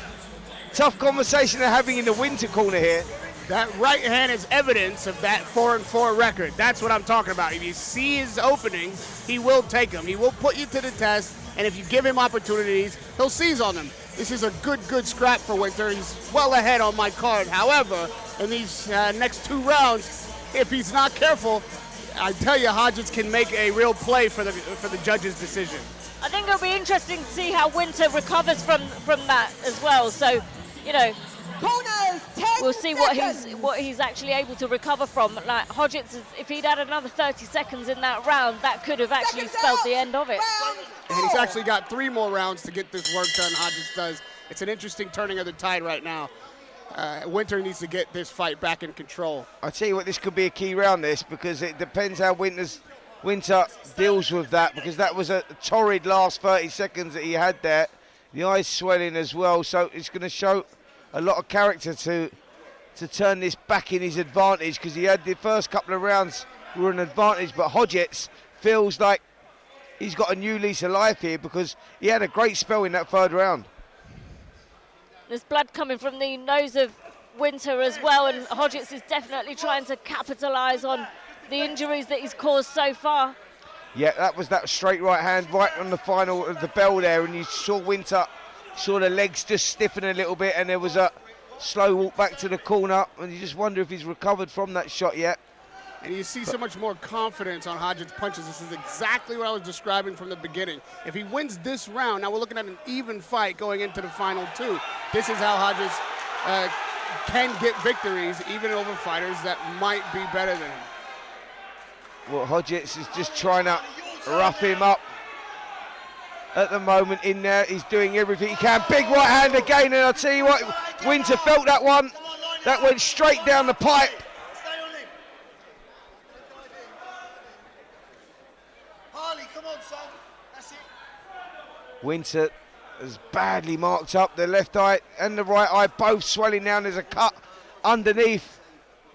conversation they're having in the Winter corner here. That right hand is evidence of that 4-4 record. That's what I'm talking about. If you see his openings, he will take them. He will put you to the test, and if you give him opportunities, he'll seize on them. This is a good scrap for Winter. He's well ahead on my card. However, in these next two rounds, if he's not careful, I tell you, Hodgetts can make a real play for the judge's decision. I think it'll be interesting to see how Winter recovers from that as well. So, you know, we'll see what he's actually able to recover from. Like Hodgetts, if he'd had another 30 seconds in that round, that could have actually spelled the end of it. And he's actually got 3 more rounds to get this work done, Hodgetts does. It's an interesting turning of the tide right now. Winter needs to get this fight back in control. I tell you what, this could be a key round, this, because it depends how Winter deals with that, because that was a torrid last 30 seconds that he had there. The eyes swelling as well, so it's going to show a lot of character to turn this back in his advantage, because he had the first couple of rounds were an advantage, but Hodgetts feels like he's got a new lease of life here, because he had a great spell in that third round. There's blood coming from the nose of Winter as well, and Hodgetts is definitely trying to capitalise on the injuries that he's caused so far. Yeah, that was that straight right hand right on the final of the bell there, and you saw Winter, saw the legs just stiffen a little bit, and there was a slow walk back to the corner, and you just wonder if he's recovered from that shot yet. And you see so much more confidence on Hodgetts' punches. This is exactly what I was describing from the beginning. If he wins this round, now we're looking at an even fight going into the final two. This is how Hodgetts can get victories, even over fighters that might be better than him. Well, Hodgetts is just trying to rough him up at the moment in there. He's doing everything he can. Big right hand again, and I'll tell you what, Winter felt that one. That went straight down the pipe. Winter has badly marked up the left eye and the right eye, both swelling down. There's a cut underneath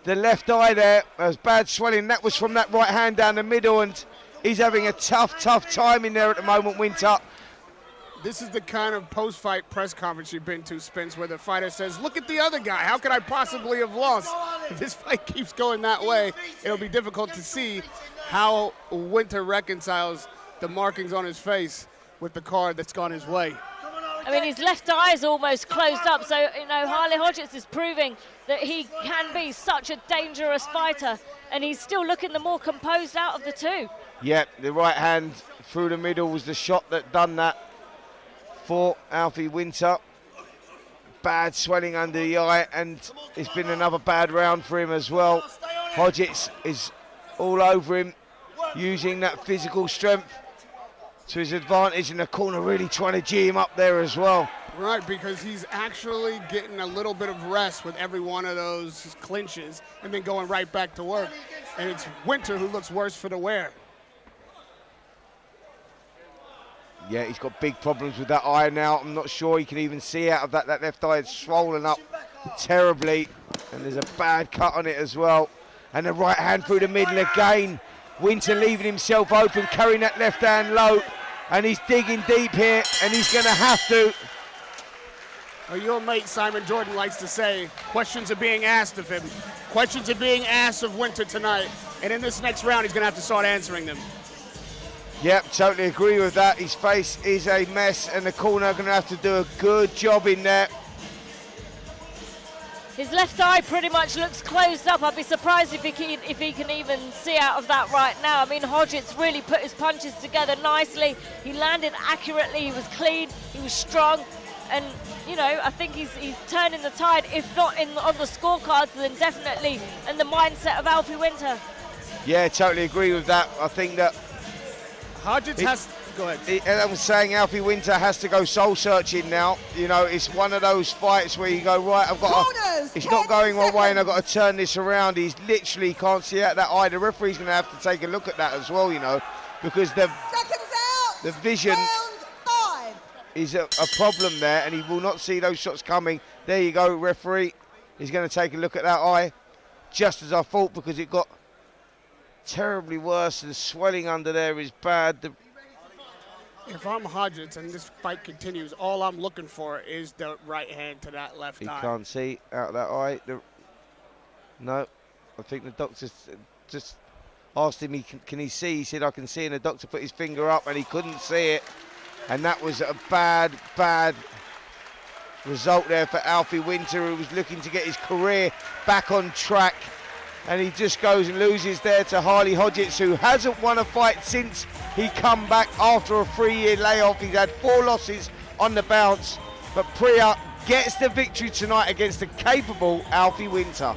the left eye there. There's bad swelling. That was from that right hand down the middle, and he's having a tough time in there at the moment, Winter. This is the kind of post-fight press conference you've been to, Spence, where the fighter says, look at the other guy. How could I possibly have lost? If this fight keeps going that way, it'll be difficult to see how Winter reconciles the markings on his face with the card that's gone his way. I mean, his left eye is almost closed up, so, you know, Harley Hodgetts is proving that he can be such a dangerous fighter, and he's still looking the more composed out of the two. Yeah, the right hand through the middle was the shot that done that for Alfie Winter. Bad swelling under the eye, and it's been another bad round for him as well. Hodgetts is all over him, using that physical strength to his advantage in the corner, really trying to G him up there as well. Right, because he's actually getting a little bit of rest with every one of those clinches and then going right back to work. And it's Winter who looks worse for the wear. Yeah, he's got big problems with that eye now. I'm not sure he can even see out of that. That left eye is swollen up terribly, and there's a bad cut on it as well. And the right hand through the middle again. Winter leaving himself open, carrying that left hand low, and he's digging deep here, and he's going to have to. Well, your mate Simon Jordan likes to say, questions are being asked of him. Questions are being asked of Winter tonight, and in this next round, he's going to have to start answering them. Yep, totally agree with that. His face is a mess, and the corner are going to have to do a good job in there. His left eye pretty much looks closed up. I'd be surprised if he can even see out of that right now. I mean, Hodgetts really put his punches together nicely. He landed accurately, he was clean, he was strong, and, you know, I think he's turning the tide, if not on the scorecards, then definitely in the mindset of Alfie Winter. Yeah, totally agree with that. I think that Hodgetts has... Go ahead. And I'm saying Alfie Winter has to go soul searching now. You know, it's one of those fights where you go, right, it's not going one way and I've got to turn this around. He's literally can't see out that eye. The referee's going to have to take a look at that as well, you know, because the vision is a problem there, and he will not see those shots coming. There you go, referee. He's going to take a look at that eye, just as I thought, because it got terribly worse. The swelling under there is bad. If I'm Hodgetts and this fight continues, all I'm looking for is the right hand to that left eye. He can't see out of that eye. No, I think the doctor just asked him, can he see? He said, I can see, and the doctor put his finger up and he couldn't see it. And that was a bad result there for Alfie Winter, who was looking to get his career back on track. And he just goes and loses there to Harley Hodgetts, who hasn't won a fight since he come back after a 3-year layoff. He's had 4 losses on the bounce, but Priya gets the victory tonight against the capable Alfie Winter.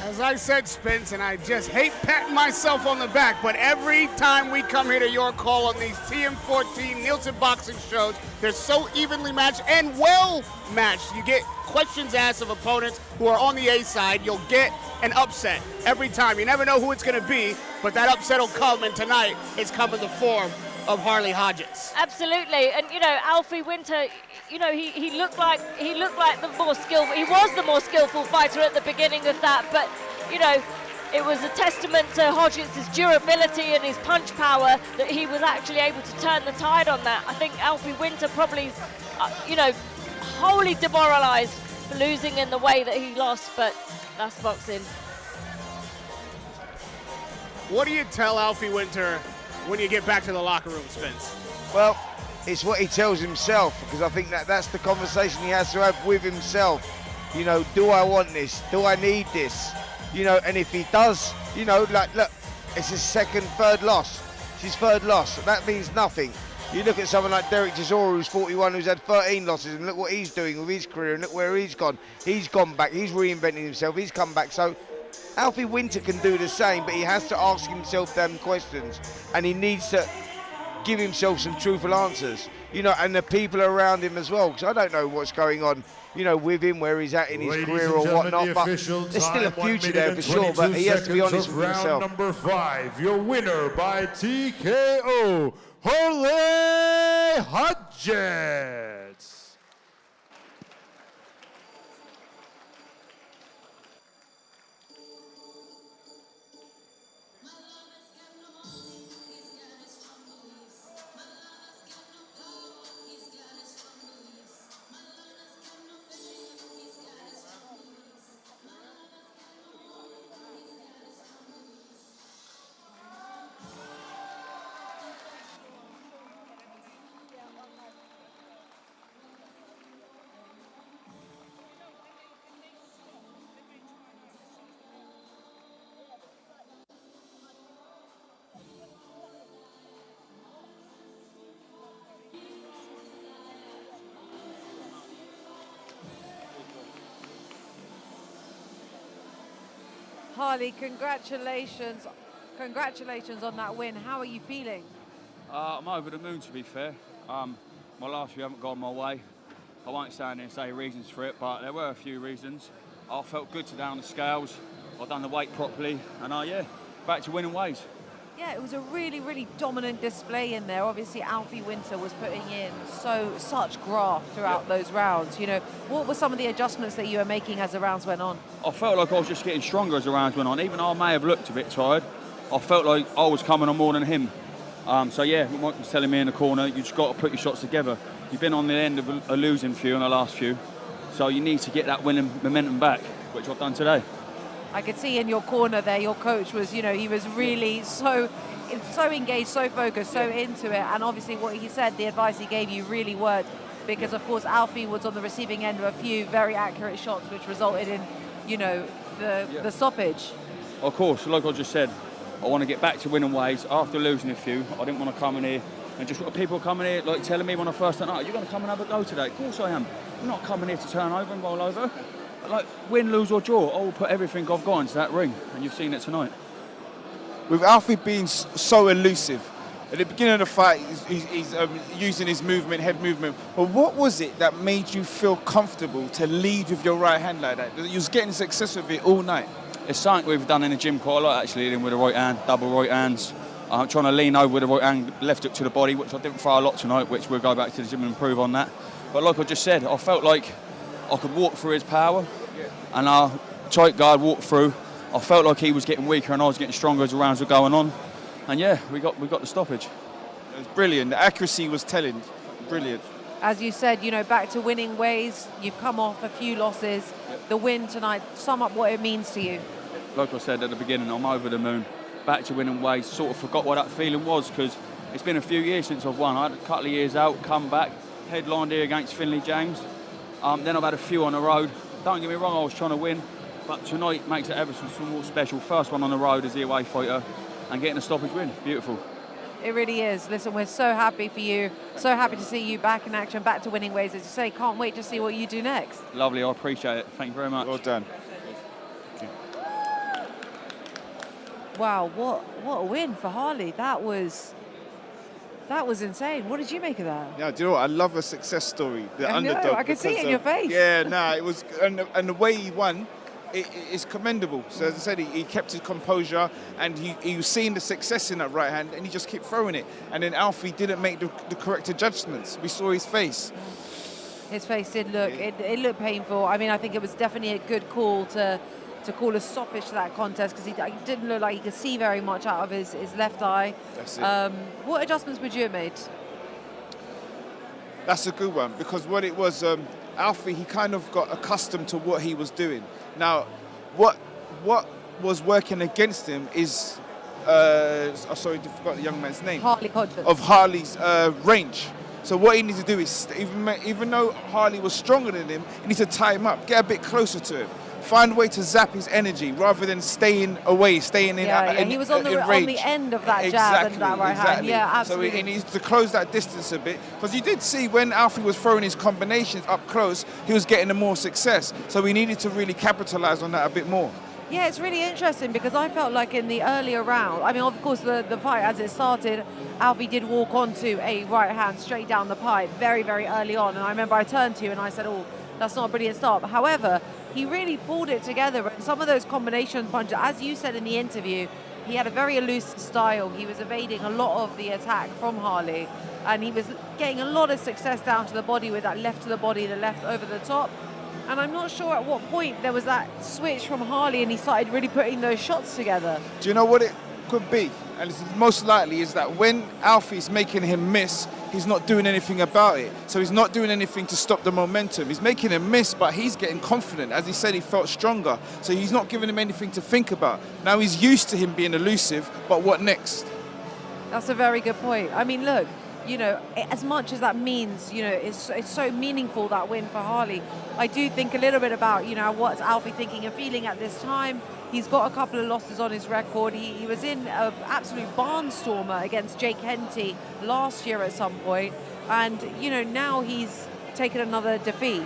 As I said, Spence, and I just hate patting myself on the back, but every time we come here to your call on these TM14 Neilson Boxing shows, they're so evenly matched and well matched. You get questions asked of opponents who are on the A side. You'll get an upset every time. You never know who it's going to be, but that upset will come, and tonight it's come in the form of Harley Hodgetts. Absolutely, and you know, Alfie Winter, you know, he looked like the more skillful. He was the more skillful fighter at the beginning of that, but you know, it was a testament to Hodgetts' durability and his punch power that he was actually able to turn the tide on that. I think Alfie Winter probably, you know, wholly demoralised for losing in the way that he lost, but that's boxing. What do you tell Alfie Winter when you get back to the locker room, Spence? Well, it's what he tells himself, because I think that's the conversation he has to have with himself. You know, do I want this? Do I need this? You know, and if he does, you know, like, look, it's his third loss. It's his third loss. That means nothing. You look at someone like Derek Chisora, who's 41, who's had 13 losses, and look what he's doing with his career, and look where he's gone. He's gone back, he's reinventing himself, he's come back. So Alfie Winter can do the same, but he has to ask himself them questions, and he needs to give himself some truthful answers, you know, and the people around him as well, because I don't know what's going on, you know, with him, where he's at in his career or whatnot, but there's still a future there for sure, but he has to be honest with himself. Round number 5, your winner by TKO, Harley Hodgetts. Harley, congratulations on that win. How are you feeling? I'm over the moon, to be fair. My last few haven't gone my way. I won't stand there and say reasons for it, but there were a few reasons. I felt good today on the scales. I've done the weight properly, and yeah, back to winning ways. Yeah, it was a really, really dominant display in there. Obviously, Alfie Winter was putting in such graft throughout those rounds. You know, what were some of the adjustments that you were making as the rounds went on? I felt like I was just getting stronger as the rounds went on. Even though I may have looked a bit tired, I felt like I was coming on more than him. So yeah, Mike was telling me in the corner, you just got to put your shots together. You've been on the end of a losing few in the last few, so you need to get that winning momentum back, which I've done today. I could see in your corner there, your coach was, you know, he was really so engaged, so focused, so into it. And obviously what he said, the advice he gave you really worked, because of course Alfie was on the receiving end of a few very accurate shots, which resulted in, you know, the stoppage. Of course, like I just said, I want to get back to winning ways after losing a few. I didn't want to come in here and just people coming here like telling me when I first turned up, you're going to come and have a go today. Of course I am. I'm not coming here to turn over and roll over. Like, win, lose or draw, I will put everything I've got into that ring, and you've seen it tonight. With Alfie being so elusive, at the beginning of the fight, he's using his movement, head movement. But what was it that made you feel comfortable to lead with your right hand like that? You was getting success with it all night. It's something we've done in the gym quite a lot, actually, leading with the right hand, double right hands. I'm trying to lean over with the right hand, left hook to the body, which I didn't throw a lot tonight, which we'll go back to the gym and improve on that. But like I just said, I felt like I could walk through his power, and our tight guard walked through. I felt like he was getting weaker and I was getting stronger as the rounds were going on. And yeah, we got the stoppage. It was brilliant. The accuracy was telling. Brilliant. As you said, you know, back to winning ways. You've come off a few losses. The win tonight, sum up what it means to you. Like I said at the beginning, I'm over the moon. Back to winning ways. Sort of forgot what that feeling was, because it's been a few years since I've won. I had a couple of years out, come back, headlined here against Finley James. Then I've had a few on the road. Don't get me wrong, I was trying to win, but tonight makes it ever so more special. First one on the road as the away fighter, and getting a stoppage win. Beautiful. It really is. Listen, we're so happy for you. So happy to see you back in action, back to winning ways. As you say, can't wait to see what you do next. Lovely, I appreciate it. Thank you very much. Well done. Wow, what a win for Harley. That was insane. What did you make of that? Yeah, do you know what? I love a success story. The I know, underdog. I can see it in because your face. Yeah, nah, it was, and the way he won, it's commendable. So as I said, he kept his composure, and he was seeing the success in that right hand, and he just kept throwing it. And then Alfie didn't make the correct adjustments. We saw his face. His face did look, it looked painful. I mean, I think it was definitely a good call to call a stoppage to that contest, because he didn't look like he could see very much out of his left eye. That's it. What adjustments would you have made? That's a good one, because what it was, Alfie, he kind of got accustomed to what he was doing. Now, what was working against him is, sorry, I forgot the young man's name. Harley Hodgins. Of Harley's range. So what he needs to do is, even though Harley was stronger than him, he needs to tie him up, get a bit closer to him. Find a way to zap his energy rather than staying away, staying in. Yeah, he was on the end of that jab and that right hand. Yeah, absolutely. So he needs to close that distance a bit, because you did see when Alfie was throwing his combinations up close, he was getting the more success. So we needed to really capitalize on that a bit more. Yeah, it's really interesting, because I felt like in the earlier round, I mean, of course, the fight as it started, Alfie did walk onto a right hand straight down the pipe very, very early on. And I remember I turned to you and I said, oh, that's not a brilliant start. However, he really pulled it together. And some of those combination punches, as you said in the interview, he had a very elusive style. He was evading a lot of the attack from Harley. And he was getting a lot of success down to the body with that left to the body, the left over the top. And I'm not sure at what point there was that switch from Harley and he started really putting those shots together. Do you know what it could be? And it's most likely is that when Alfie's making him miss, he's not doing anything about it. So he's not doing anything to stop the momentum. He's making him miss, but he's getting confident. As he said, he felt stronger. So he's not giving him anything to think about. Now he's used to him being elusive, but what next? That's a very good point. I mean, look, you know, as much as that means, you know, it's so meaningful, that win for Harley, I do think a little bit about, you know, what's Alfie thinking and feeling at this time. He's got a couple of losses on his record. He was in an absolute barnstormer against Jake Henty last year at some point. And, you know, now he's taken another defeat.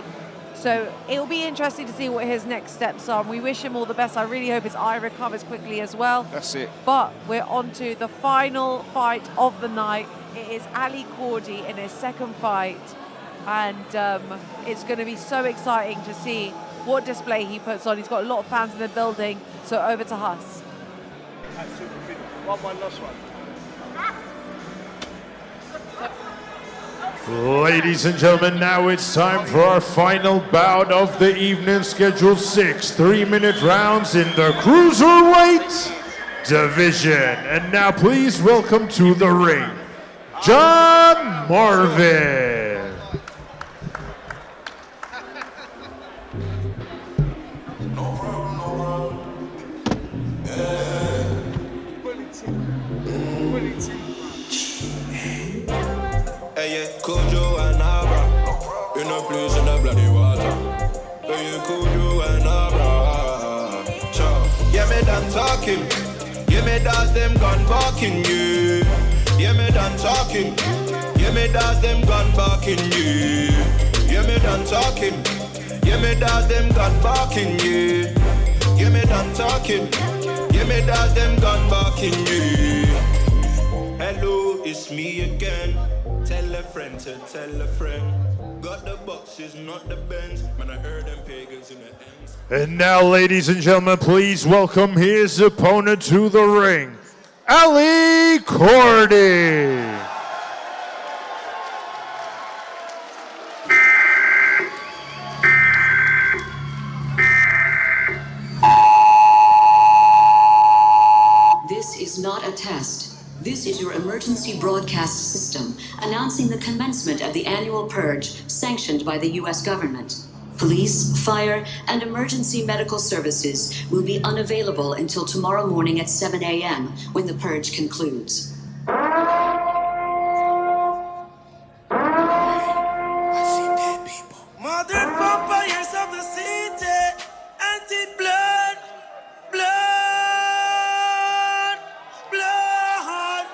So it'll be interesting to see what his next steps are. And we wish him all the best. I really hope his eye recovers quickly as well. That's it. But we're on to the final fight of the night. It is Ali Cordy in his second fight. And it's going to be so exciting to see what display he puts on. He's got a lot of fans in the building. So over to Huss. One last one. Ladies and gentlemen, now it's time for our final bout of the evening, scheduled 6 3-minute rounds in the Cruiserweight division. And now please welcome to the ring, John Marvin. Hey, Kojo and Abra, in a place in the bloody water. Hey, Kojo and Abra, yeah, me done talking. Yeah, me that them gun barking you. Yeah, me done talking. Yeah, me that them gun barking you. Yeah, me done talking. Yeah, me that them gun barking you. Yeah, me done talking. Yeah, me that them gun barking you. Hello, it's me again. Tell a friend to tell a friend. Got the boxes, not the Benz. Man, I heard them pagans in the ends. And now, ladies and gentlemen, please welcome his opponent to the ring, Ali Cordy. This is not a test. This is your emergency broadcast system announcing the commencement of the annual purge sanctioned by the U.S. government. Police, fire, and emergency medical services will be unavailable until tomorrow morning at 7 a.m. when the purge concludes. Modern vampires of the city, anti-blood, blood, blood.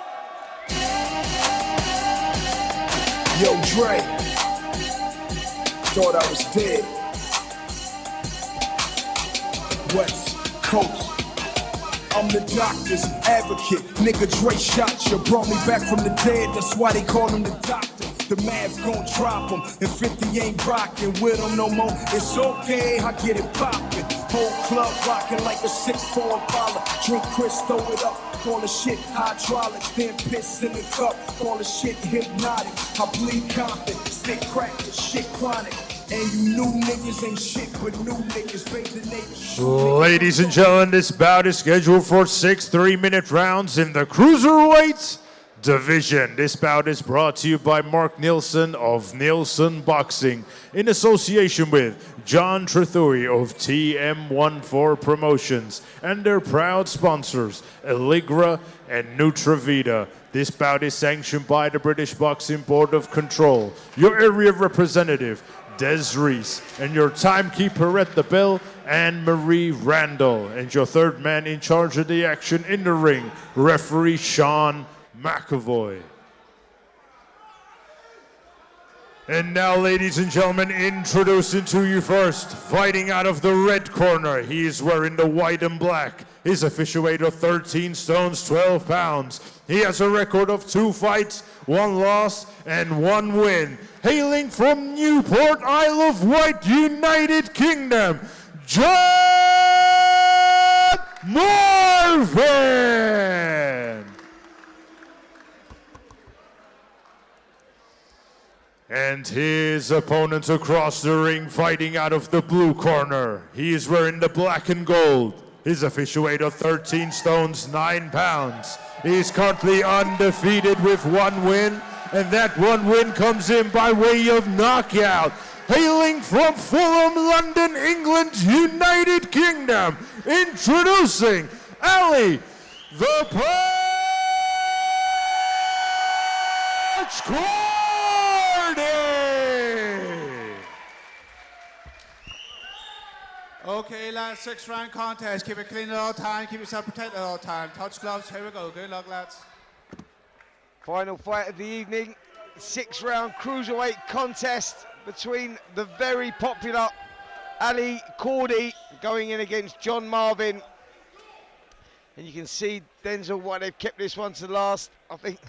Yo, Dre, thought I was dead. West Coast, I'm the doctor's advocate. Nigga, Dre shot you, brought me back from the dead. That's why they call him the doctor. The Mavs gon' drop him, and 50 ain't rockin' with him no more. It's okay, I get it poppin'. Whole club rockin' like a 6'4" Impala. Drink Chris, throw it up, call the shit hydraulics. Then piss in the cup, call the shit hypnotic. I bleed Compton, spit crack, the shit chronic. And you new niggas ain't shit, but new niggas make the niggas shoot. Ladies and gentlemen, this bout is scheduled for 6 3-minute rounds in the cruiserweight division. This bout is brought to you by Mark Neilson of Neilson Boxing in association with John Trethui of TM14 Promotions and their proud sponsors Allegra and Nutravita. This bout is sanctioned by the British Boxing Board of Control, your area representative Des Reese, and your timekeeper at the bell, Anne-Marie Randall, and your third man in charge of the action in the ring, referee Sean McAvoy. And now, ladies and gentlemen, introducing to you first, fighting out of the red corner. He is wearing the white and black. His official weight of 13 stones, 12 pounds. He has a record of 2 fights, 1 loss, and 1 win. Hailing from Newport, Isle of Wight, United Kingdom, John Marvin! And his opponent across the ring, fighting out of the blue corner. He is wearing the black and gold. His official weight of 13 stones, 9 pounds. He is currently undefeated with 1 win, and that 1 win comes in by way of knockout. Hailing from Fulham, London, England, United Kingdom, introducing Ali the Punch Okay, lads, 6-round contest. Keep it clean at all times. Keep yourself protected at all times. Touch gloves. Here we go. Good luck, lads. Final fight of the evening. 6-round cruiserweight contest between the very popular Ali Cordy going in against John Marvin. And you can see, Denzel, why they've kept this one to last. I think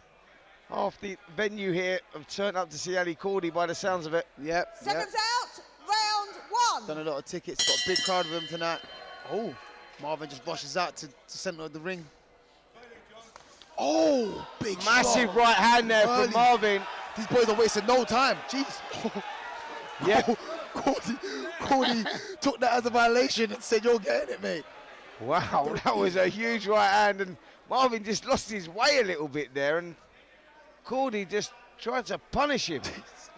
half the venue here have turned up to see Ali Cordy by the sounds of it. Yep. Seconds out, round 1. Done a lot of tickets, got a big crowd with him tonight. Oh, Marvin just rushes out to center of the ring. Oh, big Massive shot. right hand there from Marvin. These boys are wasting no time. Jeez. Yeah. Cordy took that as a violation and said, "You're getting it, mate." Wow, that was a huge right hand, and Marvin just lost his way a little bit there, and Cordy just tried to punish him.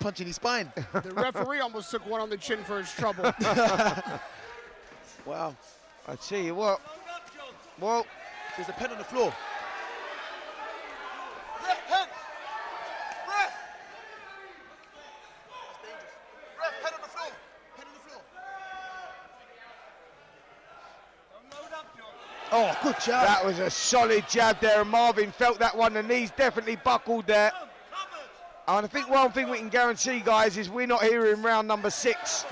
Punching his spine. The referee almost took one on the chin for his trouble. Wow. I tell you what. Well, there's a pen on the floor. Ref, pen! Ref! Ref, pen on the floor! Pen on the floor! Oh, good jab. That was a solid jab there, and Marvin felt that one. The knees definitely buckled there. And I think one thing we can guarantee, guys, is we're not here in round number 6.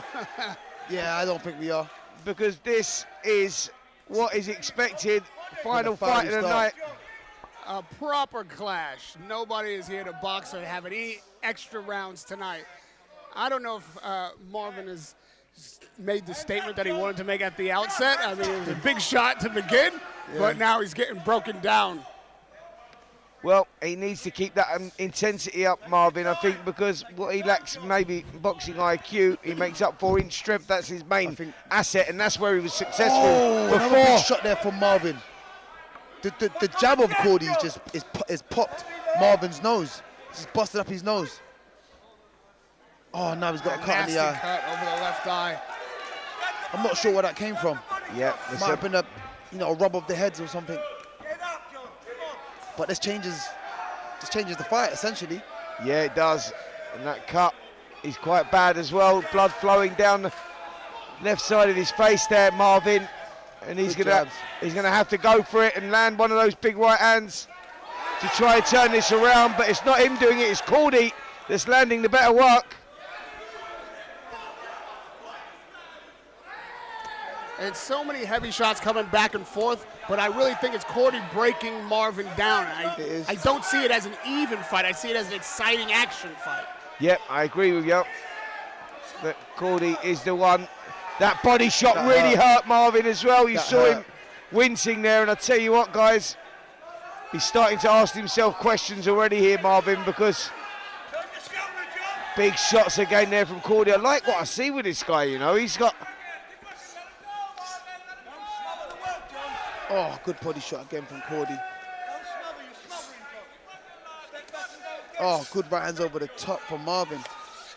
Yeah, I don't think we are. Because this is what is expected. Final fight of the night. A proper clash. Nobody is here to box or have any extra rounds tonight. I don't know if Marvin has made the statement that he wanted to make at the outset. I mean, it was a big shot to begin, but now he's getting broken down. Well, he needs to keep that intensity up, Marvin, I think, because what he lacks, maybe boxing IQ, he makes up for in strength. That's his main asset, and that's where he was successful Another before. big shot there from Marvin. The jab of Cordy is popped Marvin's nose. Just busted up his nose. Oh, now he's got a cut in the eye. Cut over the left eye. I'm not sure where that came from. Yeah, might have been a rub of the heads or something. But this changes the fight essentially. Yeah, it does. And that cut is quite bad as well. Blood flowing down the left side of his face there, Marvin. And he's gonna have to go for it and land one of those big right hands to try and turn this around. But it's not him doing it, it's Cordy that's landing the better work. And so many heavy shots coming back and forth, but I really think it's Cordy breaking Marvin down. I don't see it as an even fight. I see it as an exciting action fight. Yep, I agree with you. That Cordy is the one. That body shot really hurt Marvin as well. You saw him wincing there, and I tell you what, guys, he's starting to ask himself questions already here, Marvin, because big shots again there from Cordy. I like what I see with this guy, you know. He's got... Oh, good body shot again from Cordy. Oh, good right hands over the top from Marvin.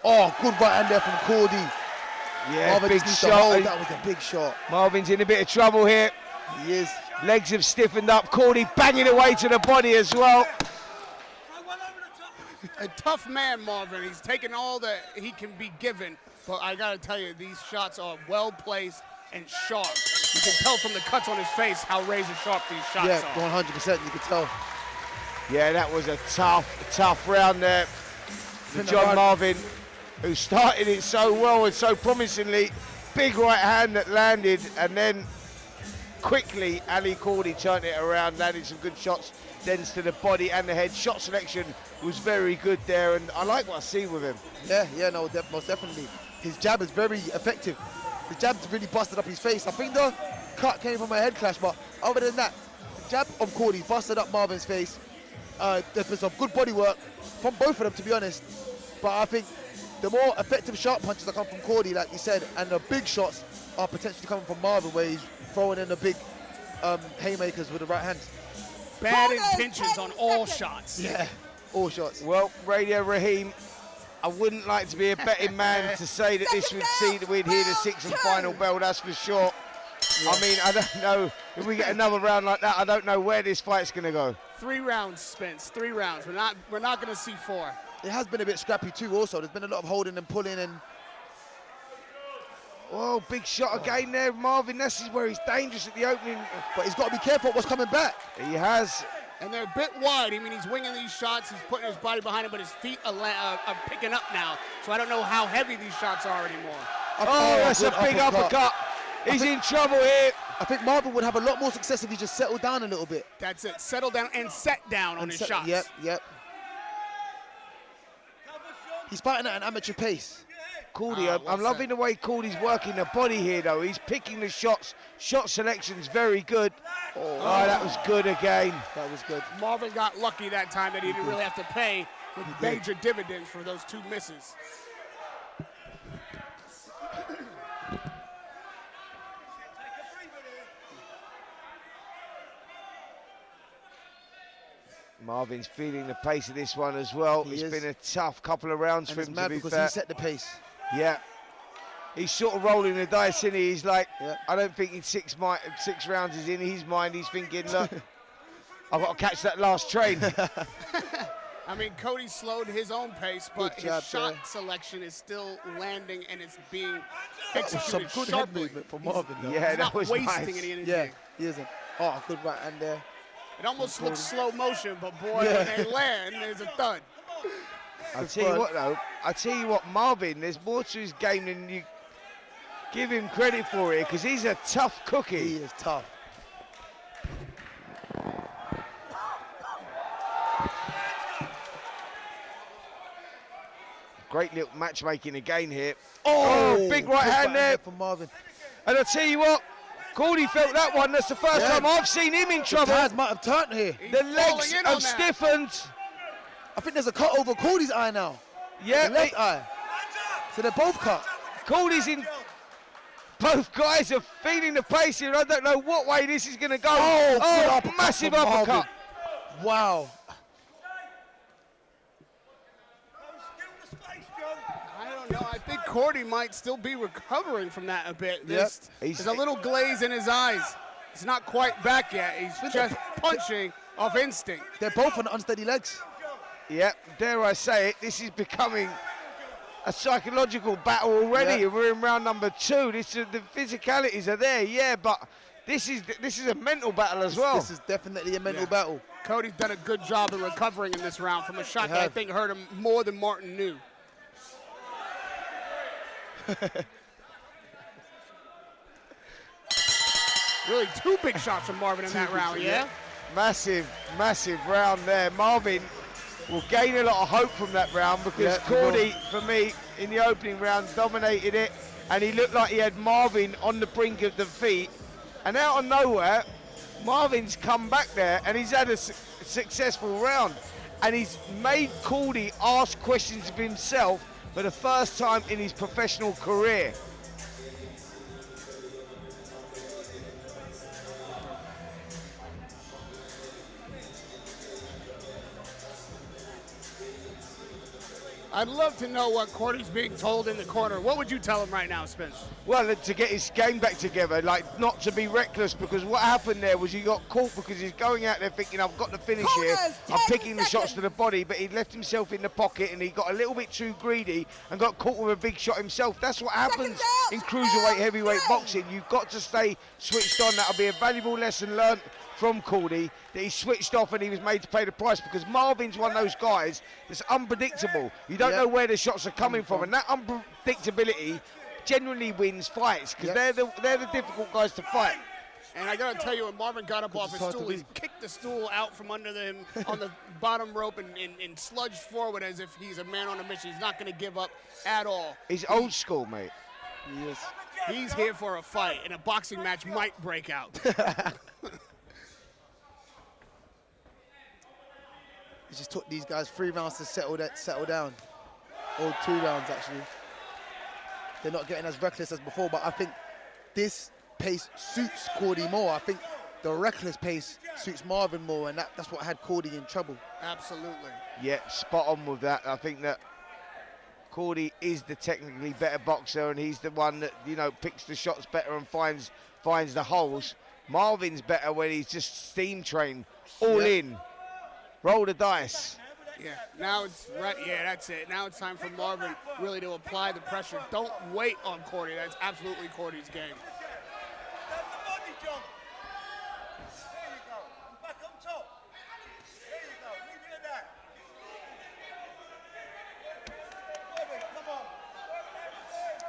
Oh, good right hand there from Cordy. Yeah, Marvin big just needs to shot. hold. That was a big shot. Marvin's in a bit of trouble here. He is. Legs have stiffened up. Cordy banging away to the body as well. A tough man, Marvin. He's taking all that he can be given, but I gotta tell you, these shots are well placed and sharp. You can tell from the cuts on his face how razor sharp these shots are. Yeah, 100%, you can tell. Yeah, that was a tough round there for John Marvin, who started it so well and so promisingly. Big right hand that landed, and then quickly Ali Cordy turned it around, landed some good shots, dents to the body and the head. Shot selection was very good there, and I like what I see with him. Yeah, no, most definitely. His jab is very effective. The jab's really busted up his face. I think the cut came from a head clash, but other than that, the jab of Cordy busted up Marvin's face. There's been some good body work from both of them, to be honest. But I think the more effective sharp punches that come from Cordy, like you said, and the big shots are potentially coming from Marvin, where he's throwing in the big haymakers with the right hand. Bad intentions on all shots. Yeah, all shots. Well, Radio Raheem, I wouldn't like to be a betting man to say that this would see that we'd hear the sixth and final bell, that's for sure. Yeah. I mean, I don't know, if we get another round like that, I don't know where this fight's gonna go. 3 rounds, Spence, 3 rounds. We're not gonna see 4. It has been a bit scrappy too also. There's been a lot of holding and pulling and... Oh, big shot again there, Marvin. This is where he's dangerous at the opening. But he's got to be careful what's coming back. He has. And they're a bit wide. I mean, he's winging these shots. He's putting his body behind him, but his feet are picking up now. So I don't know how heavy these shots are anymore. Oh, that's a big uppercut. He's in trouble here. I think Marvin would have a lot more success if he just settled down a little bit. That's it. Settle down and set down on his shots. Yep. He's fighting at an amateur pace. Cordy, I'm loving the way Cordy's working the body here, though. He's picking the shots. Shot selection's very good. Oh, that was good again. That was good. Marvin got lucky that time that he didn't really have to pay with major dividends for those 2 misses. Marvin's feeling the pace of this one as well. It's been a tough couple of rounds for him, to be fair. He set the pace. Yeah. He's sort of rolling the dice, isn't he? He's like, I don't think in 6 rounds is in his mind. He's thinking, look, I've got to catch that last train. I mean, Cody slowed his own pace, but his shot selection is still landing and it's being executed some good sharply. head movement from Marvin. Yeah, that was wasting nice. any energy. Yeah, he isn't. Oh, good right hand there. It almost looks slow motion, but boy, when they land, there's a thud. I'll tell you what, though. I'll tell you what, Marvin, there's more to his game than you give him credit for here, because he's a tough cookie. He is tough. Great little matchmaking again here. Oh, big right hand there from Marvin. And I'll tell you what, Cordy felt that one. That's the first time I've seen him in trouble. The might have turned here. The legs have stiffened. I think there's a cut over Cordy's eye now. Yeah. The left eye. So they're both cut. Cordy's in. Both guys are feeling the pace here. I don't know what way this is going to go. Oh, massive uppercut. Wow. I don't know. I think Cordy might still be recovering from that a bit. There's a little glaze in his eyes. It's not quite back yet. He's just punching off instinct. They're both on unsteady legs. Yeah, dare I say it, this is becoming a psychological battle already. We're in round number 2. The physicalities are there, but this is a mental battle as well. This is definitely a mental battle. Cody's done a good job of recovering in this round from a shot that I think hurt him more than Martin knew. Really, 2 big shots from Marvin in that round, yeah? Massive, massive round there. Marvin will gain a lot of hope from that round because Cordy, for me, in the opening round, dominated it, and he looked like he had Marvin on the brink of defeat. And out of nowhere, Marvin's come back there, and he's had a successful round. And he's made Cordy ask questions of himself for the first time in his professional career. I'd love to know what Cordy's being told in the corner. What would you tell him right now, Spence? Well, to get his game back together, like not to be reckless, because what happened there was he got caught because he's going out there thinking, I've got the finish here, I'm picking the shots to the body, but he left himself in the pocket and he got a little bit too greedy and got caught with a big shot himself. That's what happens in cruiserweight, heavyweight boxing. You've got to stay switched on. That'll be a valuable lesson learned from Cordy, that he switched off and he was made to pay the price, because Marvin's one of those guys that's unpredictable. You don't know where the shots are coming from, and that unpredictability generally wins fights, because they're the difficult guys to fight. And I gotta tell you, when Marvin got up off his stool, he kicked the stool out from under him on the bottom rope and sludged forward as if he's a man on a mission. He's not gonna give up at all. He's old school, mate. Yes. He's here for a fight, and a boxing match might break out. It just took these guys 3 rounds to settle down. Or 2 rounds, actually. They're not getting as reckless as before, but I think this pace suits Cordy more. I think the reckless pace suits Marvin more, and that's what had Cordy in trouble. Absolutely. Yeah, spot on with that. I think that Cordy is the technically better boxer, and he's the one that, you know, picks the shots better and finds the holes. Marvin's better when he's just steam trained, all in. Roll the dice. Yeah, now it's right. Yeah, that's it. Now it's time for Marvin really to apply the pressure. Don't wait on Cordy. That's absolutely Cordy's game.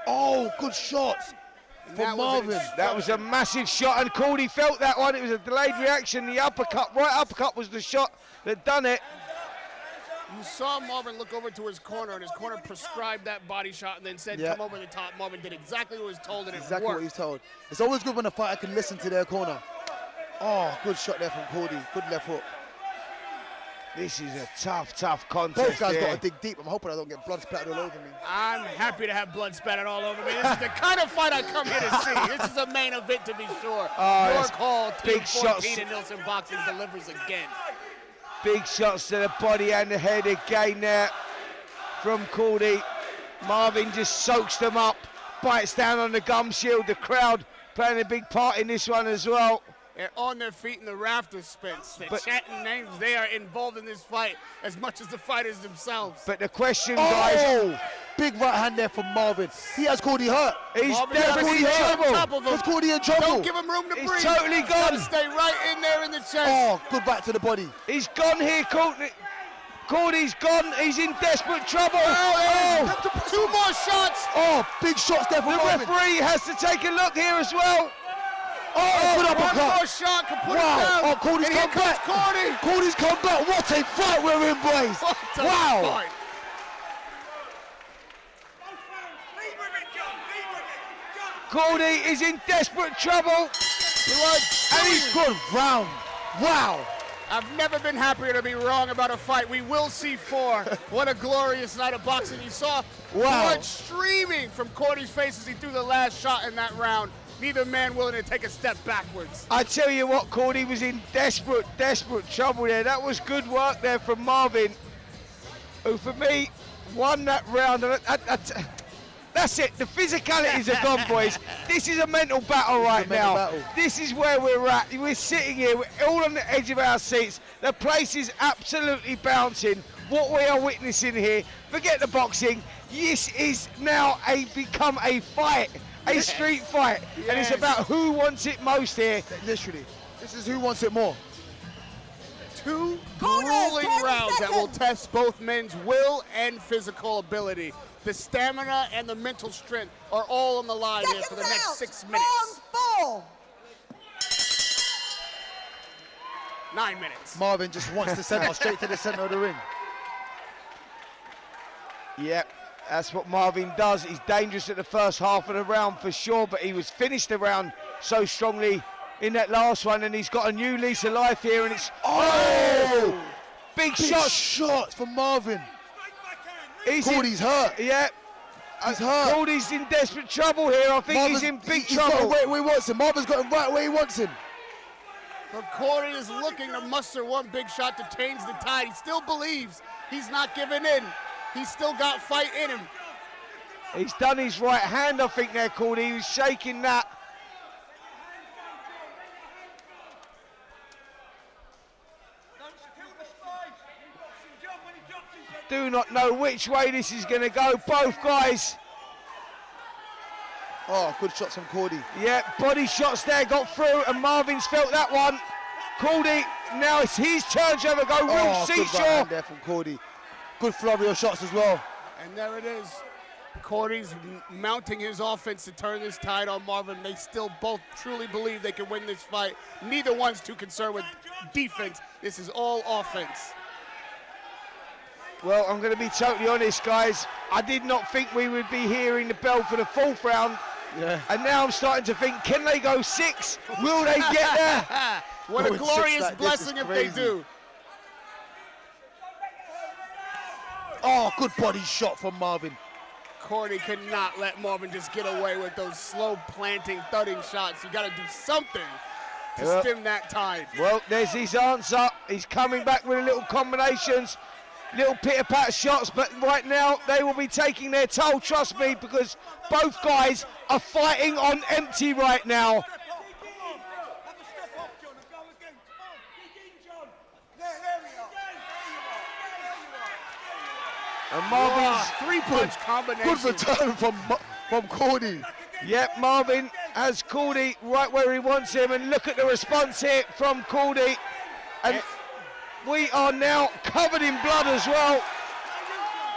Oh, good shots from Marvin. That was a massive shot, and Cordy felt that one. It was a delayed reaction. The uppercut, right uppercut, was the shot that done it. You saw Marvin look over to his corner, and his corner prescribed that body shot and then said, come over the top. Marvin did exactly what he was told, and it exactly worked. what he was told. It's always good when a fighter can listen to their corner. Oh, good shot there from Cordy. Good left hook. This is a tough contest. Both guys got to dig deep. I'm hoping I don't get blood splattered all over me. I'm happy to have blood spattered all over me. This is the kind of fight I come here to see. This is a main event, to be sure. Your call, big shots. TM14 and Neilson Boxing delivers again. Big shots to the body and the head again there from Cordy. Marvin just soaks them up, bites down on the gum shield. The crowd playing a big part in this one as well. They're on their feet in the rafters, Spence. They're chanting names. They are involved in this fight as much as the fighters themselves. But the question, guys... Big right hand there from Marvin. He has Cordy hurt. He's definitely in trouble. Has Cordy in trouble. Don't give him room to breathe. He's totally gone. Stay right in there in the chest. Oh, good back to the body. He's gone here, Courtney. Cordy's gone. He's in desperate trouble. Oh, 2 more shots. Oh, big shots there from Marvin. The referee has to take a look here as well. Oh, good uppercut. 1 more shot can put it down. Oh, Cordy's come back. Cordy's come back. What a fight we're in, boys. Wow. Fight. Cordy is in desperate trouble. And he's good round. Wow. I've never been happier to be wrong about a fight. We will see 4. What a glorious night of boxing. You saw blood streaming from Cordy's face as he threw the last shot in that round. Neither man willing to take a step backwards. I tell you what, Cordy was in desperate trouble there. That was good work there from Marvin, who for me won that round. That's it. The physicalities are gone, boys. This is a mental battle right now. This is where we're at. We're sitting here, we're all on the edge of our seats. The place is absolutely bouncing. What we are witnessing here, forget the boxing. This is now become a fight, a street fight. Yes. And it's about who wants it most here. Literally. This is who wants it more. 2 grueling rounds that will test both men's will and physical ability. The stamina and the mental strength are all on the line here for the next 6 minutes. Round 4. 9 minutes. Marvin just wants to send her straight to the center of the ring. Yep, that's what Marvin does. He's dangerous at the first half of the round for sure, but he was finished the round so strongly in that last one, and he's got a new lease of life here, and it's... Oh! Big shots from Marvin. Cody's hurt. Yeah. He's hurt. Cody's in desperate trouble here. I think he's in big trouble. Got him right where he wants him. Marvin's got him right where he wants him. But Cody is looking to muster one big shot to change the tide. He still believes he's not giving in. He's still got fight in him. He's done his right hand, I think, there, Cody. He was shaking that. Do not know which way this is going to go. Both guys. Oh, good shots from Cody. Yeah, body shots there, got through, and Marvin's felt that one. Cody, now it's his turn to have a go. Real Good seesaw. right hand there from Cody. Good flurry of shots as well. And there it is. Cody's mounting his offense to turn this tide on Marvin. They still both truly believe they can win this fight. Neither one's too concerned with defense. This is all offense. Well, I'm going to be totally honest, guys. I did not think we would be hearing the bell for the fourth round. Yeah. And now I'm starting to think, can they go 6? Will they get there? What a glorious blessing if they do. Oh, good body shot from Marvin. Cody could not let Marvin just get away with those slow planting, thudding shots. You got to do something to stem that tide. Well, there's his answer. He's coming back with a little combinations, little pitter-patter shots, but right now they will be taking their toll, trust me, because both guys are fighting on empty right now. And Marvin's three-punch combination. Good return from Cody. Yep, Marvin has Cody right where he wants him, and look at the response here from Cody. And we are now covered in blood as well.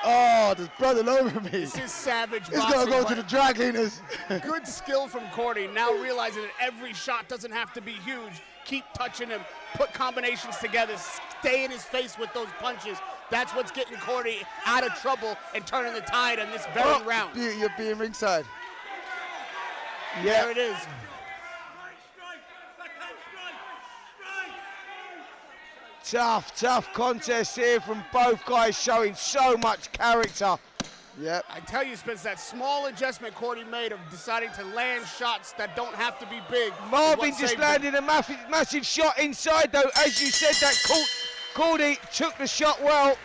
Oh, there's blood all over me. This is savage He's boxing. going to go to the dry cleaners. Good skill from Cody, now realizing that every shot doesn't have to be huge. Keep touching him, put combinations together, stay in his face with those punches. That's what's getting Cody out of trouble and turning the tide on this very round. You're being ringside. Yeah. There it is. Tough contest here from both guys, showing so much character. Yep. I tell you, Spence, that small adjustment Cody made of deciding to land shots that don't have to be big. Marvin just landed a massive shot inside, though. As you said, that Cody took the shot well.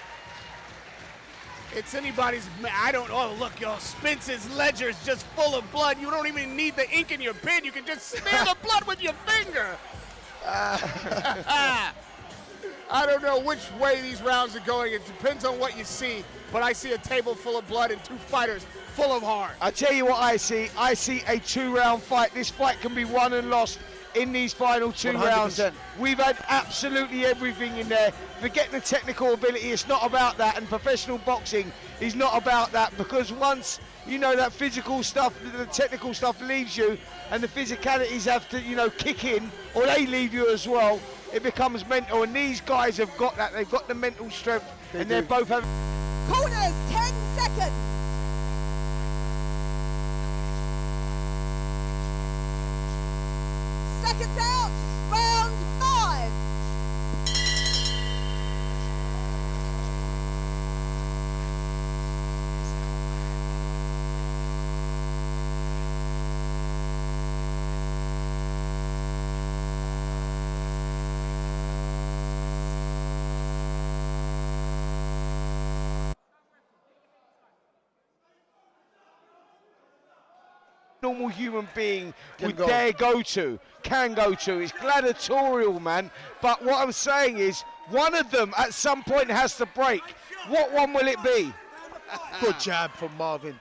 It's anybody's, I don't know, look, yo, Spence's ledger is just full of blood. You don't even need the ink in your pen. You can just smear the blood with your finger. I don't know which way these rounds are going. It depends on what you see, but I see a table full of blood and two fighters full of heart. I tell you what I see. I see a 2-round fight. This fight can be won and lost in these final 2 100%. rounds. We've had absolutely everything in there. Forget the technical ability, it's not about that, and professional boxing is not about that, because once, you know, that physical stuff, the technical stuff leaves you, and the physicalities have to, you know, kick in, or they leave you as well, it becomes mental, and these guys have got that. They've got the mental strength, they're both having... Corners, 10 seconds. Seconds out, round 5. normal human being would dare go to, can go to. It's gladiatorial, man. But what I'm saying is, one of them at some point has to break. What one will it be? Good jab from Marvin.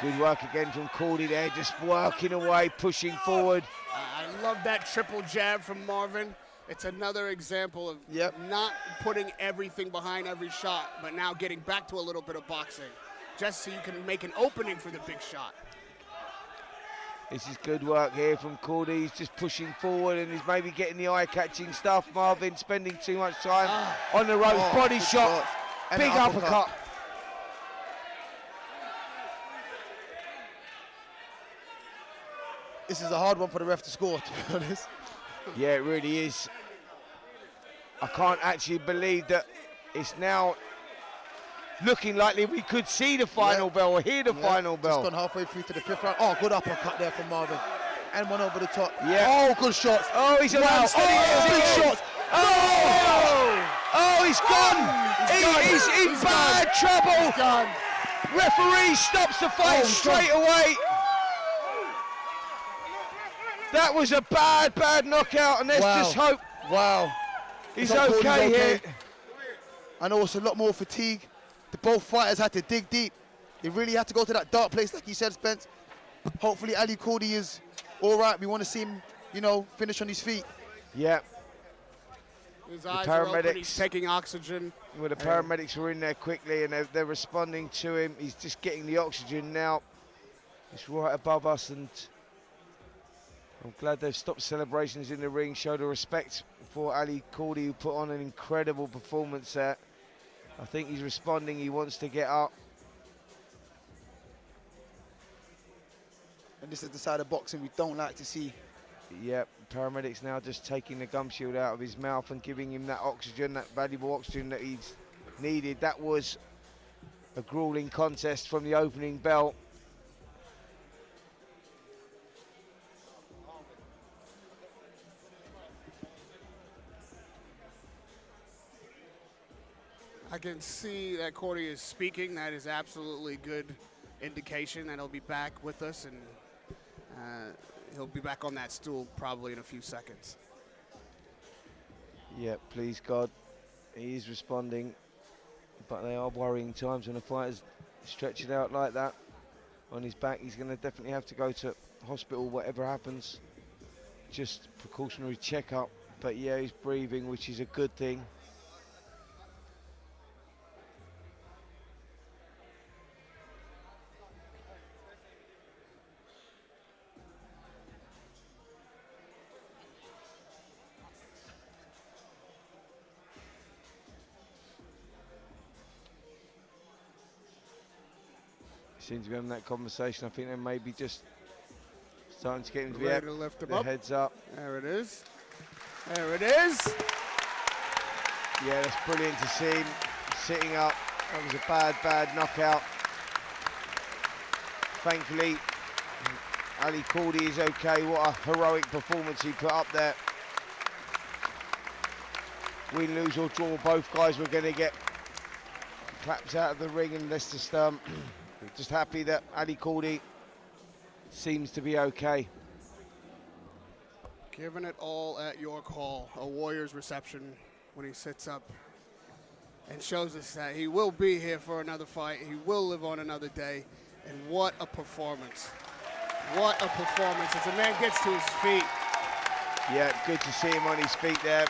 Good work again from Cody there, just working away, pushing forward. I love that triple jab from Marvin. It's another example of not putting everything behind every shot, but now getting back to a little bit of boxing, just so you can make an opening for the big shot. This is good work here from Cordy. He's just pushing forward and he's maybe getting the eye-catching stuff. Marvin spending too much time on the ropes. Body shot, big uppercut. This is a hard one for the ref to score, to be honest. Yeah, it really is. I can't actually believe that it's now looking likely we could see the final bell or hear the final bell. Just gone halfway through to the 5th round. Oh, good uppercut there from Marvin. And one over the top. Yeah. Oh, good shots. Oh, he's allowed. Big shots. Oh, he's gone. He's in bad trouble. Referee stops the fight straight away. That was a bad knockout, and let's just hope. Wow. He's okay here. I know it's a lot more fatigue. Both fighters had to dig deep. They really had to go to that dark place, like you said, Spence. Hopefully Ali Cordy is all right. We want to see him, finish on his feet. Yeah. His eyes are open, he's taking oxygen. Well, the paramedics were in there quickly, and they're responding to him. He's just getting the oxygen now. It's right above us, and I'm glad they've stopped celebrations in the ring, showed a respect for Ali Cordy, who put on an incredible performance there. I think he's responding, he wants to get up. And this is the side of boxing we don't like to see. Yep, paramedics now just taking the gum shield out of his mouth and giving him that oxygen, that valuable oxygen that he's needed. That was a grueling contest from the opening bell. I can see that Cordy is speaking. That is absolutely good indication that he'll be back with us, and he'll be back on that stool probably in a few seconds. Yeah, please God, he is responding, but they are worrying times when a fighter's stretching out like that on his back. He's going to definitely have to go to hospital, whatever happens. Just precautionary checkup, but yeah, he's breathing, which is a good thing. Seems to be having that conversation. I think they may be just starting to get him to Ready to lift him the up. heads up. There it is. There it is. Yeah, that's brilliant to see him sitting up. That was a bad knockout. Thankfully, Ali Cordy is okay. What a heroic performance he put up there. Win, lose or draw, both guys were going to get claps out of the ring, and let's just happy that Ali Cordy seems to be okay. Giving it all at your call. A Warriors reception when he sits up and shows us that he will be here for another fight. He will live on another day. And what a performance. What a performance as the man gets to his feet. Yeah, good to see him on his feet there.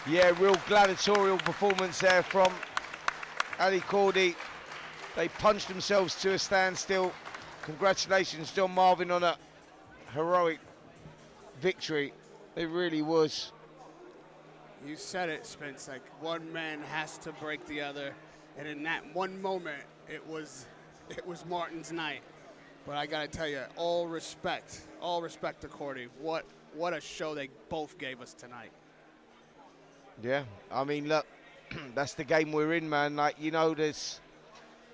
Yeah, real gladiatorial performance there from Ali Cordy. They punched themselves to a standstill. Congratulations, John Marvin, on a heroic victory. It really was. You said it, Spence, like one man has to break the other. And in that one moment, it was Martin's night. But I gotta tell you, all respect to Cordy. What a show they both gave us tonight. Yeah, I mean, look, that's the game we're in, man. Like,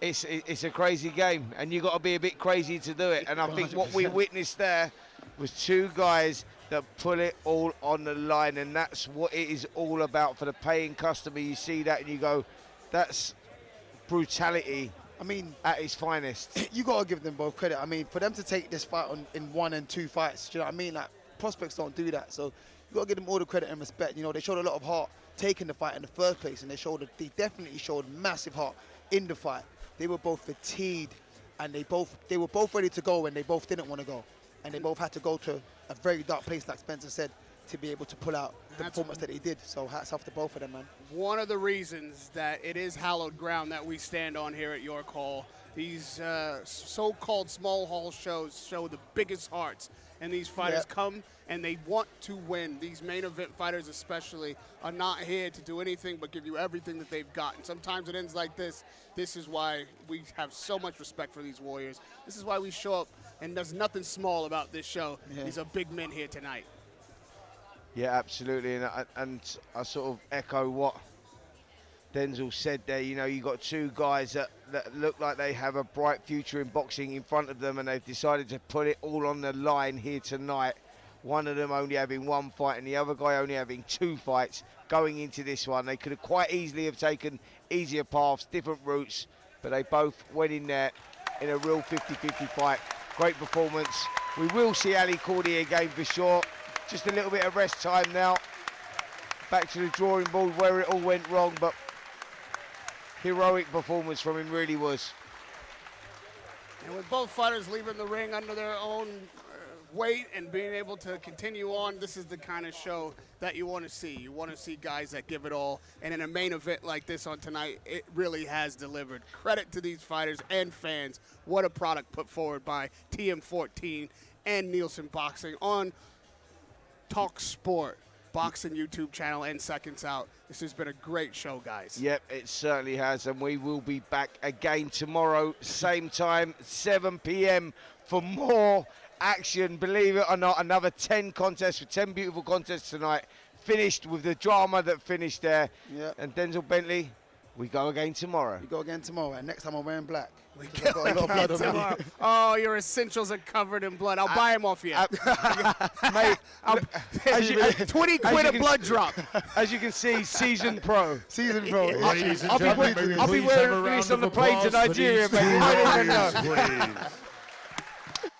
it's a crazy game, and you got to be a bit crazy to do it. And I think 100%. what we witnessed there was two guys that put it all on the line, and that's what it is all about for the paying customer. You see that and you go, that's brutality. I mean, at its finest. You got to give them both credit. I mean, for them to take this fight in 1 and 2 fights, do you know what I mean? Like, prospects don't do that. So you got to give them all the credit and respect. They showed a lot of heart taking the fight in the first place, and they definitely showed massive heart in the fight. They were both fatigued, and they were both ready to go, and they both didn't want to go. And they both had to go to a very dark place, like Spencer said, to be able to pull out the performance that they did. So hats off to both of them, man. One of the reasons that it is hallowed ground that we stand on here at York Hall. These so-called small hall shows show the biggest hearts, and these fighters come and they want to win. These main event fighters especially are not here to do anything but give you everything that they've got. And sometimes it ends like this. This is why we have so much respect for these warriors. This is why we show up, and there's nothing small about this show. These are big men here tonight. Yeah, absolutely, and I sort of echo what Denzel said there. You know, you got two guys that look like they have a bright future in boxing in front of them, and they've decided to put it all on the line here tonight. One of them only having one fight and the other guy only having 2 fights going into this one. They could have quite easily have taken easier paths, different routes, but they both went in there in a real 50-50 fight. Great performance. We will see Ali Cordy again for sure. Just a little bit of rest time now. Back to the drawing board where it all went wrong, but heroic performance from him really was. And with both fighters leaving the ring under their own weight and being able to continue on, this is the kind of show that you want to see. You want to see guys that give it all. And in a main event like this on tonight, it really has delivered. Credit to these fighters and fans. What a product put forward by TM14 and Neilson Boxing on talkSPORT Boxing YouTube channel and Seconds Out. This has been a great show, guys. Yep, it certainly has, and we will be back again tomorrow, same time, 7 p.m. for more action. Believe it or not, another 10 contests, 10 beautiful contests tonight, finished with the drama that finished there. Yep. And Denzel Bentley, we go again tomorrow. We go again tomorrow, and next time I'm wearing black. We I've got a lot of blood on me. Oh, your essentials are covered in blood. I'll buy them off you. Mate, 20 quid a blood drop. As you can see, seasoned pro. Seasoned pro. Ladies and I'll gentlemen, be please have a wearing round this on of the plane to applause for Nigeria, these mate. two You might even know. warriors, please.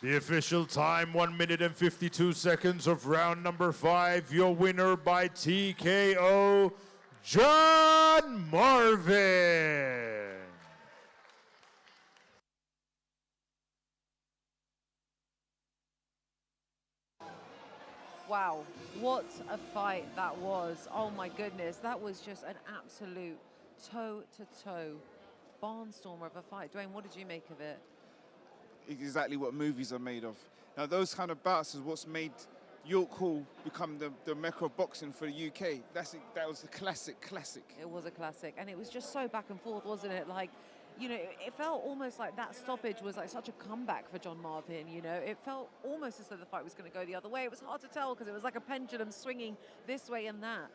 The official time, 1 minute and 52 seconds of round number 5. Your winner by TKO, John Marvin. Wow, what a fight that was. Oh my goodness, that was just an absolute toe-to-toe barnstormer of a fight. Dwayne, what did you make of it? Exactly what movies are made of. Now, those kind of bouts is what's made York Hall become the mecca of boxing for the UK. That was a classic. It was a classic, and it was just so back and forth, wasn't it? Like, you know, it felt almost like that stoppage was like such a comeback for John Marvin, you know. It felt almost as though the fight was going to go the other way. It was hard to tell because it was like a pendulum swinging this way and that.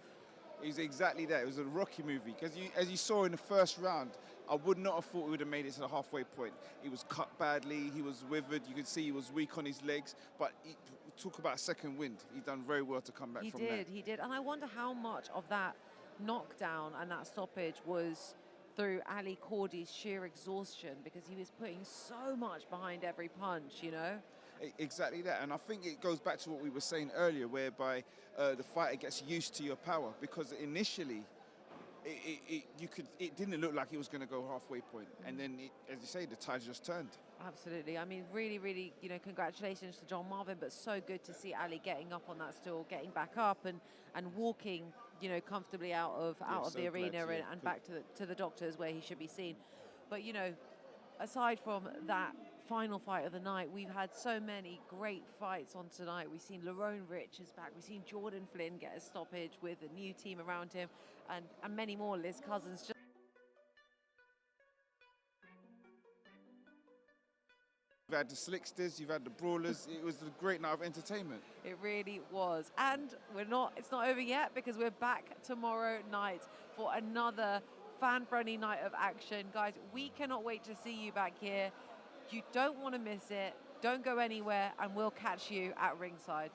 It was exactly that. It was a Rocky movie. Because as you saw in the first round, I would not have thought we would have made it to the halfway point. He was cut badly. He was withered. You could see he was weak on his legs. But talk about second wind. He done very well to come back from that. He did. And I wonder how much of that knockdown and that stoppage was through Ali Cordy's sheer exhaustion, because he was putting so much behind every punch, you know? Exactly that, and I think it goes back to what we were saying earlier, whereby the fighter gets used to your power, because initially it didn't look like he was going to go halfway point, and then, as you say, the tide just turned. Absolutely. I mean, really, you know, congratulations to John Marvin, but so good to see Ali getting up on that stool, getting back up and walking, you know, comfortably out of the arena and back to the doctors where he should be seen. But, you know, aside from that final fight of the night, we've had so many great fights on tonight. We've seen Lerrone Richards back. We've seen Jordan Flynn get a stoppage with a new team around him, and many more. Liz Cousins. You've had the slicksters, you've had the brawlers. It was a great night of entertainment. It really was. And it's not over yet, because we're back tomorrow night for another fan-friendly night of action. Guys, we cannot wait to see you back here. You don't want to miss it. Don't go anywhere, and we'll catch you at ringside.